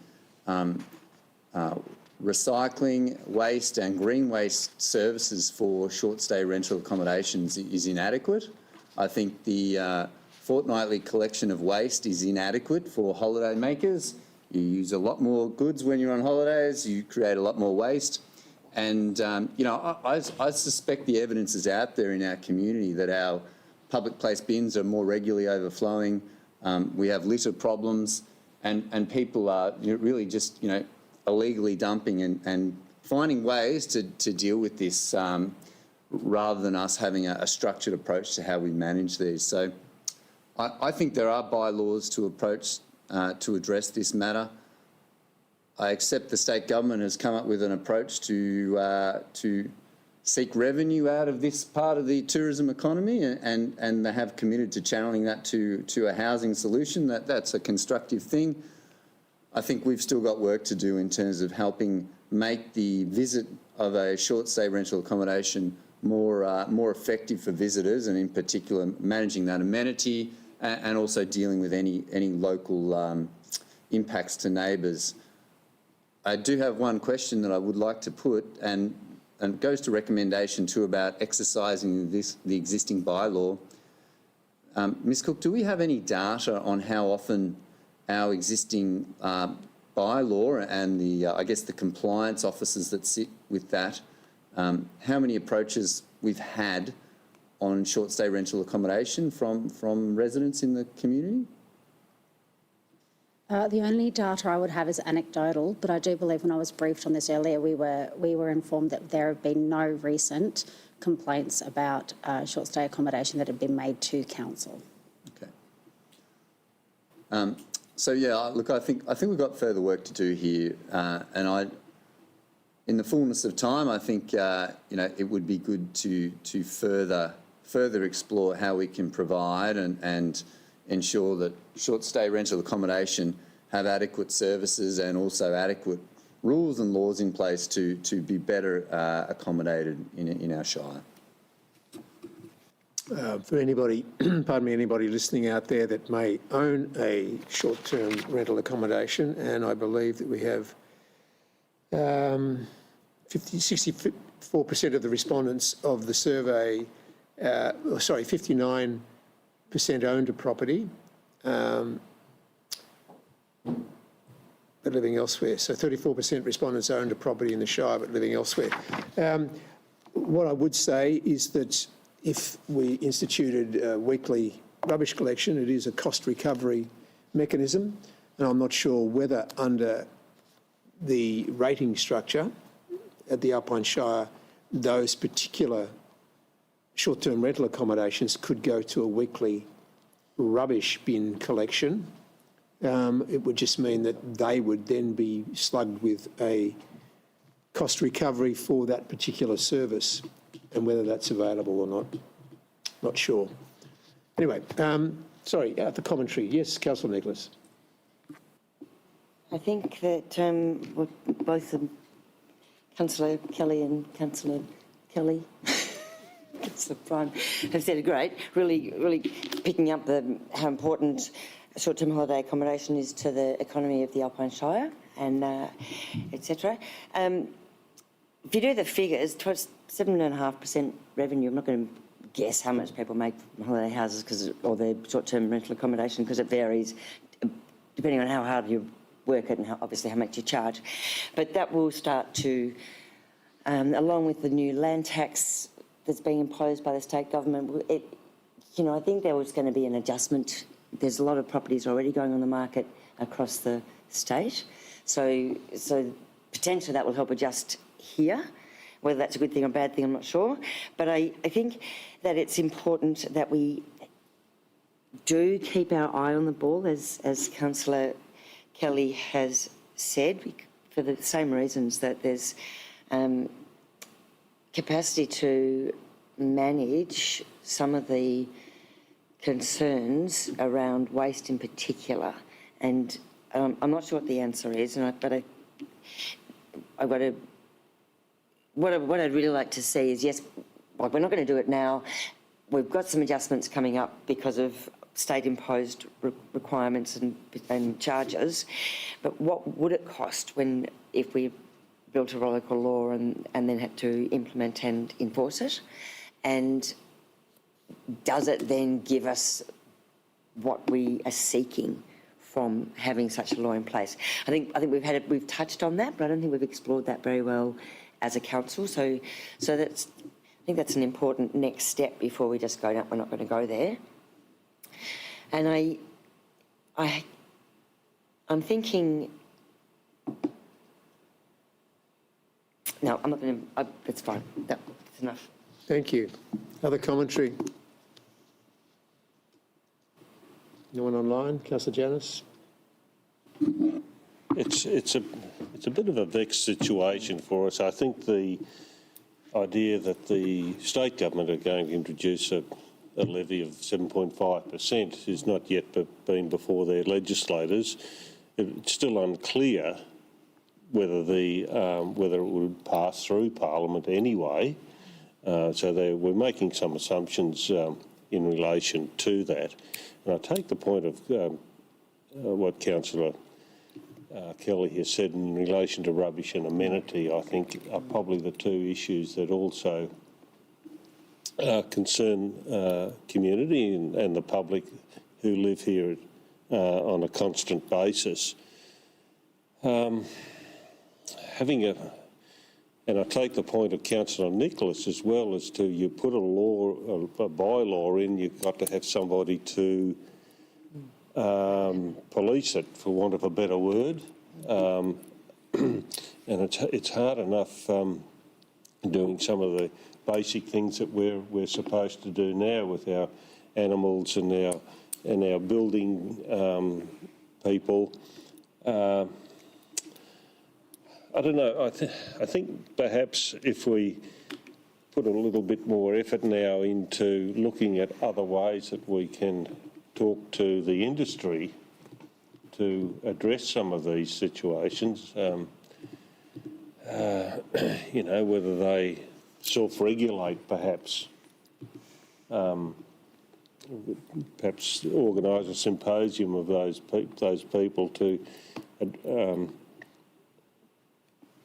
recycling, waste and green waste services for short stay rental accommodations is inadequate. I think the fortnightly collection of waste is inadequate for holiday makers. You use a lot more goods when you're on holidays, you create a lot more waste. And, you know, I suspect the evidence is out there in our community that our public place bins are more regularly overflowing. We have litter problems and people are really just, you know, illegally dumping and finding ways to deal with this rather than us having a structured approach to how we manage these. So I think there are bylaws to approach to address this matter. I accept the state government has come up with an approach to seek revenue out of this part of the tourism economy, and they have committed to channeling that to a housing solution. That's a constructive thing. I think we've still got work to do in terms of helping make the visit of a short stay rental accommodation more effective for visitors, and in particular managing that amenity and also dealing with any local impacts to neighbours. I do have one question that I would like to put, and it goes to recommendation 2 about exercising the existing bylaw. Ms Cook, do we have any data on how often our existing bylaw and I guess the compliance officers that sit with that, how many approaches we've had on short stay rental accommodation from residents in the community? The only data I would have is anecdotal, but I do believe when I was briefed on this earlier, we were informed that there have been no recent complaints about short stay accommodation that have been made to council. Okay. So yeah, look, I think we've got further work to do here, and in the fullness of time, I think you know, it would be good to further explore how we can provide and ensure that short stay rental accommodation have adequate services and also adequate rules and laws in place to be better accommodated in our shire. For anybody, pardon me, anybody listening out there that may own a short-term rental accommodation, and I believe that we have 64% of the respondents of the survey, 59% owned a property, but living elsewhere. So 34% respondents owned a property in the Shire but living elsewhere. What I would say is that if we instituted a weekly rubbish collection, it is a cost recovery mechanism, and I'm not sure whether under the rating structure at the Alpine Shire, those particular short-term rental accommodations could go to a weekly rubbish bin collection. It would just mean that they would then be slugged with a cost recovery for that particular service, and whether that's available or not sure. Anyway, sorry, the commentary. Yes, Councillor Nicholas. I think that both Councillor Kelly and Councillor Kelly, Councillor Prime, have said it great, really picking up how important short-term holiday accommodation is to the economy of the Alpine Shire and etc. If you do the figures, 7.5% revenue, I'm not going to guess how much people make from holiday houses or their short-term rental accommodation because it varies depending on how hard you work it and obviously how much you charge. But that will start to, along with the new land tax that's being imposed by the state government, I think there was going to be an adjustment. There's a lot of properties already going on the market across the state. So potentially that will help adjust here. Whether that's a good thing or bad thing, I'm not sure. But I think that it's important that we do keep our eye on the ball, as Councillor Kelly has said, for the same reasons that there's capacity to manage some of the concerns around waste in particular. And I'm not sure what the answer is, but what I'd really like to see is, yes, well, we're not going to do it now. We've got some adjustments coming up because of state-imposed requirements and charges, but what would it cost if we built a local law and then had to implement and enforce it? And does it then give us what we are seeking from having such a law in place? I think we've touched on that, but I don't think we've explored that very well as a council. So I think that's an important next step before we just go, no, we're not going to go there. And I'm thinking, no, I'm not going to, that's fine, that's enough. Thank you. Other commentary? No one online? Councillor Janus? It's a bit of a vexed situation for us. I think the idea that the state government are going to introduce a levy of 7.5% is not yet been before their legislators. It's still unclear whether it would pass through Parliament anyway. So we're making some assumptions in relation to that. And I take the point of what Councillor Kelly has said in relation to rubbish and amenity. I think are probably the two issues that also concern community and the public who live here on a constant basis. And I take the point of Councillor Nicholas as well, as to you put a bylaw in, you've got to have somebody to police it, for want of a better word. And it's hard enough doing some of the basic things that we're supposed to do now with our animals and our building people. I don't know. I think perhaps if we put a little bit more effort now into looking at other ways that we can talk to the industry to address some of these situations, whether they self-regulate perhaps, perhaps organise a symposium of those people to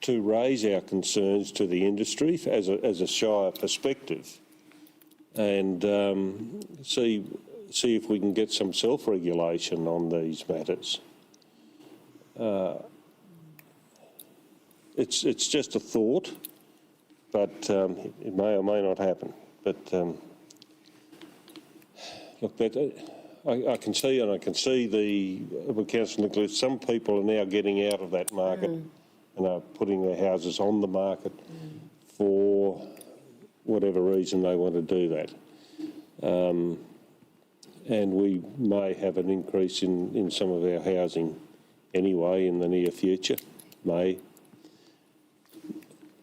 raise our concerns to the industry as a Shire perspective, and see if we can get some self-regulation on these matters. It's just a thought, but it may or may not happen. But look, I can see with Councillor Nicholas, some people are now getting out of that market and are putting their houses on the market for whatever reason they want to do that. And we may have an increase in some of our housing anyway in the near future, may.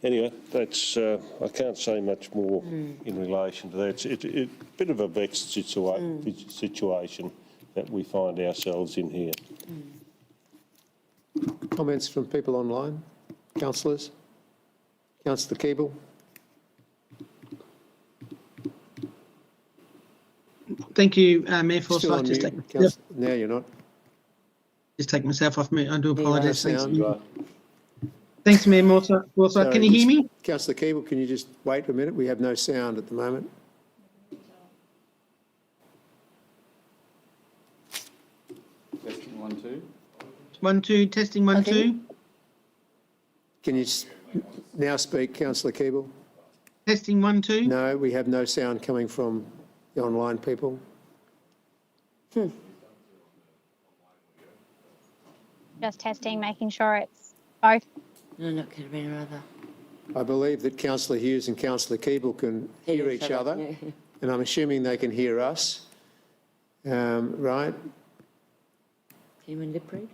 Anyway, that's I can't say much more in relation to that. It's a bit of a vexed situation that we find ourselves in here. Comments from people online? Councillors? Councillor Keeble? Thank you, Mayor Still on Forsyth. mute. Now you're not. Just take myself off mute. I do No apologise. sound. Thanks, Mayor Forsyth. Can you hear me? Councillor Keeble, can you just wait a minute? We have no sound at the moment. Testing 1, 2. 1, 2, testing 1, 2. Can you now speak, councillor Keeble? Testing 1, 2. No, we have no sound coming from the online people. Just testing, making sure it's both. No, not Katarina either. I believe that councillor Hughes and councillor Keeble can hear each other, Yeah. and I'm assuming they can hear us. Right? Anyone lip read?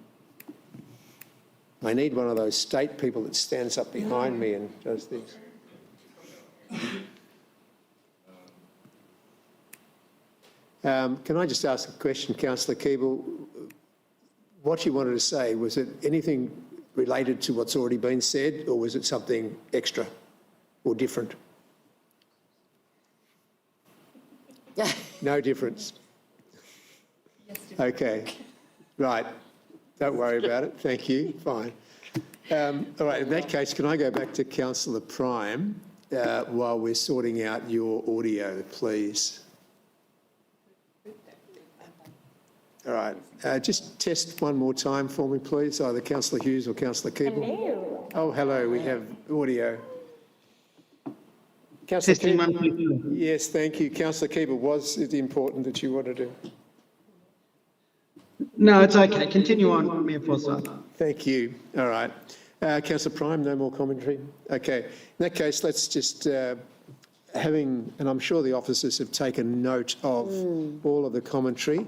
I need one of those state people that stands up behind me and does this. Can I just ask a question, councillor Keeble? What you wanted to say, was it anything related to what's already been said, or was it something extra or different? No difference. Okay, right. Don't worry about it. Thank you. Fine. All right, in that case, can I go back to councillor Prime while we're sorting out your audio, please? All right, just test one more time for me, please, either councillor Hughes or councillor Keeble. Hello. Oh, hello, we have audio. Councillor Testing Keeble. 1, 2. Yes, thank you. Councillor Keeble, was it important that you wanted to? No, it's okay. Continue on, Mayor Forsyth. Thank you. All right. Councillor Prime, no more commentary? Okay. In that case, let's just, and I'm sure the officers have taken note of all of the commentary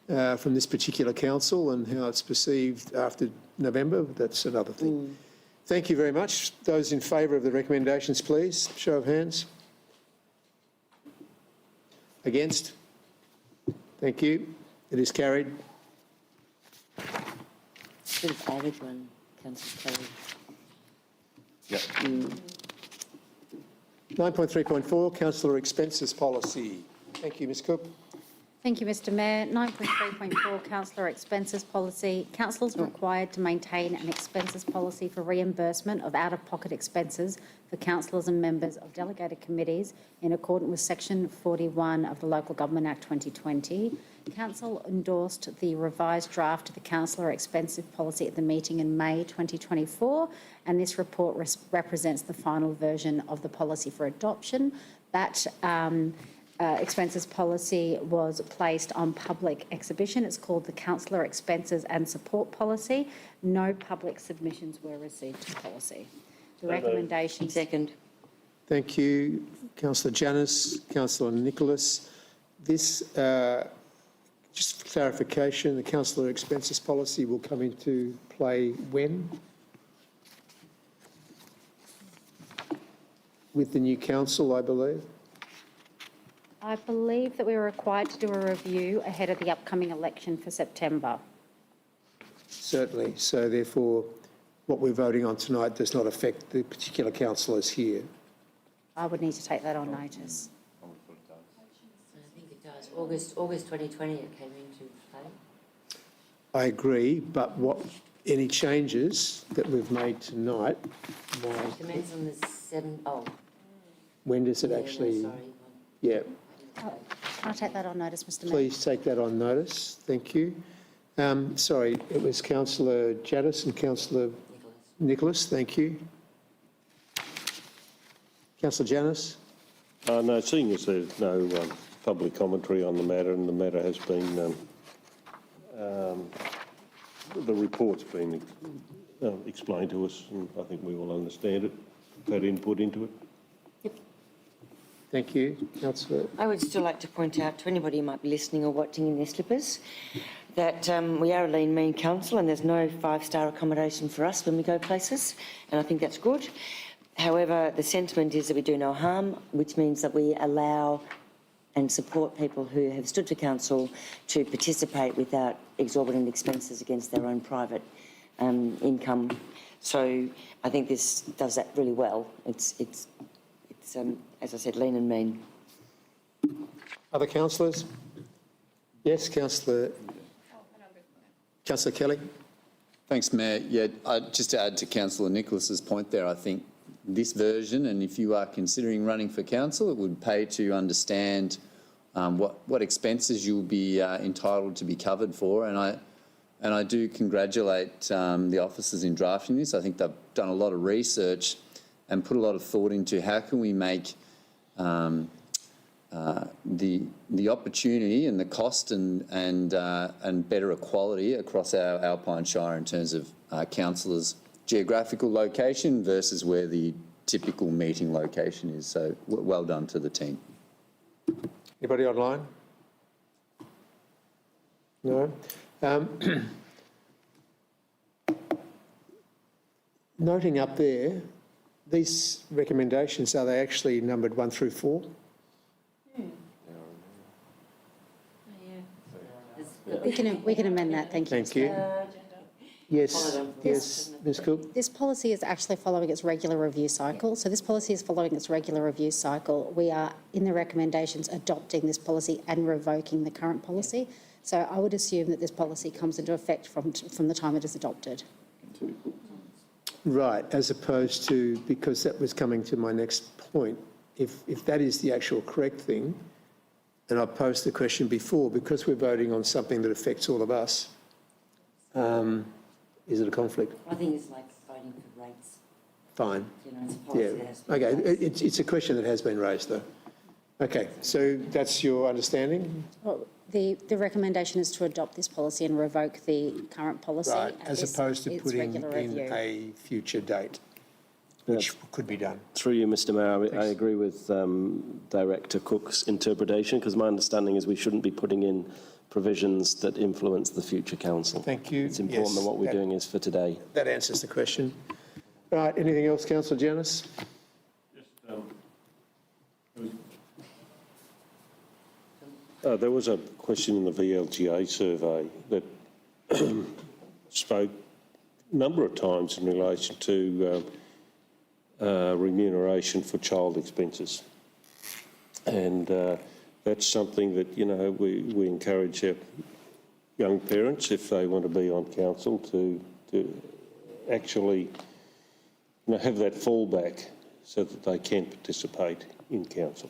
from this particular council and how it's perceived after November. That's another thing. Thank you very much. Those in favour of the recommendations, please. Show of hands. Against? Thank you. It is carried. Should have added one, councillor Kelly. Yep. 9.3.4, councillor expenses policy. Thank you, Ms Cook. Thank you, Mr Mayor. 9.3.4 Councillor Expenses Policy. Councillors are required to maintain an expenses policy for reimbursement of out-of-pocket expenses for councillors and members of delegated committees in accordance with Section 41 of the Local Government Act 2020. Council endorsed the revised draft of the Councillor Expenses Policy at the meeting in May 2024, and this report represents the final version of the policy for adoption. That expenses policy was placed on public exhibition. It's called the Councillor Expenses and Support Policy. No public submissions were received to the policy. The recommendation. Second. Thank you, councillor Janus, councillor Nicholas. This, just for clarification, the councillor expenses policy will come into play when? With the new council, I believe. I believe that we were required to do a review ahead of the upcoming election for September. Certainly. So therefore, what we're voting on tonight does not affect the particular councillors here. I would need to take that on notice. I think it does. August 2020 it came into play. I agree, but any changes that we've made tonight, Commence on the 7th. Oh. when does it Yeah, actually? sorry. Yeah. I'll take that on notice, Mr Mayor. Please take that on notice. Thank you. Sorry, it was councillor Janus and councillor Nicholas. Thank you. Councillor Janus. No, seeing as there's no public commentary on the matter and the matter has been, the report's been explained to us and I think we all understand it, that input into it. Thank you. Councillor. I would still like to point out to anybody who might be listening or watching in their slippers that we are a lean, mean council and there's no five-star accommodation for us when we go places, and I think that's good. However, the sentiment is that we do no harm, which means that we allow and support people who have stood to council to participate without exorbitant expenses against their own private income. So I think this does that really well. It's as I said, lean and mean. Other councillors? Yes, Councillor Kelly. Thanks, Mayor. Yeah, just to add to Councillor Nicholas's point there, I think this version, and if you are considering running for council, it would pay to understand what expenses you'll be entitled to be covered for. And And I do congratulate the officers in drafting this. I think they've done a lot of research and put a lot of thought into how can we make the opportunity and the cost and better equality across our Alpine Shire in terms of councillors' geographical location versus where the typical meeting location is. So well done to the team. Anybody online? No? Noting up there, these recommendations, are they actually numbered 1 through 4? We can amend that, thank you. Thank you. Yes, yes, Ms Cook. This policy is actually following its regular review cycle. So this policy is following its regular review cycle. We are, in the recommendations, adopting this policy and revoking the current policy. So I would assume that this policy comes into effect from the time it is adopted. Right, as opposed to, because that was coming to my next point, if that is the actual correct thing, and I posed the question before, because we're voting on something that affects all of us, is it a conflict? I think it's like voting for rates. Fine. You know, it's a policy that has to be Okay, raised. it's a question that has been raised though. Okay, so that's your understanding? Well, the recommendation is to adopt this policy and revoke the current policy. Right, at as this- opposed to its putting regular in review. a future date, which could be done. Through you, Mr Mayor, I agree with Director Cook's interpretation, because my understanding is we shouldn't be putting in provisions that influence the future council. Thank you. It's important Yes, that what we're doing is for today. That answers the question. Right, anything else, Councillor Giannis? There was a question in the VLGA survey that spoke a number of times in relation to remuneration for child expenses. And that's something that, you know, we encourage our young parents, if they want to be on council, to actually, you know, have that fallback so that they can participate in council.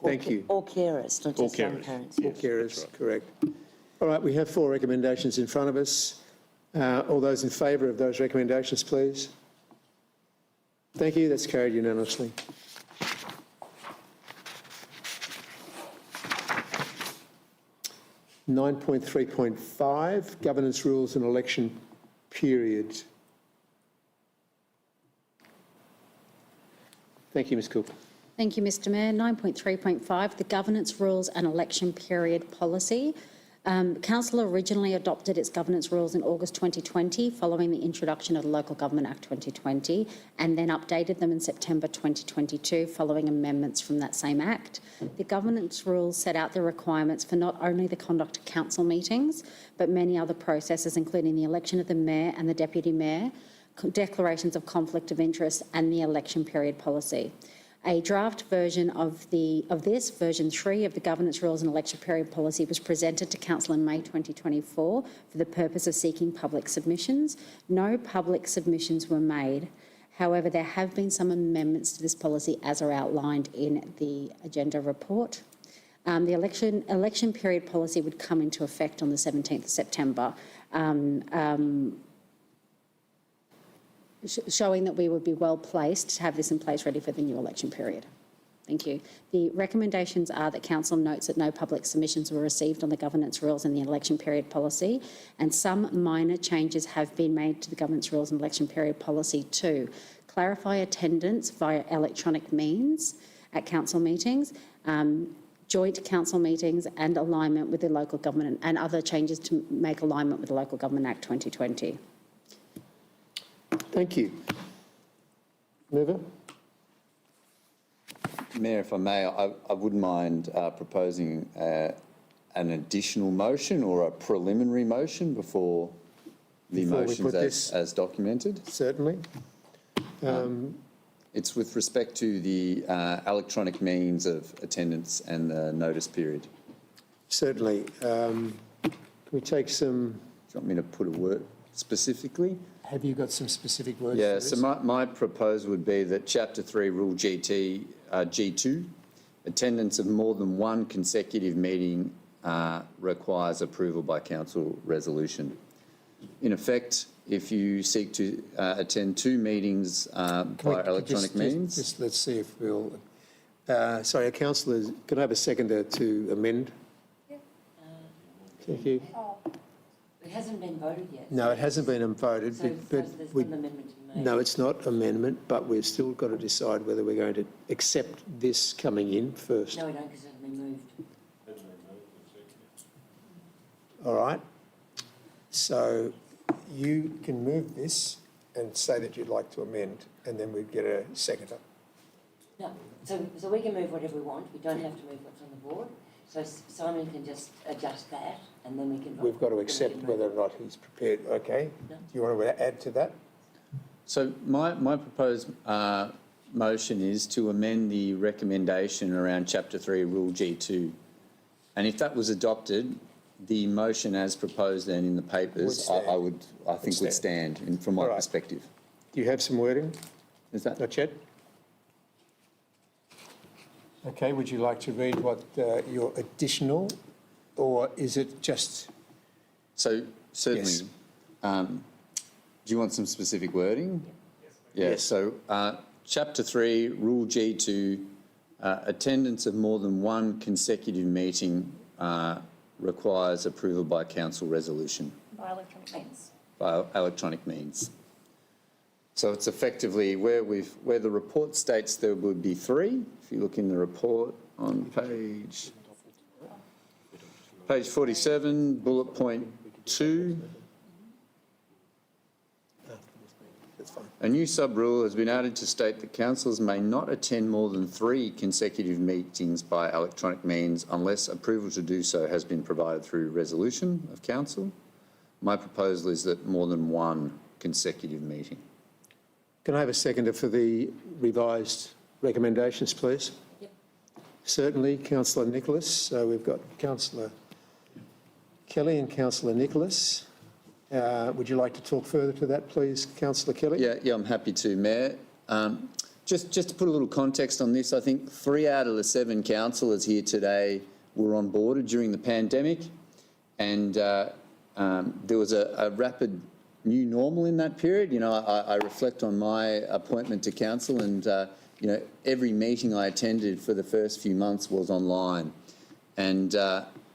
Thank you. All carers, not just young parents. All carers, correct. All right, we have 4 recommendations in front of us. All those in favour of those recommendations, please. Thank you, that's carried unanimously. (9.3.5) Governance rules and election period. Thank you, Ms Cook. Thank you, Mr Mayor. 9.3.5, the governance rules and election period policy. Council originally adopted its governance rules in August 2020 following the introduction of the Local Government Act 2020, and then updated them in September 2022 following amendments from that same act. The governance rules set out the requirements for not only the conduct of council meetings, but many other processes, including the election of the mayor and the deputy mayor, declarations of conflict of interest, and the election period policy. A draft version of this, version 3 of the Governance Rules and Election Period Policy, was presented to Council in May 2024 for the purpose of seeking public submissions. No public submissions were made. However, there have been some amendments to this policy as are outlined in the agenda report. The election period policy would come into effect on the 17th of September. Showing that we would be well placed to have this in place ready for the new election period. Thank you. The recommendations are that Council notes that no public submissions were received on the governance rules and the election period policy, and some minor changes have been made to the governance rules and election period policy to clarify attendance via electronic means at council meetings, joint council meetings, and alignment with the local government, and other changes to make alignment with the Local Government Act 2020. Thank you. Mover? Mayor, if I may, I wouldn't mind proposing an additional motion or a preliminary motion before the Before we motions put this- as documented. Certainly. It's with respect to the electronic means of attendance and the notice period. Certainly. Can we take some... Do you want me to put a word specifically? Have you got some specific words? Yeah, for so this? my proposal would be that Chapter 3, Rule G2, attendance of more than one consecutive meeting requires approval by council resolution. In effect, if you seek to attend 2 meetings via electronic means. Just let's see if we'll, sorry, councillors, can I have a seconder to amend? Thank you. It hasn't been voted yet. No, it hasn't been voted, So but there's we, no amendment to be made. no, it's not amendment, but we've still got to decide whether we're going to accept this coming in first. No, we don't, because it hasn't been moved. All right. So you can move this and say that you'd like to amend, and then we'd get a seconder. No, so we can move whatever we want. We don't have to move what's on the board. So Simon can just adjust that, and then we can vote. We've got to accept whether or not he's prepared. Okay. No. Do you want to add to that? So my proposed motion is to amend the recommendation around Chapter 3, Rule G2. And if that was adopted, the motion as proposed then in the papers, I think would stand from my perspective. Do you have some wording? Is that? Not yet? Okay, would you like to read what your additional, or is it just? So certainly, Yes. Do you want some specific wording? Yeah, so Chapter 3, Rule G2, attendance of more than one consecutive meeting requires approval by council resolution. By electronic means. By electronic means. So it's effectively where the report states there would be 3. If you look in the report on page 47, bullet point 2. That's fine. A new sub-rule has been added to state that councillors may not attend more than 3 consecutive meetings by electronic means unless approval to do so has been provided through resolution of council. My proposal is that more than 1 consecutive meeting. Can I have a seconder for the revised recommendations, please? Yep. Certainly, Councillor Nicholas. So we've got Councillor Kelly and Councillor Nicholas. Would you like to talk further to that, please, Councillor Kelly? Yeah, I'm happy to, Mayor. Just to put a little context on this, I think 3 out of the 7 councillors here today were on board during the pandemic, and there was a rapid new normal in that period. You know, I reflect on my appointment to council, and you know, every meeting I attended for the first few months was online, and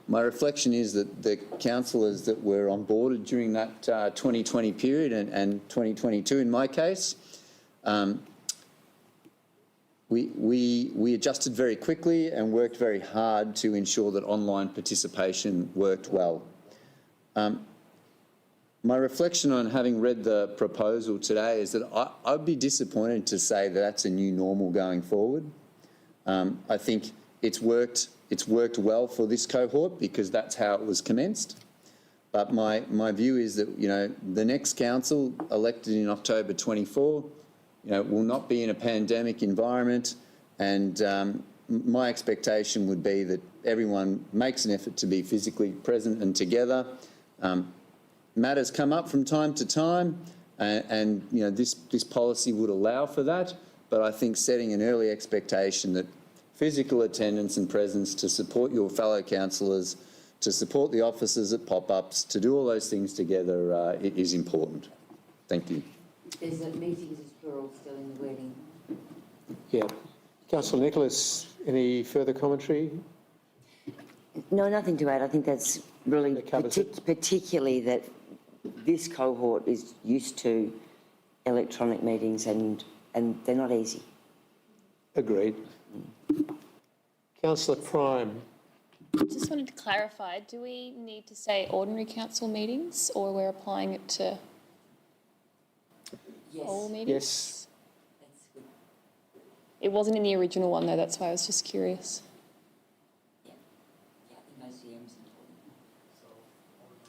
my reflection is that the councillors that were on board during that 2020 period and 2022 in my case, we adjusted very quickly and worked very hard to ensure that online participation worked well. My reflection on having read the proposal today is that I'd be disappointed to say that that's a new normal going forward. I think it's worked well for this cohort because that's how it was commenced. But my view is that, you know, the next council elected in October 24, you know, will not be in a pandemic environment, and my expectation would be that everyone makes an effort to be physically present and together. Matters come up from time to time, and you know, this policy would allow for that, but I think setting an early expectation that physical attendance and presence to support your fellow councillors, to support the officers at pop-ups, to do all those things together is important. Thank you. There's a meetings is plural still in the wording. Yeah. Councillor Nicholas, any further commentary? No, nothing to add. I think that's really That covers it. particularly that this cohort is used to electronic meetings and they're not easy. Agreed. Councillor Prime. Just wanted to clarify, do we need to say ordinary council meetings, or we're applying it to all meetings? Yes. That's good. It wasn't in the original one though, that's why I was just curious. Yeah, I think OCM's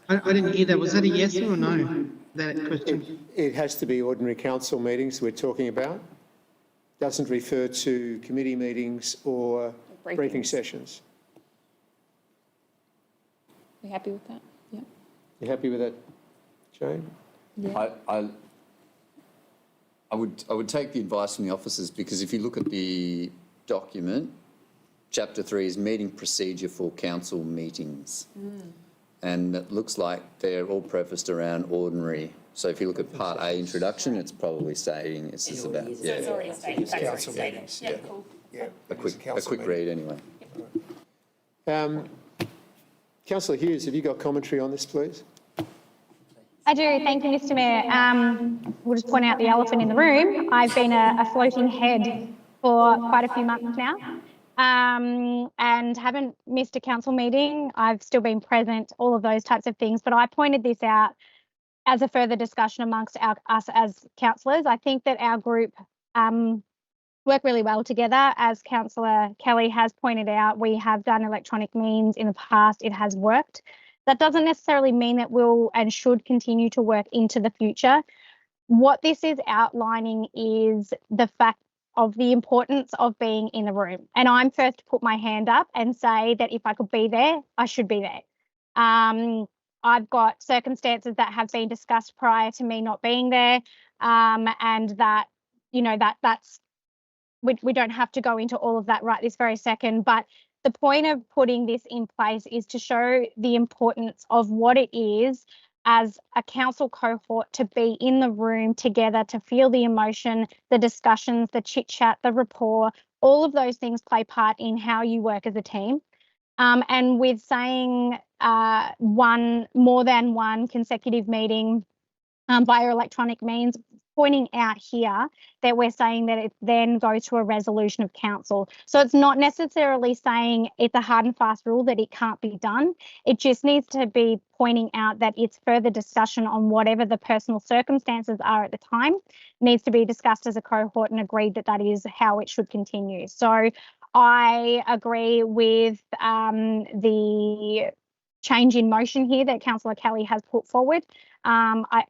important. I didn't hear that. Was that a yes or a no? That question. It has to be ordinary council meetings we're talking about. Doesn't refer to committee meetings or briefing sessions. We happy with that? Yeah. You happy with that, Jane? Yeah. I would take the advice from the officers, because if you look at the document, Chapter 3 is meeting procedure for council meetings. And it looks like they're all prefaced around ordinary. So if you look at Part A introduction, it's probably saying it's just about, So it's already stated, that's already stated. Yeah, cool. a quick read anyway. Councillor Hughes, have you got commentary on this, please? I do, thank you, Mr Mayor. We'll just point out the elephant in the room. I've been a floating head for quite a few months now, and haven't missed a council meeting. I've still been present, all of those types of things, but I pointed this out as a further discussion amongst us as councillors. I think that our group work really well together. As Councillor Kelly has pointed out, we have done electronic means in the past, it has worked. That doesn't necessarily mean that will and should continue to work into the future. What this is outlining is the fact of the importance of being in the room. And I'm first to put my hand up and say that if I could be there, I should be there. I've got circumstances that have been discussed prior to me not being there, and that, you know, that's, we don't have to go into all of that right this very second, but the point of putting this in place is to show the importance of what it is as a council cohort to be in the room together, to feel the emotion, the discussions, the chit chat, the rapport, all of those things play part in how you work as a team. And with saying more than one consecutive meeting via electronic means, pointing out here that we're saying that it then goes to a resolution of council. So it's not necessarily saying it's a hard and fast rule that it can't be done. It just needs to be pointing out that it's further discussion on whatever the personal circumstances are at the time, needs to be discussed as a cohort and agreed that that is how it should continue. So I agree with the change in motion here that Councillor Kelly has put forward.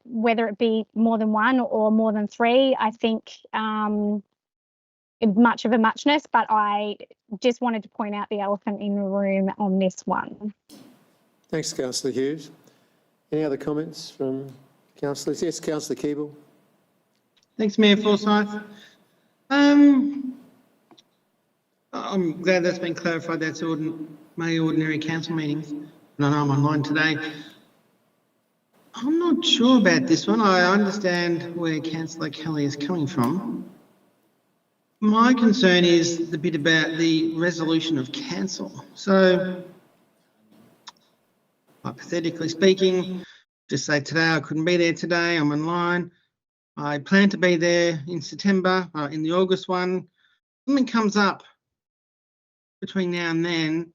Whether it be more than one or more than three, I think much of a muchness, but I just wanted to point out the elephant in the room on this one. Thanks, Councillor Hughes. Any other comments from councillors? Yes, Councillor Keeble. Thanks, Mayor Forsyth. I'm glad that's been clarified. That's May ordinary council meetings. And I know I'm online today. I'm not sure about this one. I understand where Councillor Kelly is coming from. My concern is the bit about the resolution of council. So, hypothetically speaking, just say today I couldn't be there today, I'm online. I plan to be there in September, in the August one. Something comes up between now and then,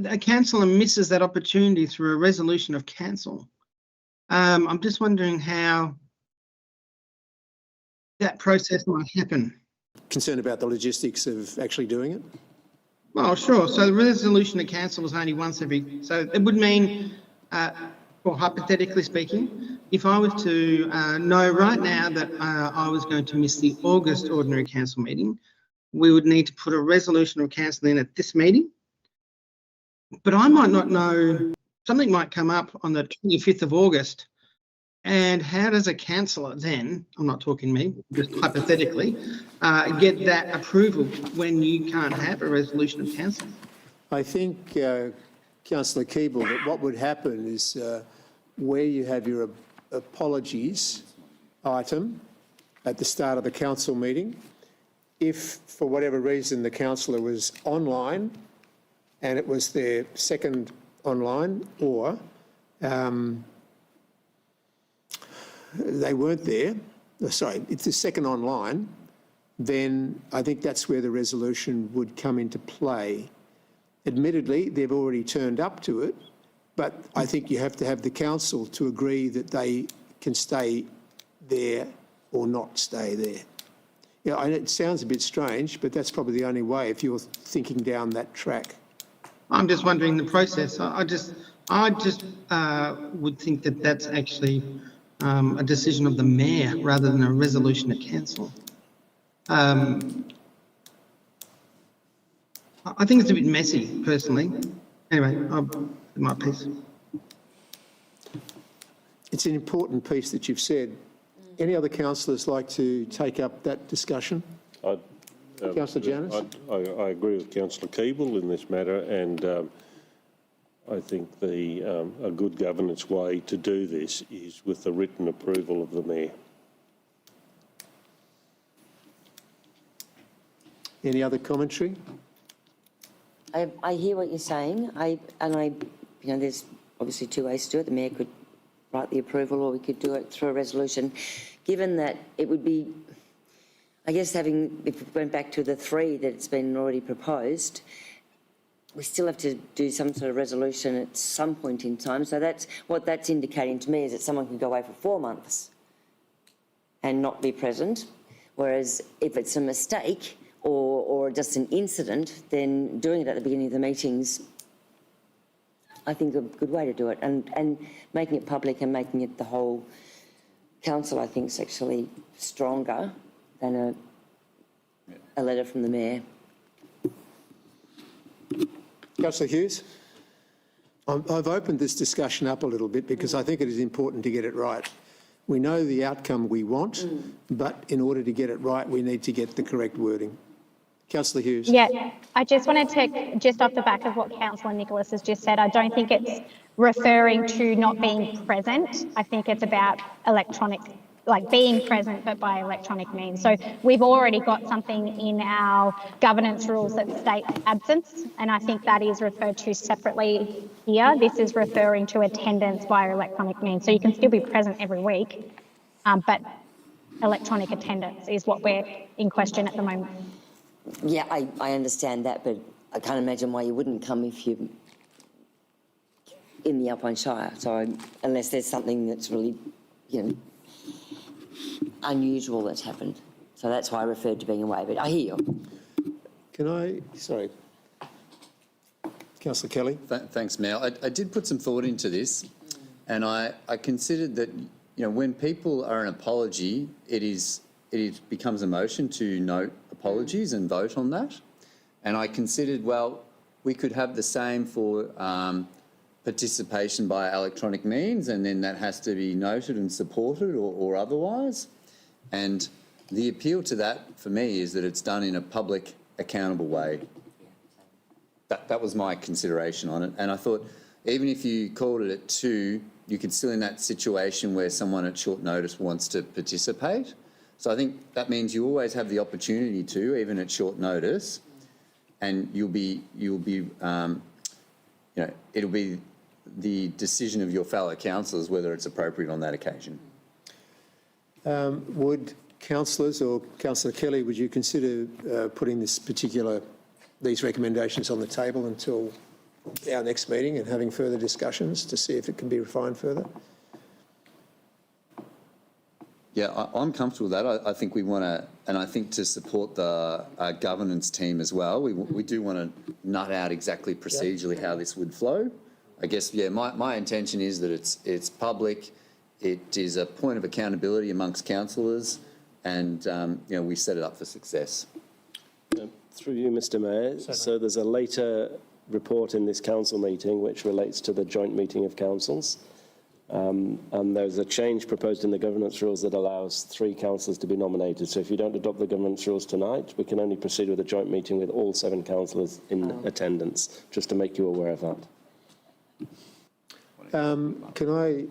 a councillor misses that opportunity through a resolution of council. I'm just wondering how that process might happen. Concerned about the logistics of actually doing it? Well, sure. So the resolution of council is only once every, so it would mean, well, hypothetically speaking, if I was to know right now that I was going to miss the August ordinary council meeting, we would need to put a resolution of council in at this meeting. But I might not know, something might come up on the 25th of August. And how does a councillor then, I'm not talking me, just hypothetically, get that approval when you can't have a resolution of council? I think, Councillor Keeble, that what would happen is where you have your apologies item at the start of the council meeting, if for whatever reason the councillor was online and it was their second online, or they weren't there, sorry, it's the second online, then I think that's where the resolution would come into play. Admittedly, they've already turned up to it, but I think you have to have the council to agree that they can stay there or not stay there. Yeah, I know it sounds a bit strange, but that's probably the only way if you're thinking down that track. I'm just wondering the process. I just would think that that's actually a decision of the mayor rather than a resolution of council. I think it's a bit messy, personally. Anyway, I'll do my piece. It's an important piece that you've said. Any other councillors like to take up that discussion? Councillor Janus? I agree with Councillor Keeble in this matter, and I think a good governance way to do this is with the written approval of the Mayor. Any other commentary? I hear what you're saying. There's obviously two ways to do it. The Mayor could write the approval, or we could do it through a resolution. Given that it would be, I guess, if we went back to the 3 that's been already proposed, we still have to do some sort of resolution at some point in time. So that's what that's indicating to me, is that someone could go away for 4 months and not be present. Whereas if it's a mistake or just an incident, then doing it at the beginning of the meetings, I think a good way to do it. And making it public and making it the whole council, I think, is actually stronger than a letter from the Mayor. Councillor Hughes? I've opened this discussion up a little bit because I think it is important to get it right. We know the outcome we want, but in order to get it right, we need to get the correct wording. Councillor Hughes? Yeah, I just wanted to, just off the back of what Councillor Nicholas has just said, I don't think it's referring to not being present. I think it's about electronic, like being present, but by electronic means. So we've already got something in our governance rules that states absence, and I think that is referred to separately here. This is referring to attendance via electronic means. So you can still be present every week, but electronic attendance is what we're in question at the moment. Yeah, I understand that, but I can't imagine why you wouldn't come if you're in the Alpine Shire. So unless there's something that's really, unusual that's happened. So that's why I referred to being away, but I hear you. Sorry. Councillor Kelly? Thanks, Mayor. I did put some thought into this, and I considered that, when people are an apology, it becomes a motion to note apologies and vote on that. And I considered, well, we could have the same for participation by electronic means, and then that has to be noted and supported or otherwise. And the appeal to that for me is that it's done in a public, accountable way. That was my consideration on it. And I thought, even if you called it at 2, you could still in that situation where someone at short notice wants to participate. So I think that means you always have the opportunity to, even at short notice, and it'll be the decision of your fellow councillors whether it's appropriate on that occasion. Would councillors, or Councillor Kelly, would you consider putting these recommendations on the table until our next meeting and having further discussions to see if it can be refined further? Yeah, I'm comfortable with that. I think we want to, and I think to support the governance team as well, we do want to nut out exactly procedurally how this would flow. I guess, my intention is that it's public, it is a point of accountability amongst councillors, and, we set it up for success. Through you, Mr Mayor. So there's a later report in this council meeting which relates to the joint meeting of councils. And there's a change proposed in the governance rules that allows 3 councillors to be nominated. So if you don't adopt the governance rules tonight, we can only proceed with a joint meeting with all 7 councillors in attendance, just to make you aware of that. Can I...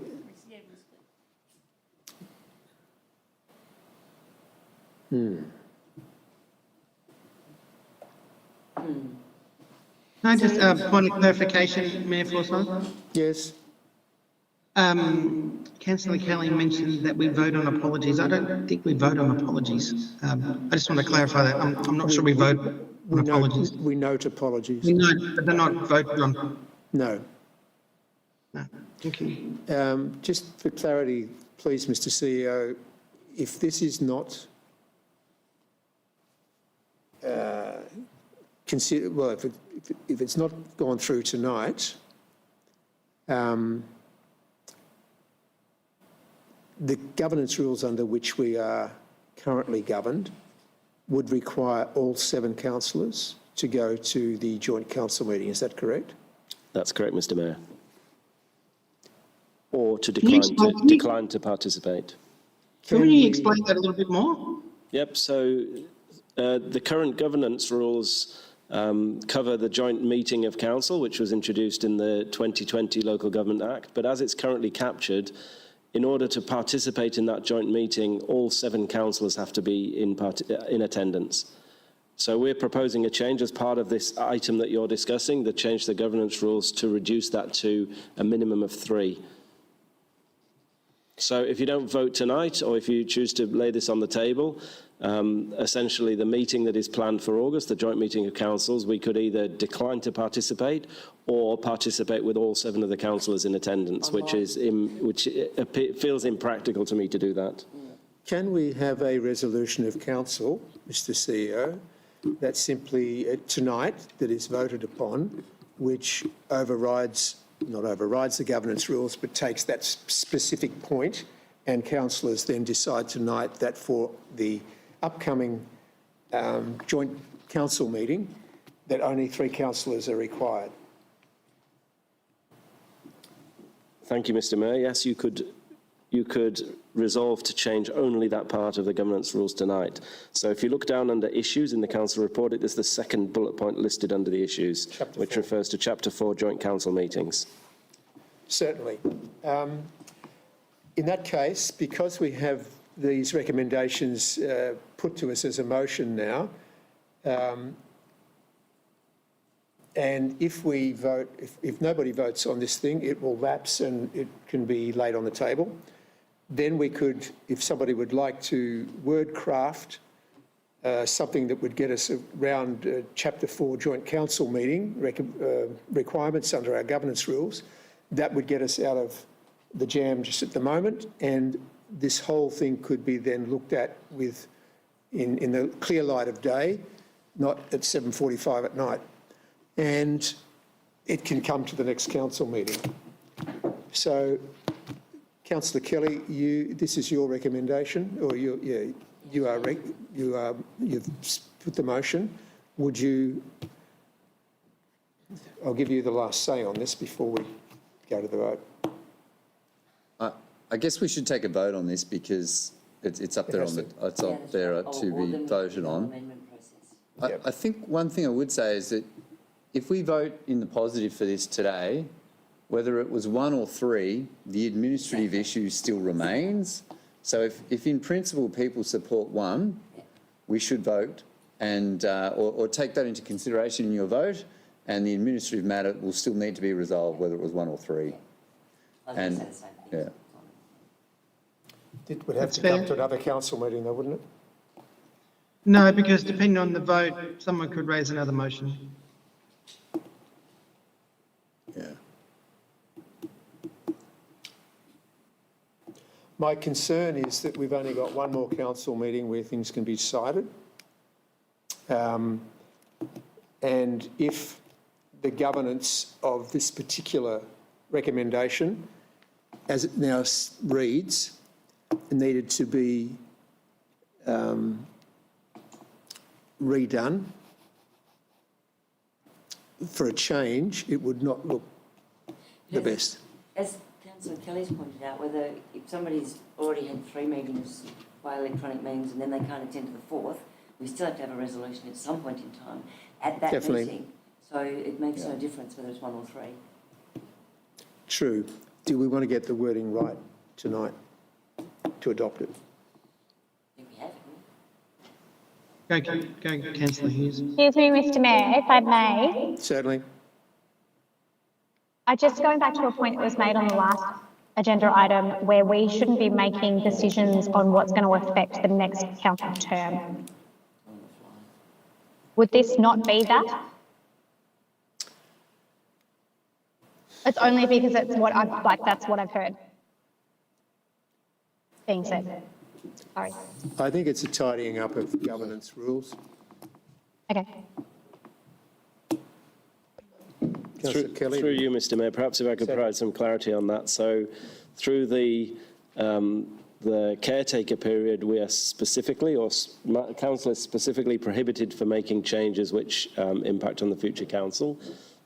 Can I just point of clarification, Mayor Forsyth? Yes. Councillor Kelly mentioned that we vote on apologies. I don't think we vote on apologies. I just want to clarify that. I'm not sure we vote on apologies. We note apologies. We note, but they're not voted on. No. No. Thank you. Just for clarity, please, Mr CEO, if this is not considered, well, if it's not gone through tonight, the governance rules under which we are currently governed would require all 7 councillors to go to the joint council meeting. Is that correct? That's correct, Mr Mayor. Or to decline to participate. Can you explain that a little bit more? Yep. So The current governance rules cover the joint meeting of council, which was introduced in the 2020 Local Government Act. But as it's currently captured, in order to participate in that joint meeting, all 7 councillors have to be in attendance. So we're proposing a change as part of this item that you're discussing, the change to the governance rules to reduce that to a minimum of 3. So if you don't vote tonight, or if you choose to lay this on the table, essentially the meeting that is planned for August, the joint meeting of councils, we could either decline to participate or participate with all 7 of the councillors in attendance, which feels impractical to me to do that. Can we have a resolution of council, Mr CEO, that simply tonight that is voted upon, which not overrides the governance rules, but takes that specific point, and councillors then decide tonight that for the upcoming joint council meeting, that only 3 councillors are required? Thank you, Mr. Mayor. Yes, you could resolve to change only that part of the governance rules tonight. So if you look down under issues in the council report, there's the second bullet point listed under the issues, which refers to Chapter 4 joint council meetings. Certainly. In that case, because we have these recommendations put to us as a motion now, and if we vote, if nobody votes on this thing, it will lapse and it can be laid on the table. Then we could, if somebody would like to word craft something that would get us around Chapter 4 joint council meeting requirements under our governance rules, that would get us out of the jam just at the moment, and this whole thing could be then looked at in the clear light of day, not at 7:45 at night. And it can come to the next council meeting. So, Councillor Kelly, this is your recommendation, or you've put the motion. I'll give you the last say on this before we go to the vote. I guess we should take a vote on this because it's up there to be voted on. I think one thing I would say is that if we vote in the positive for this today, whether it was 1 or 3, the administrative issue still remains. So if in principle people support 1, we should vote and or take that into consideration in your vote, and the administrative matter will still need to be resolved, whether it was 1 or 3. And yeah. It would have to come to another council meeting though, wouldn't it? No, because depending on the vote, someone could raise another motion. Yeah. My concern is that we've only got 1 more council meeting where things can be decided. And if the governance of this particular recommendation, as it now reads, needed to be redone for a change, it would not look the best. As Councillor Kelly's pointed out, whether if somebody's already had 3 meetings by electronic means and then they can't attend to the 4th, we still have to have a resolution at some point in time at that meeting. So it makes no difference whether it's 1 or 3. True. Do we want to get the wording right tonight to adopt it? I think we have it. Go, Councillor Hughes. Excuse me, Mr. Mayor, if I may. Certainly. Just going back to a point that was made on the last agenda item where we shouldn't be making decisions on what's going to affect the next council term. Would this not be that? It's only because it's what that's what I've heard being said. Sorry. I think it's a tidying up of governance rules. Okay. Councillor Kelly. Through you, Mr. Mayor, perhaps if I could provide some clarity on that. So through the caretaker period, we are specifically, or council is specifically prohibited from making changes which impact on the future council.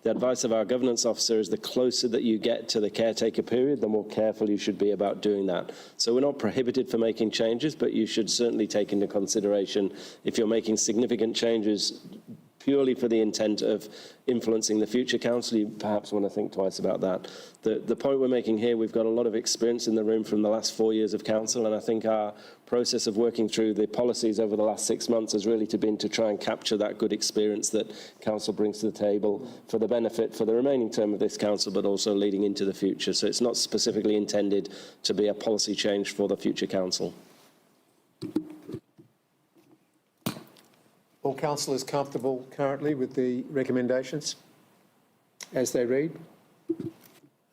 The advice of our governance officer is the closer that you get to the caretaker period, the more careful you should be about doing that. So we're not prohibited from making changes, but you should certainly take into consideration if you're making significant changes purely for the intent of influencing the future council, you perhaps want to think twice about that. The point we're making here, we've got a lot of experience in the room from the last 4 years of council, and I think our process of working through the policies over the last 6 months has really been to try and capture that good experience that council brings to the table for the benefit for the remaining term of this council, but also leading into the future. So it's not specifically intended to be a policy change for the future council. All councillors comfortable currently with the recommendations as they read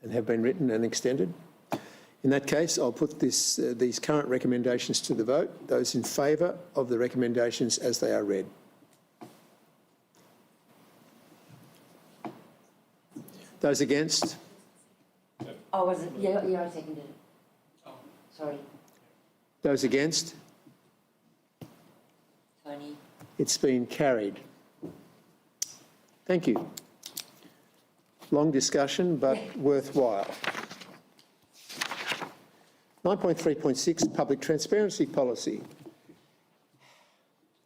and have been written and extended? In that case, I'll put these current recommendations to the vote. Those in favour of the recommendations as they are read. Those against? Oh, was it? Yeah, I seconded it. Oh. Sorry, Those against? Tony. It's been carried. Thank you. Long discussion, but worthwhile. 9.3.6, Public Transparency Policy.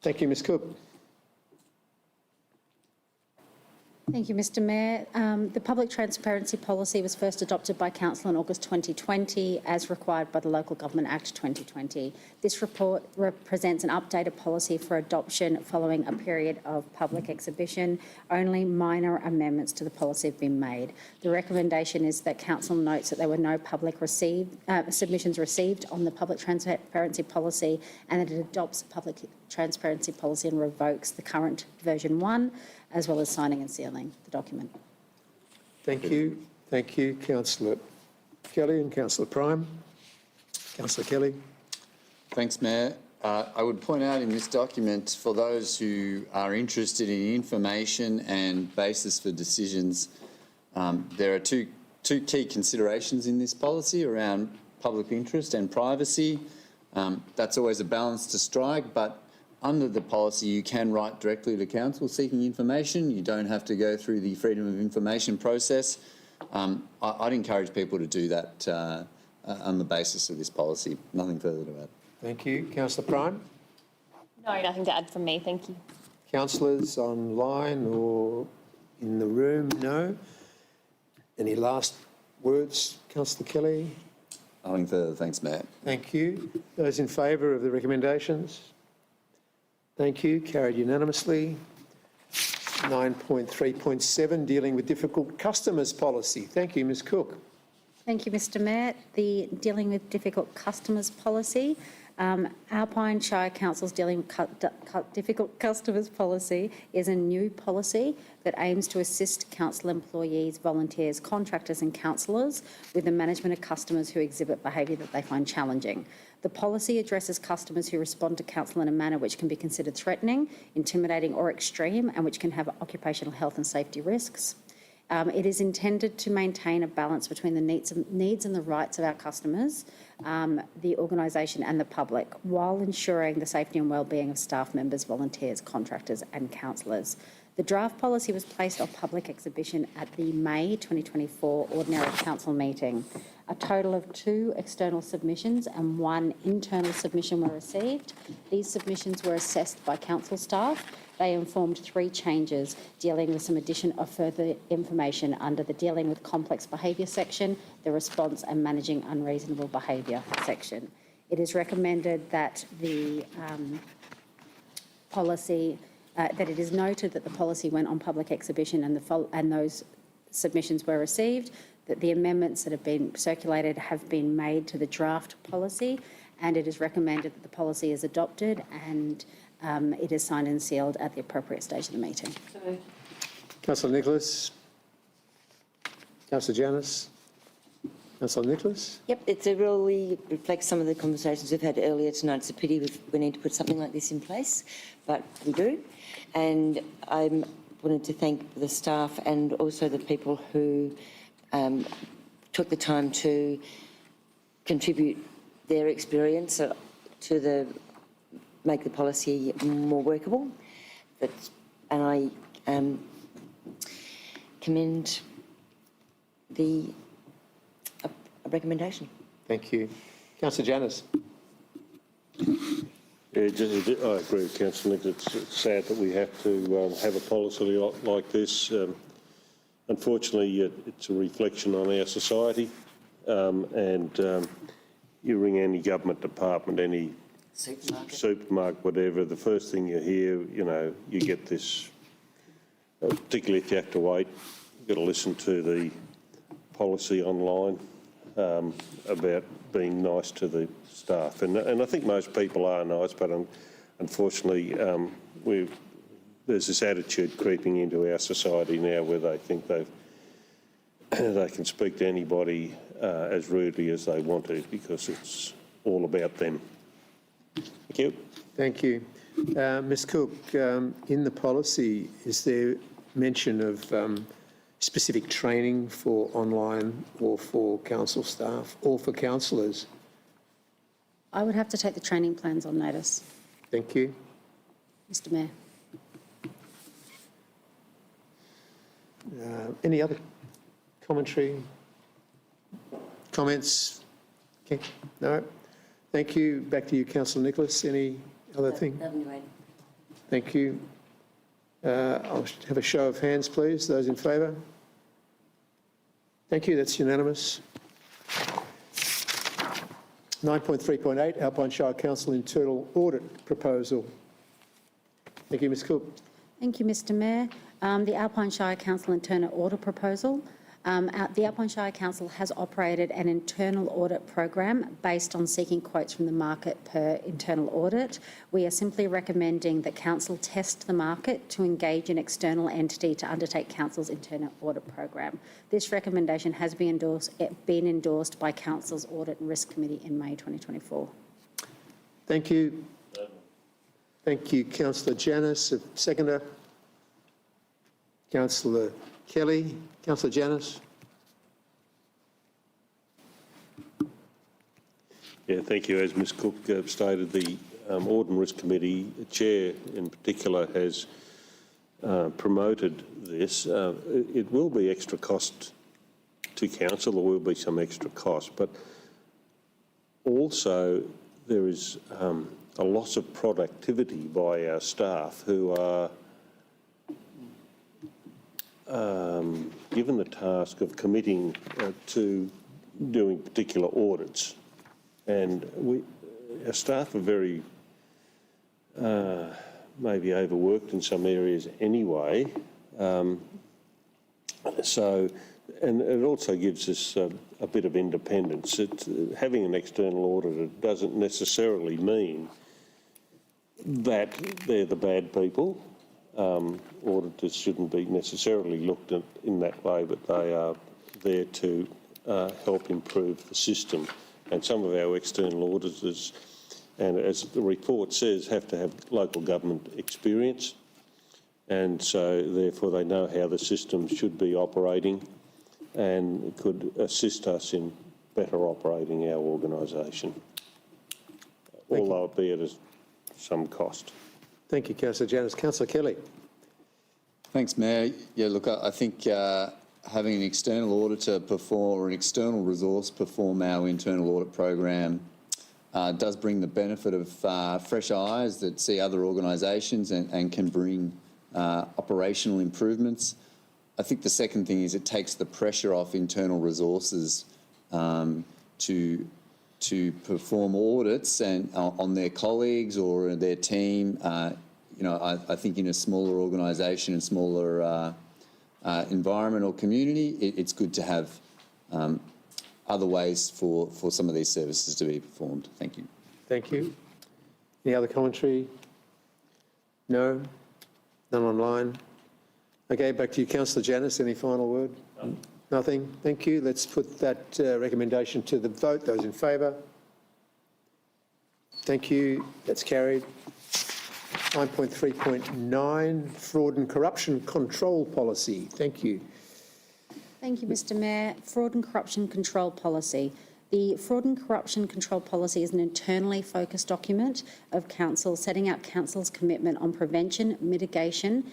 Thank you, Ms Cook. Thank you, Mr Mayor. The Public Transparency Policy was first adopted by Council in August 2020 as required by the Local Government Act 2020. This report represents an updated policy for adoption following a period of public exhibition. Only minor amendments to the policy have been made. The recommendation is that Council notes that there were no public submissions received on the Public Transparency Policy and that it adopts the Public Transparency Policy and revokes the current version 1, as well as signing and sealing the document. Thank you. Thank you, Councillor Kelly and Councillor Prime. Councillor Kelly. Thanks, Mayor. I would point out in this document, for those who are interested in information and basis for decisions, there are two key considerations in this policy around public interest and privacy. That's always a balance to strike, but under the policy, you can write directly to council seeking information. You don't have to go through the freedom of information process. I'd encourage people to do that on the basis of this policy. Nothing further to add. Thank you. Councillor Prime. No, nothing to add from me. Thank you. Councillors online or in the room? No. Any last words, Councillor Kelly? Nothing further. Thanks, Mayor. Thank you. Those in favour of the recommendations? Thank you. Carried unanimously. 9.3.7, Dealing with Difficult Customers Policy. Thank you, Ms Cook. Thank you, Mr Mayor. The Dealing with Difficult Customers Policy. Alpine Shire Council's Dealing with Difficult Customers Policy is a new policy that aims to assist council employees, volunteers, contractors and councillors with the management of customers who exhibit behaviour that they find challenging. The policy addresses customers who respond to council in a manner which can be considered threatening, intimidating or extreme and which can have occupational health and safety risks. It is intended to maintain a balance between the needs and the rights of our customers, the organisation and the public, while ensuring the safety and wellbeing of staff members, volunteers, contractors and councillors. The draft policy was placed on public exhibition at the May 2024 Ordinary Council meeting. A total of 2 external submissions and 1 internal submission were received. These submissions were assessed by council staff. They informed 3 changes dealing with some addition of further information under the Dealing with Complex Behaviour section, the Response and Managing Unreasonable Behaviour section. It is recommended that the policy, that it is noted that the policy went on public exhibition and those submissions were received, that the amendments that have been circulated have been made to the draft policy, and it is recommended that the policy is adopted and it is signed and sealed at the appropriate stage of the meeting. Councillor Nicholas. Councillor Janus. Councillor Nicholas. Yep, it really reflects some of the conversations we've had earlier tonight. It's a pity we need to put something like this in place, but we do. And I wanted to thank the staff and also the people who took the time to contribute their experience to make the policy more workable. And I commend the recommendation. Thank you. Councillor Janus. Yeah, I agree with Councillor Nick. It's sad that we have to have a policy like this. Unfortunately, it's a reflection on our society, and you ring any government department, any supermarket, whatever, the first thing you hear, you get this, particularly if you have to wait, you've got to listen to the policy online about being nice to the staff. And I think most people are nice, but unfortunately there's this attitude creeping into our society now where they think they can speak to anybody as rudely as they want to because it's all about them. Thank you. Thank you. Ms Cook, in the policy, is there mention of specific training for online or for council staff or for councillors? I would have to take the training plans on notice, Thank you. Mr Mayor. Any other commentary? Comments? Okay. No? Thank you. Back to you, Councillor Nicholas. Any other thing? Thank you. I'll have a show of hands, please. Those in favour? Thank you. That's unanimous. 9.3.8, Alpine Shire Council Internal Audit Proposal. Thank you, Ms Cook. Thank you, Mr Mayor. The Alpine Shire Council internal audit proposal. The Alpine Shire Council has operated an internal audit program based on seeking quotes from the market per internal audit. We are simply recommending that Council test the market to engage an external entity to undertake Council's internal audit program. This recommendation has been endorsed by Council's Audit and Risk Committee in May 2024. Thank you. Thank you, Councillor Janus. Seconder. Councillor Kelly. Councillor Janus. Yeah, thank you. As Ms Cook stated, the Audit and Risk Committee chair in particular has promoted this. It will be extra cost to council. There will be some extra cost, but also there is a loss of productivity by our staff who are given the task of committing to doing particular audits. And our staff are very maybe overworked in some areas anyway. And it also gives us a bit of independence. Having an external auditor doesn't necessarily mean that they're the bad people. Auditors shouldn't be necessarily looked at in that way, but they are there to help improve the system. And some of our external auditors, and as the report says, have to have local government experience. And so therefore they know how the system should be operating and could assist us in better operating our organisation, although it be at some cost. Thank you, Councillor Janus. Councillor Kelly. Thanks, Mayor. Yeah, look, I think having an external auditor perform or an external resource perform our internal audit program does bring the benefit of fresh eyes that see other organisations and can bring operational improvements. I think the second thing is it takes the pressure off internal resources to perform audits and on their colleagues or their team. I think in a smaller organisation and smaller environment or community, it's good to have other ways for some of these services to be performed. Thank you. Thank you. Any other commentary? No? None online? Okay, back to you, Councillor Janus. Any final word? No. Nothing? Thank you. Let's put that recommendation to the vote. Those in favour? Thank you. That's carried. 9.3.9, Fraud and Corruption Control Policy. Thank you. Thank you, Mr Mayor. Fraud and Corruption Control Policy. The Fraud and Corruption Control Policy is an internally focused document of Council setting out Council's commitment on prevention, mitigation,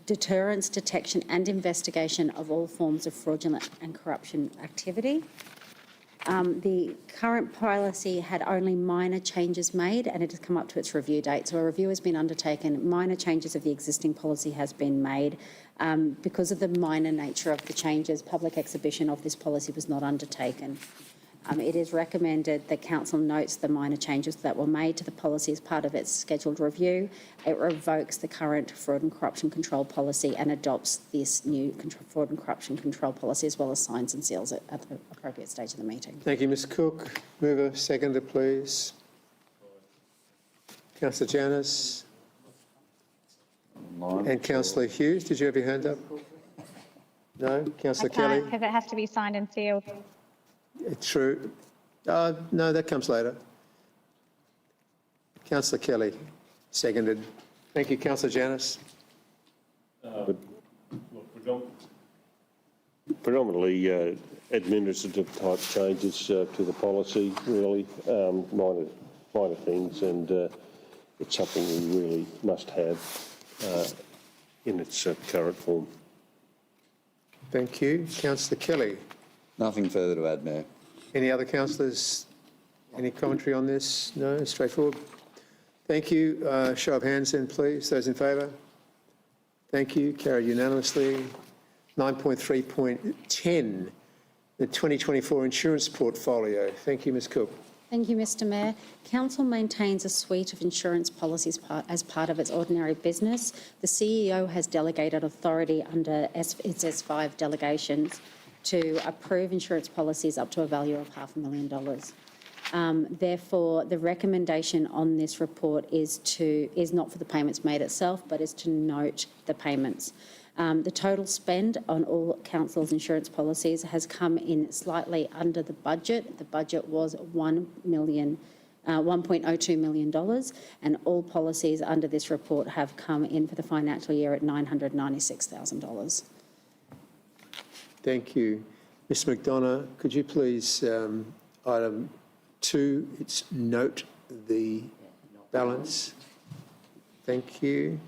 deterrence, detection and investigation of all forms of fraudulent and corruption activity. The current policy had only minor changes made and it has come up to its review date. So a review has been undertaken. Minor changes of the existing policy has been made. Because of the minor nature of the changes, public exhibition of this policy was not undertaken. It is recommended that Council notes the minor changes that were made to the policy as part of its scheduled review. It revokes the current fraud and corruption control policy and adopts this new fraud and corruption control policy, as well as signs and seals at the appropriate stage of the meeting. Thank you, Ms Cook. Mover, seconder, please. Councillor Janus. And Councillor Hughes, did you have your hand up? No? I Councillor Kelly? can't because it has to be signed and sealed. True. No, that comes later. Councillor Kelly, seconded. Thank you, Councillor Janus. Predominantly administrative type changes to the policy, really, minor things, and it's something we really must have in its current form. Thank you. Councillor Kelly. Nothing further to add, Mayor. Any other councillors? Any commentary on this? No? Straightforward. Thank you. Show of hands then, please. Those in favour? Thank you. Carried unanimously. 9.3.10, the 2024 insurance portfolio. Thank you, Ms Cook. Thank you, Mr Mayor. Council maintains a suite of insurance policies as part of its ordinary business. The CEO has delegated authority under its S5 delegations to approve insurance policies up to a value of $500,000. Therefore, the recommendation on this report is not for the payments made itself, but is to note the payments. The total spend on all council's insurance policies has come in slightly under the budget. The budget was $1.02 million, and all policies under this report have come in for the financial year at $996,000. Thank you. Ms McDonough, could you please, item 2, it's note the balance. Thank you.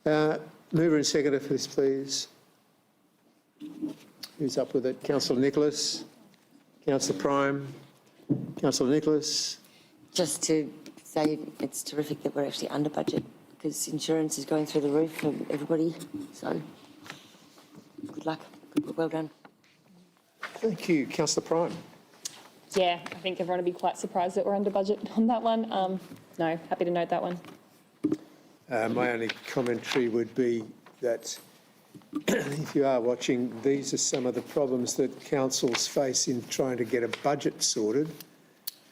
Mover and seconder for this, please. Who's up with it? Councillor Nicholas. Councillor Prime. Councillor Nicholas. Just to say it's terrific that we're actually under budget because insurance is going through the roof for everybody. So good luck. Well done. Thank you. Councillor Prime. Yeah, I think everyone will be quite surprised that we're under budget on that one. No, happy to note that one. My only commentary would be that if you are watching, these are some of the problems that councils face in trying to get a budget sorted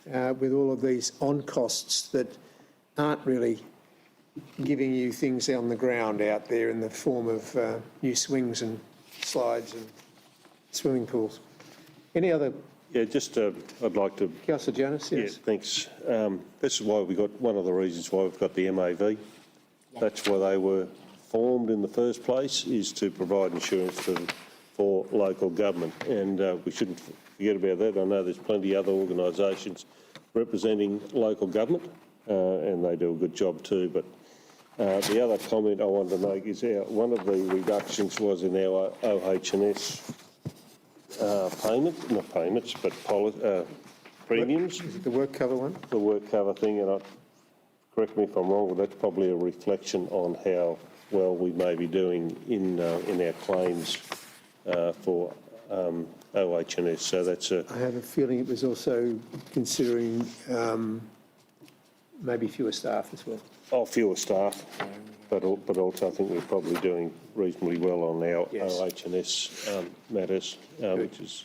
with all of these on-costs that aren't really giving you things on the ground out there in the form of new swings and slides and swimming pools. Any other? Yeah, just I'd like to... Councillor Janus, yes. Yeah, thanks. This is why we got, one of the reasons why we've got the MAV. That's why they were formed in the first place, is to provide insurance for local government. And we shouldn't forget about that. I know there's plenty of other organisations representing local government, and they do a good job too. But the other comment I wanted to make is one of the reductions was in our OH&S premiums. Is it the work cover one? The work cover thing, and correct me if I'm wrong, but that's probably a reflection on how well we may be doing in our claims for OH&S. So that's a... I have a feeling it was also considering maybe fewer staff as well. Oh, fewer staff, but also I think we're probably doing reasonably well on our OH&S matters, which is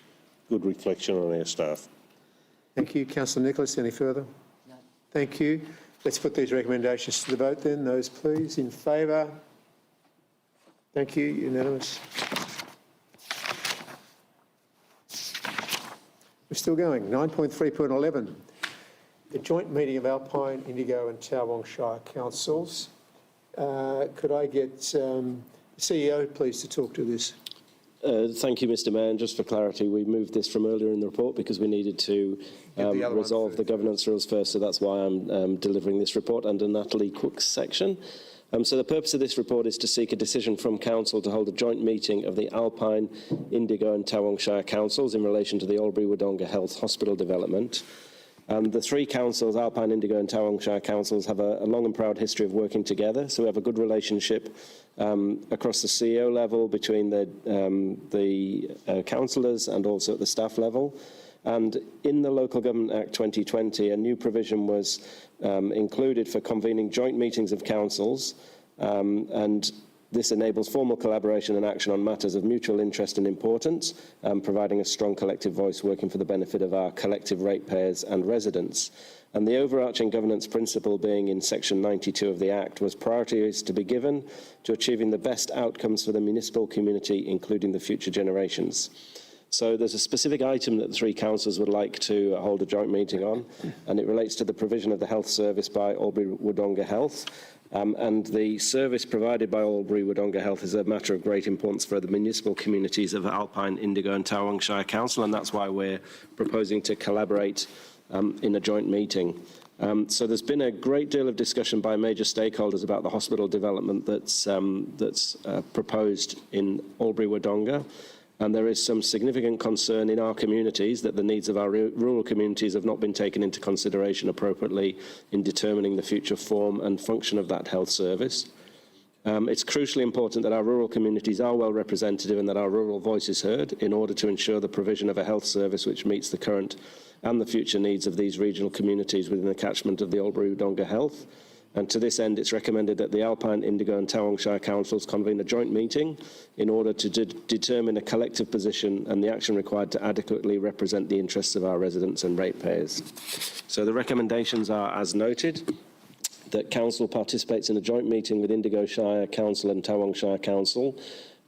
good reflection on our staff. Thank you. Councillor Nicholas, any further? No. Thank you. Let's put these recommendations to the vote then. Those, please, in favour. Thank you. Unanimous. We're still going. 9.3.11. The joint meeting of Alpine, Indigo and Toowong Shire Councils. Could I get the CEO, please, to talk to this? Thank you, Mr Mayor. And just for clarity, we moved this from earlier in the report because we needed to resolve the governance rules first, so that's why I'm delivering this report under Natalie Cook's section. So the purpose of this report is to seek a decision from Council to hold a joint meeting of the Alpine, Indigo and Tawong Shire Councils in relation to the Albury-Wodonga Health Hospital development. The three councils, Alpine, Indigo and Tawong Shire Councils, have a long and proud history of working together, so we have a good relationship across the CEO level, between the councillors and also at the staff level. And in the Local Government Act 2020, a new provision was included for convening joint meetings of councils, and this enables formal collaboration and action on matters of mutual interest and importance, providing a strong collective voice working for the benefit of our collective ratepayers and residents. And the overarching governance principle being in section 92 of the Act was priority is to be given to achieving the best outcomes for the municipal community, including the future generations. So there's a specific item that the three councils would like to hold a joint meeting on, and it relates to the provision of the health service by Albury-Wodonga Health. And the service provided by Albury-Wodonga Health is a matter of great importance for the municipal communities of Alpine, Indigo and Tawong Shire Council, and that's why we're proposing to collaborate in a joint meeting. So there's been a great deal of discussion by major stakeholders about the hospital development that's proposed in Albury-Wodonga. And there is some significant concern in our communities that the needs of our rural communities have not been taken into consideration appropriately in determining the future form and function of that health service. It's crucially important that our rural communities are well represented and that our rural voice is heard in order to ensure the provision of a health service which meets the current and the future needs of these regional communities within the catchment of the Albury-Wodonga Health. And to this end, it's recommended that the Alpine, Indigo and Tawong Shire Councils convene a joint meeting in order to determine a collective position and the action required to adequately represent the interests of our residents and ratepayers. So the recommendations are as noted, that Council participates in a joint meeting with Indigo Shire Council and Tawong Shire Council,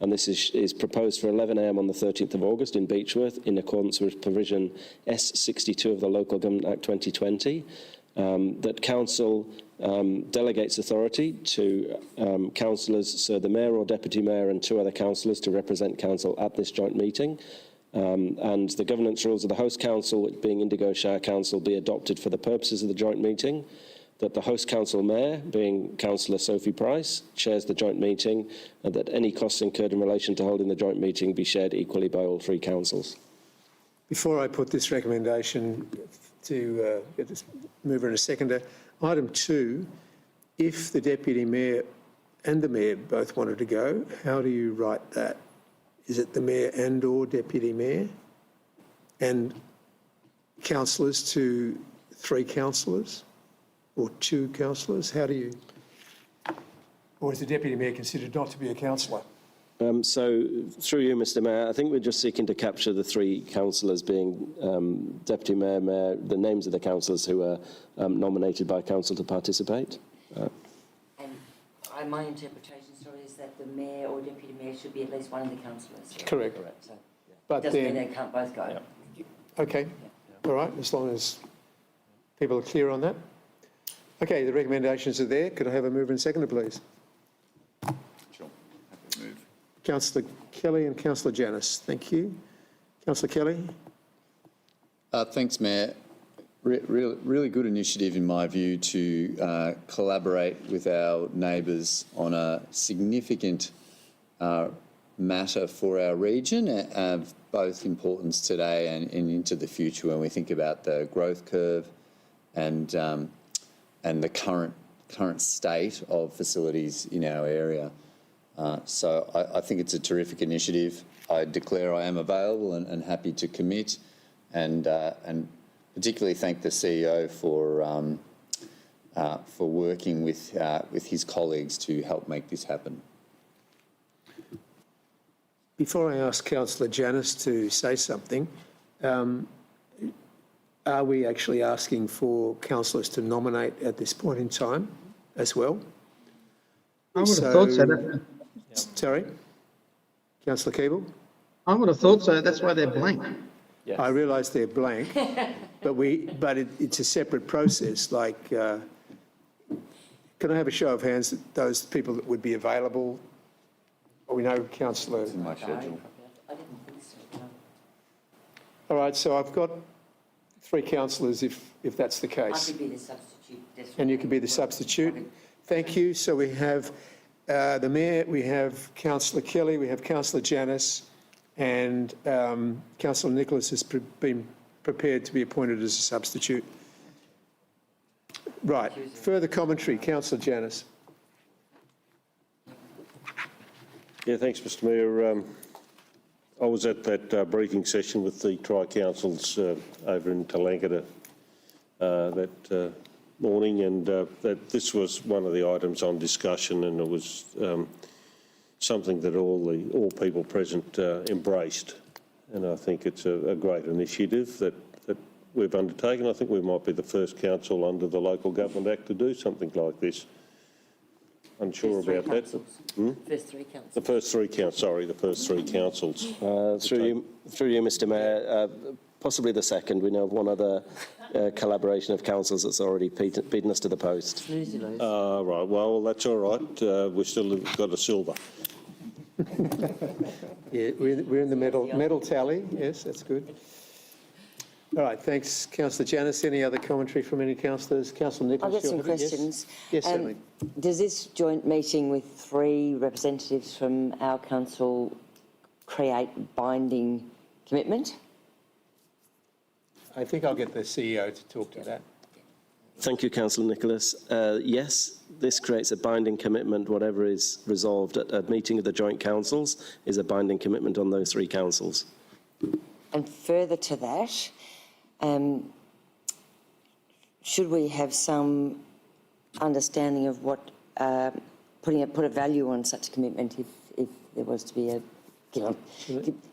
and this is proposed for 11 a.m. on the 30th of August in Beechworth in accordance with provision S62 of the Local Government Act 2020, that Council delegates authority to councillors, so the Mayor or Deputy Mayor and two other councillors to represent Council at this joint meeting. And the governance rules of the host council, being Indigo Shire Council, be adopted for the purposes of the joint meeting. That the host council mayor, being Councillor Sophie Price, chairs the joint meeting, and that any costs incurred in relation to holding the joint meeting be shared equally by all three councils. Before I put this recommendation to get this mover and a seconder, item 2, if the Deputy Mayor and the Mayor both wanted to go, how do you write that? Is it the Mayor and or Deputy Mayor? And councillors to 3 councillors? Or 2 councillors? How do you... Or is the Deputy Mayor considered not to be a councillor? So, through you, Mr Mayor, I think we're just seeking to capture the 3 councillors being Deputy Mayor, Mayor, the names of the councillors who are nominated by Council to participate. And my interpretation, sorry, is that the Mayor or Deputy Mayor should be at least one of the councillors. Correct. So But it doesn't then... mean they can't both go. Okay, all right, as long as people are clear on that. Okay, the recommendations are there. Could I have a mover and seconder, please? Sure. Happy to move. Councillor Kelly and Councillor Janus. Thank you. Councillor Kelly. Thanks, Mayor. Really good initiative, in my view, to collaborate with our neighbours on a significant matter for our region, of both importance today and into the future when we think about the growth curve and the current state of facilities in our area. So I think it's a terrific initiative. I declare I am available and happy to commit, and particularly thank the CEO for working with his colleagues to help make this happen. Before I ask Councillor Janus to say something, are we actually asking for councillors to nominate at this point in time as well? I would have thought so. Terry? Councillor Keeble? I would have thought so. That's why they're blank. Yes. I realise they're blank, but it's a separate process. Like, can I have a show of hands that those people that would be available? Well, we know Councillor. In my schedule. I didn't think so. No. All right, so I've got 3 councillors if that's the I case. could be the substitute. And you could be the substitute. thank you. So we have the Mayor, we have Councillor Kelly, we have Councillor Janus, and Councillor Nicholas has been prepared to be appointed as a substitute. Right, further commentary, Councillor Janus. Yeah, thanks, Mr Mayor. I was at that briefing session with the Tri-Councils over in Tallangatta that morning, and that this was one of the items on discussion, and it was something that all people present embraced. And I think it's a great initiative that we've undertaken. I think we might be the first council under the Local Government Act to do something like this. Unsure about that. First three councils. The first three councils. Through you, Mr Mayor, possibly the second. We know of one other collaboration of councils that's already beaten us to the post. Right, well, that's all right. We've still got a silver. Yeah, we're in the medal tally. Yes, that's good. All right, thanks, Councillor Janus. Any other commentary from any councillors? Councillor Nicholas? I've got some questions. Yes, certainly. Does this joint meeting with 3 representatives from our council create binding commitment? I think I'll get the CEO to talk to that. Thank you, Councillor Nicholas. Yes, this creates a binding commitment. Whatever is resolved at a meeting of the joint councils is a binding commitment on those 3 councils. And further to that, should we have some understanding of what put a value on such a commitment if there was to be a, you know,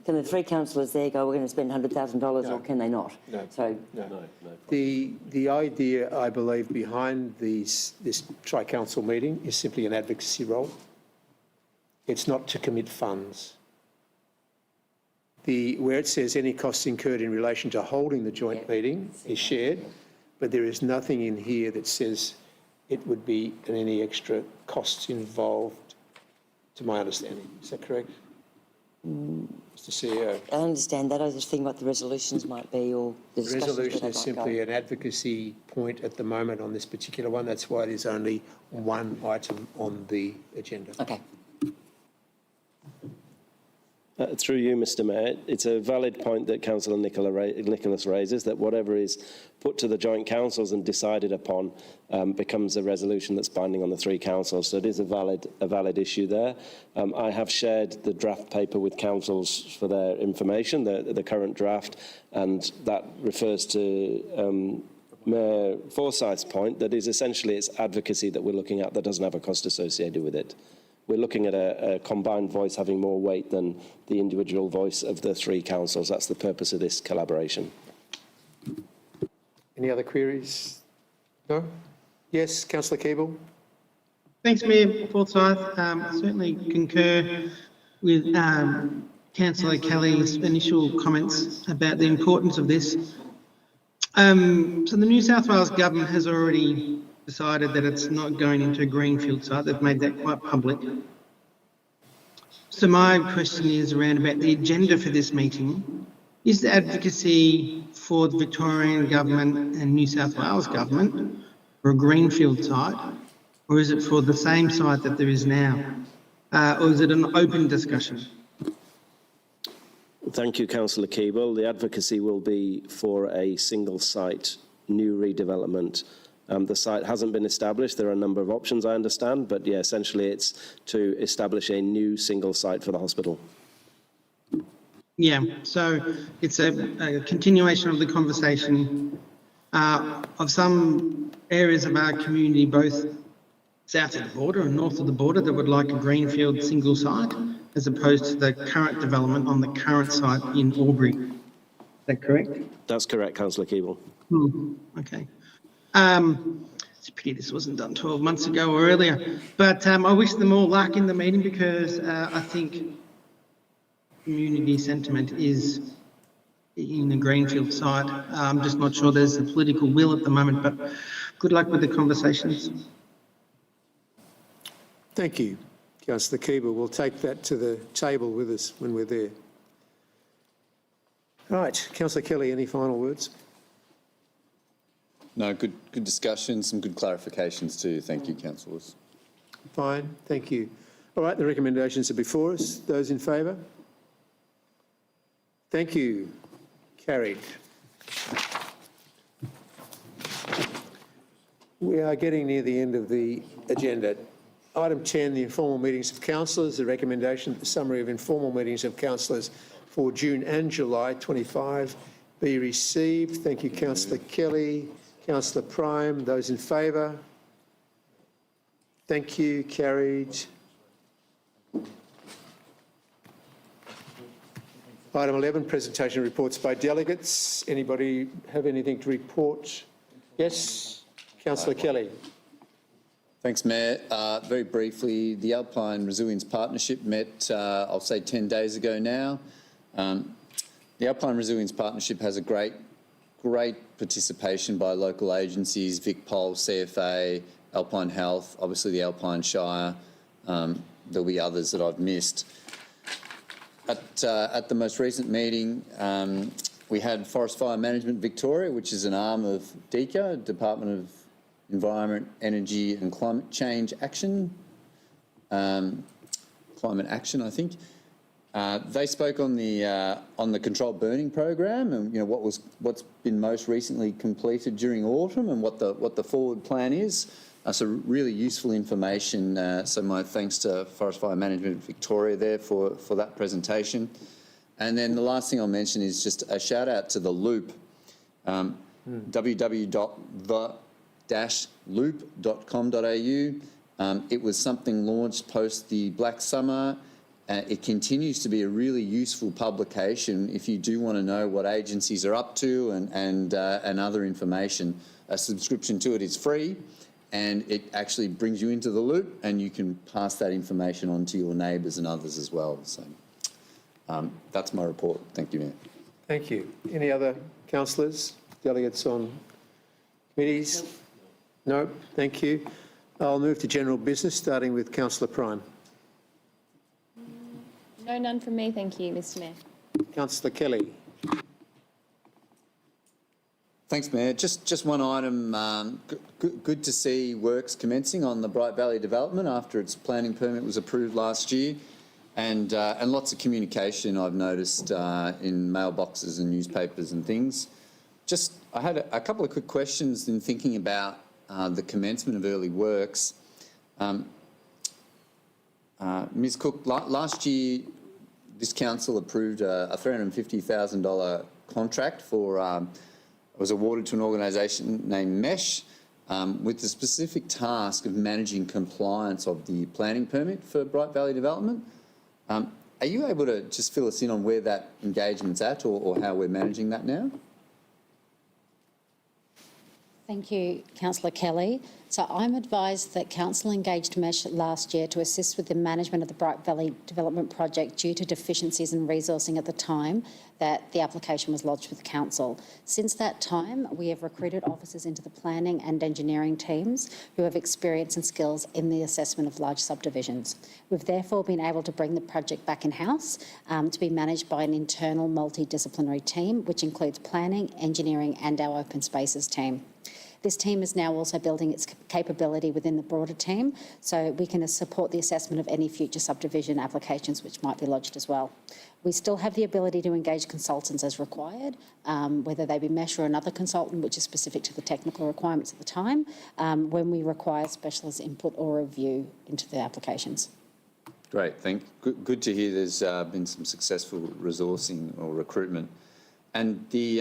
can the 3 councillors there go, we're going to spend $100,000, or can they not? No. So No. The idea, I believe, behind this tri-council meeting is simply an advocacy role. It's not to commit funds. Where it says any costs incurred in relation to holding the joint meeting is shared, but there is nothing in here that says it would be any extra costs involved, to my understanding. Is that correct? Mr CEO. I understand that. I was just thinking what the resolutions might be, or the The discussions resolution where is they might simply go. an advocacy point at the moment on this particular one. That's why it is only one item on the agenda. Okay. Through you, Mr Mayor, it's a valid point that Councillor Nicholas raises, that whatever is put to the joint councils and decided upon becomes a resolution that's binding on the 3 councils. So it is a valid issue there. I have shared the draft paper with councils for their information, the current draft, and that refers to Mayor Forsyth's point that is essentially it's advocacy that we're looking at that doesn't have a cost associated with it. We're looking at a combined voice having more weight than the individual voice of the 3 councils. That's the purpose of this collaboration. Any other queries? No? Yes, Councillor Keeble. Thanks, Mayor Forsyth. I certainly concur with Councillor Kelly's initial comments about the importance of this. So the New South Wales government has already decided that it's not going into a greenfield site. They've made that quite public. So my question is around about the agenda for this meeting. Is the advocacy for the Victorian government and New South Wales government for a greenfield site, or is it for the same site that there is now? Or is it an open discussion? Thank you, Councillor Keeble. The advocacy will be for a single site, new redevelopment. The site hasn't been established. There are a number of options, I understand, but yeah, essentially it's to establish a new single site for the hospital. Yeah, so it's a continuation of the conversation of some areas of our community, both south of the border and north of the border, that would like a greenfield single site, as opposed to the current development on the current site in Albury. Is that correct? That's correct, Councillor Keeble. Okay. It's a pity this wasn't done 12 months ago or earlier. But I wish them all luck in the meeting, because I think community sentiment is in a greenfield site. I'm just not sure there's the political will at the moment, but good luck with the conversations. Thank you, Councillor Keeble. We'll take that to the table with us when we're there. All right, Councillor Kelly, any final words? No, good discussion, some good clarifications too. Thank you, councillors. Fine, thank you. All right, the recommendations are before us. Those in favour? Thank you. Carried. We are getting near the end of the agenda. Item 10, the informal meetings of councillors. The recommendation that the summary of informal meetings of councillors for June and July 25 be received. Thank you, Councillor Kelly. Councillor Prime, those in favour? Thank you. Carried. Item 11, presentation reports by delegates. Anybody have anything to report? Yes, Councillor Kelly. Thanks, Mayor. Very briefly, the Alpine Resilience Partnership met, I'll say 10 days ago now. The Alpine Resilience Partnership has a great participation by local agencies, VicPol, CFA, Alpine Health, obviously the Alpine Shire. There'll be others that I've missed. At the most recent meeting, we had Forest Fire Management Victoria, which is an arm of DECA, Department of Environment, Energy and Climate Change Action. Climate Action, I think. They spoke on the controlled burning program and what's been most recently completed during autumn and what the forward plan is. So really useful information. So my thanks to Forest Fire Management Victoria there for that presentation. And then the last thing I'll mention is just a shout out to the Loop. www.the-loop.com.au. It was something launched post the Black Summer. It continues to be a really useful publication if you do want to know what agencies are up to and other information. A subscription to it is free and it actually brings you into the loop and you can pass that information on to your neighbours and others as well. So that's my report. Thank you, Mayor. Thank you. Any other councillors, delegates on committees? No, thank you. I'll move to general business, starting with Councillor Prime. No, none from me, thank you, Mr Mayor. Councillor Kelly. Thanks, Mayor. Just one item. Good to see works commencing on the Bright Valley development after its planning permit was approved last year, and lots of communication I've noticed in mailboxes and newspapers and things. I had a couple of quick questions in thinking about the commencement of early works. Ms Cook, last year this council approved a $350,000 contract for was awarded to an organisation named MESH with the specific task of managing compliance of the planning permit for Bright Valley development. Are you able to just fill us in on where that engagement's at or how we're managing that now? Thank you, Councillor Kelly. So I'm advised that Council engaged MESH last year to assist with the management of the Bright Valley development project due to deficiencies in resourcing at the time that the application was lodged with Council. Since that time, we have recruited officers into the planning and engineering teams who have experience and skills in the assessment of large subdivisions. We've therefore been able to bring the project back in-house to be managed by an internal multidisciplinary team, which includes planning, engineering and our open spaces team. This team is now also building its capability within the broader team, so we can support the assessment of any future subdivision applications which might be lodged as well. We still have the ability to engage consultants as required, whether they be MESH or another consultant which is specific to the technical requirements at the time, when we require specialist input or review into the applications. Great, good to hear there's been some successful resourcing or recruitment. And the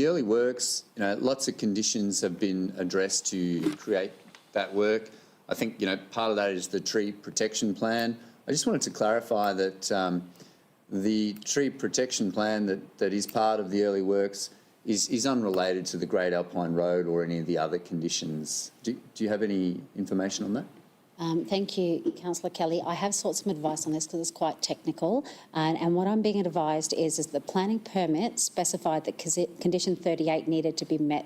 early works, lots of conditions have been addressed to create that work. I think, part of that is the tree protection plan. I just wanted to clarify that the tree protection plan that is part of the early works is unrelated to the Great Alpine Road or any of the other conditions. Do you have any information on that? Thank you, Councillor Kelly. I have sought some advice on this because it's quite technical, and what I'm being advised is the planning permit specified that condition 38 needed to be met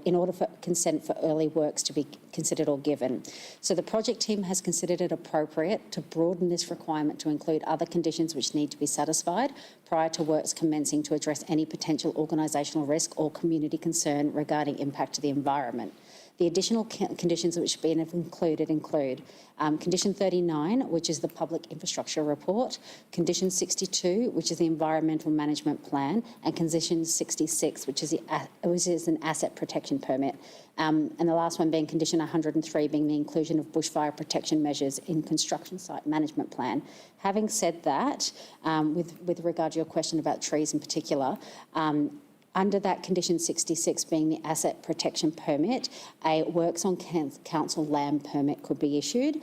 in order for consent for early works to be considered or given. So the project team has considered it appropriate to broaden this requirement to include other conditions which need to be satisfied prior to works commencing to address any potential organisational risk or community concern regarding impact to the environment. The additional conditions which have been included include Condition 39, which is the Public Infrastructure Report, Condition 62, which is the Environmental Management Plan, and Condition 66, which is an Asset Protection Permit. And the last one being Condition 103, being the inclusion of bushfire protection measures in Construction Site Management Plan. Having said that, with regard to your question about trees in particular, under that Condition 66 being the Asset Protection Permit, a Works on Council land permit could be issued,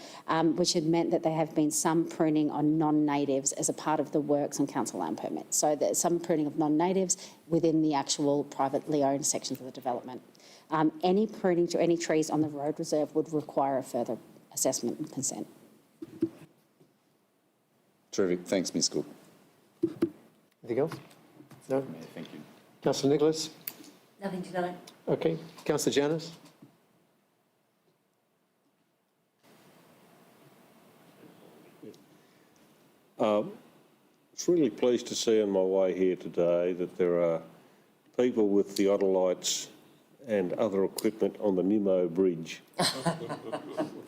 which had meant that there have been some pruning on non-natives as a part of the Works on Council land permit. So there's some pruning of non-natives within the actual privately owned sections of the development. Any pruning to any trees on the road reserve would require a further assessment and consent. Terrific. Thanks, Ms Cook. Anything else? No? Thank you. Councillor Nicholas? Nothing tonight. Okay. Councillor Janus? It's really pleased to see on my way here today that there are people with theodolites and other equipment on the Nimmo Bridge.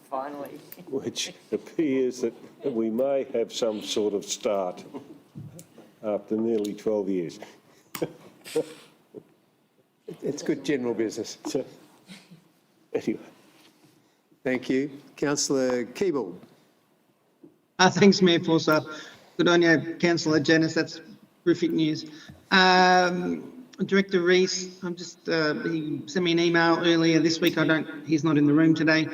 Finally. Which appears that we may have some sort of start after nearly 12 years. It's good general business. Anyway. Thank you. Councillor Keeble. Thanks, Mayor Forsyth. Good on you, Councillor Janus. That's terrific news. Director Rees, he sent me an email earlier this week. He's not in the room today.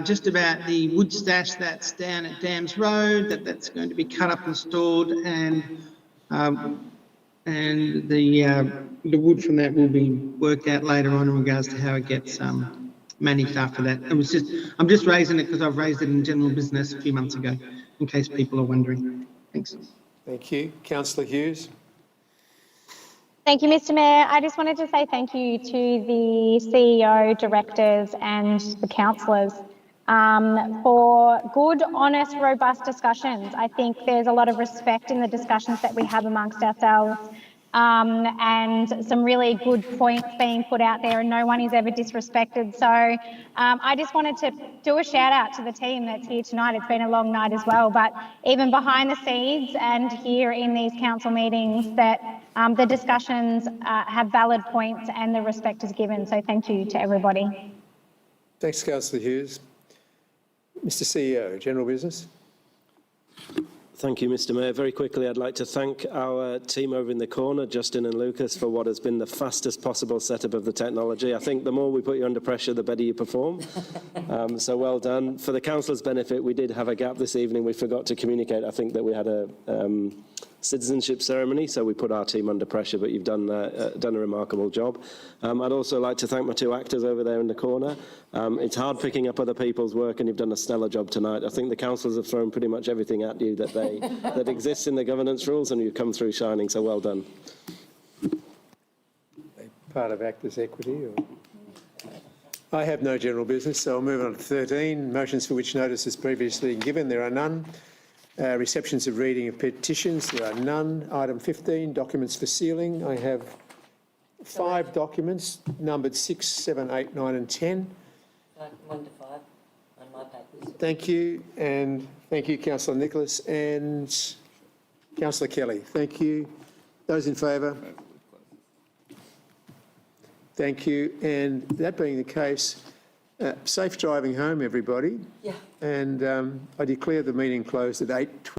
Just about the wood stash that's down at Dams Road, that's going to be cut up and stored, and the wood from that will be worked out later on in regards to how it gets managed after that. I'm just raising it because I've raised it in general business a few months ago, in case people are wondering. Thanks. Thank you. Councillor Hughes. Thank you, Mr. Mayor. I just wanted to say thank you to the CEO, directors and the councillors for good, honest, robust discussions. I think there's a lot of respect in the discussions that we have amongst ourselves, and some really good points being put out there, and no one is ever disrespected. So I just wanted to do a shout out to the team that's here tonight. It's been a long night as well, but even behind the scenes and here in these council meetings, that the discussions have valid points and the respect is given. So thank you to everybody. Thanks, Councillor Hughes. Mr. CEO, general business. Thank you, Mr. Mayor. Very quickly, I'd like to thank our team over in the corner, Justin and Lucas, for what has been the fastest possible setup of the technology. I think the more we put you under pressure, the better you perform. So well done. For the councillors' benefit, we did have a gap this evening. We forgot to communicate, I think, that we had a citizenship ceremony, so we put our team under pressure, but you've done a remarkable job. I'd also like to thank my two actors over there in the corner. It's hard picking up other people's work, and you've done a stellar job tonight. I think the councillors have thrown pretty much everything at you that exists in the governance rules, and you've come through shining, so well done. Part of Actors Equity? Or? I have no general business, so I'll move on to 13. Motions for which notice is previously given. There are none. Receptions of reading of petitions. There are none. Item 15, documents for sealing. I have 5 documents numbered 6, 7, 8, 9 and 10. 1 to 5 on my papers. Thank you, and thank you, Councillor Nicholas and Councillor Kelly. Thank you. Those in favour? Thank you. And that being the case, safe driving home, everybody. Yeah. And I declare the meeting closed at 8:20.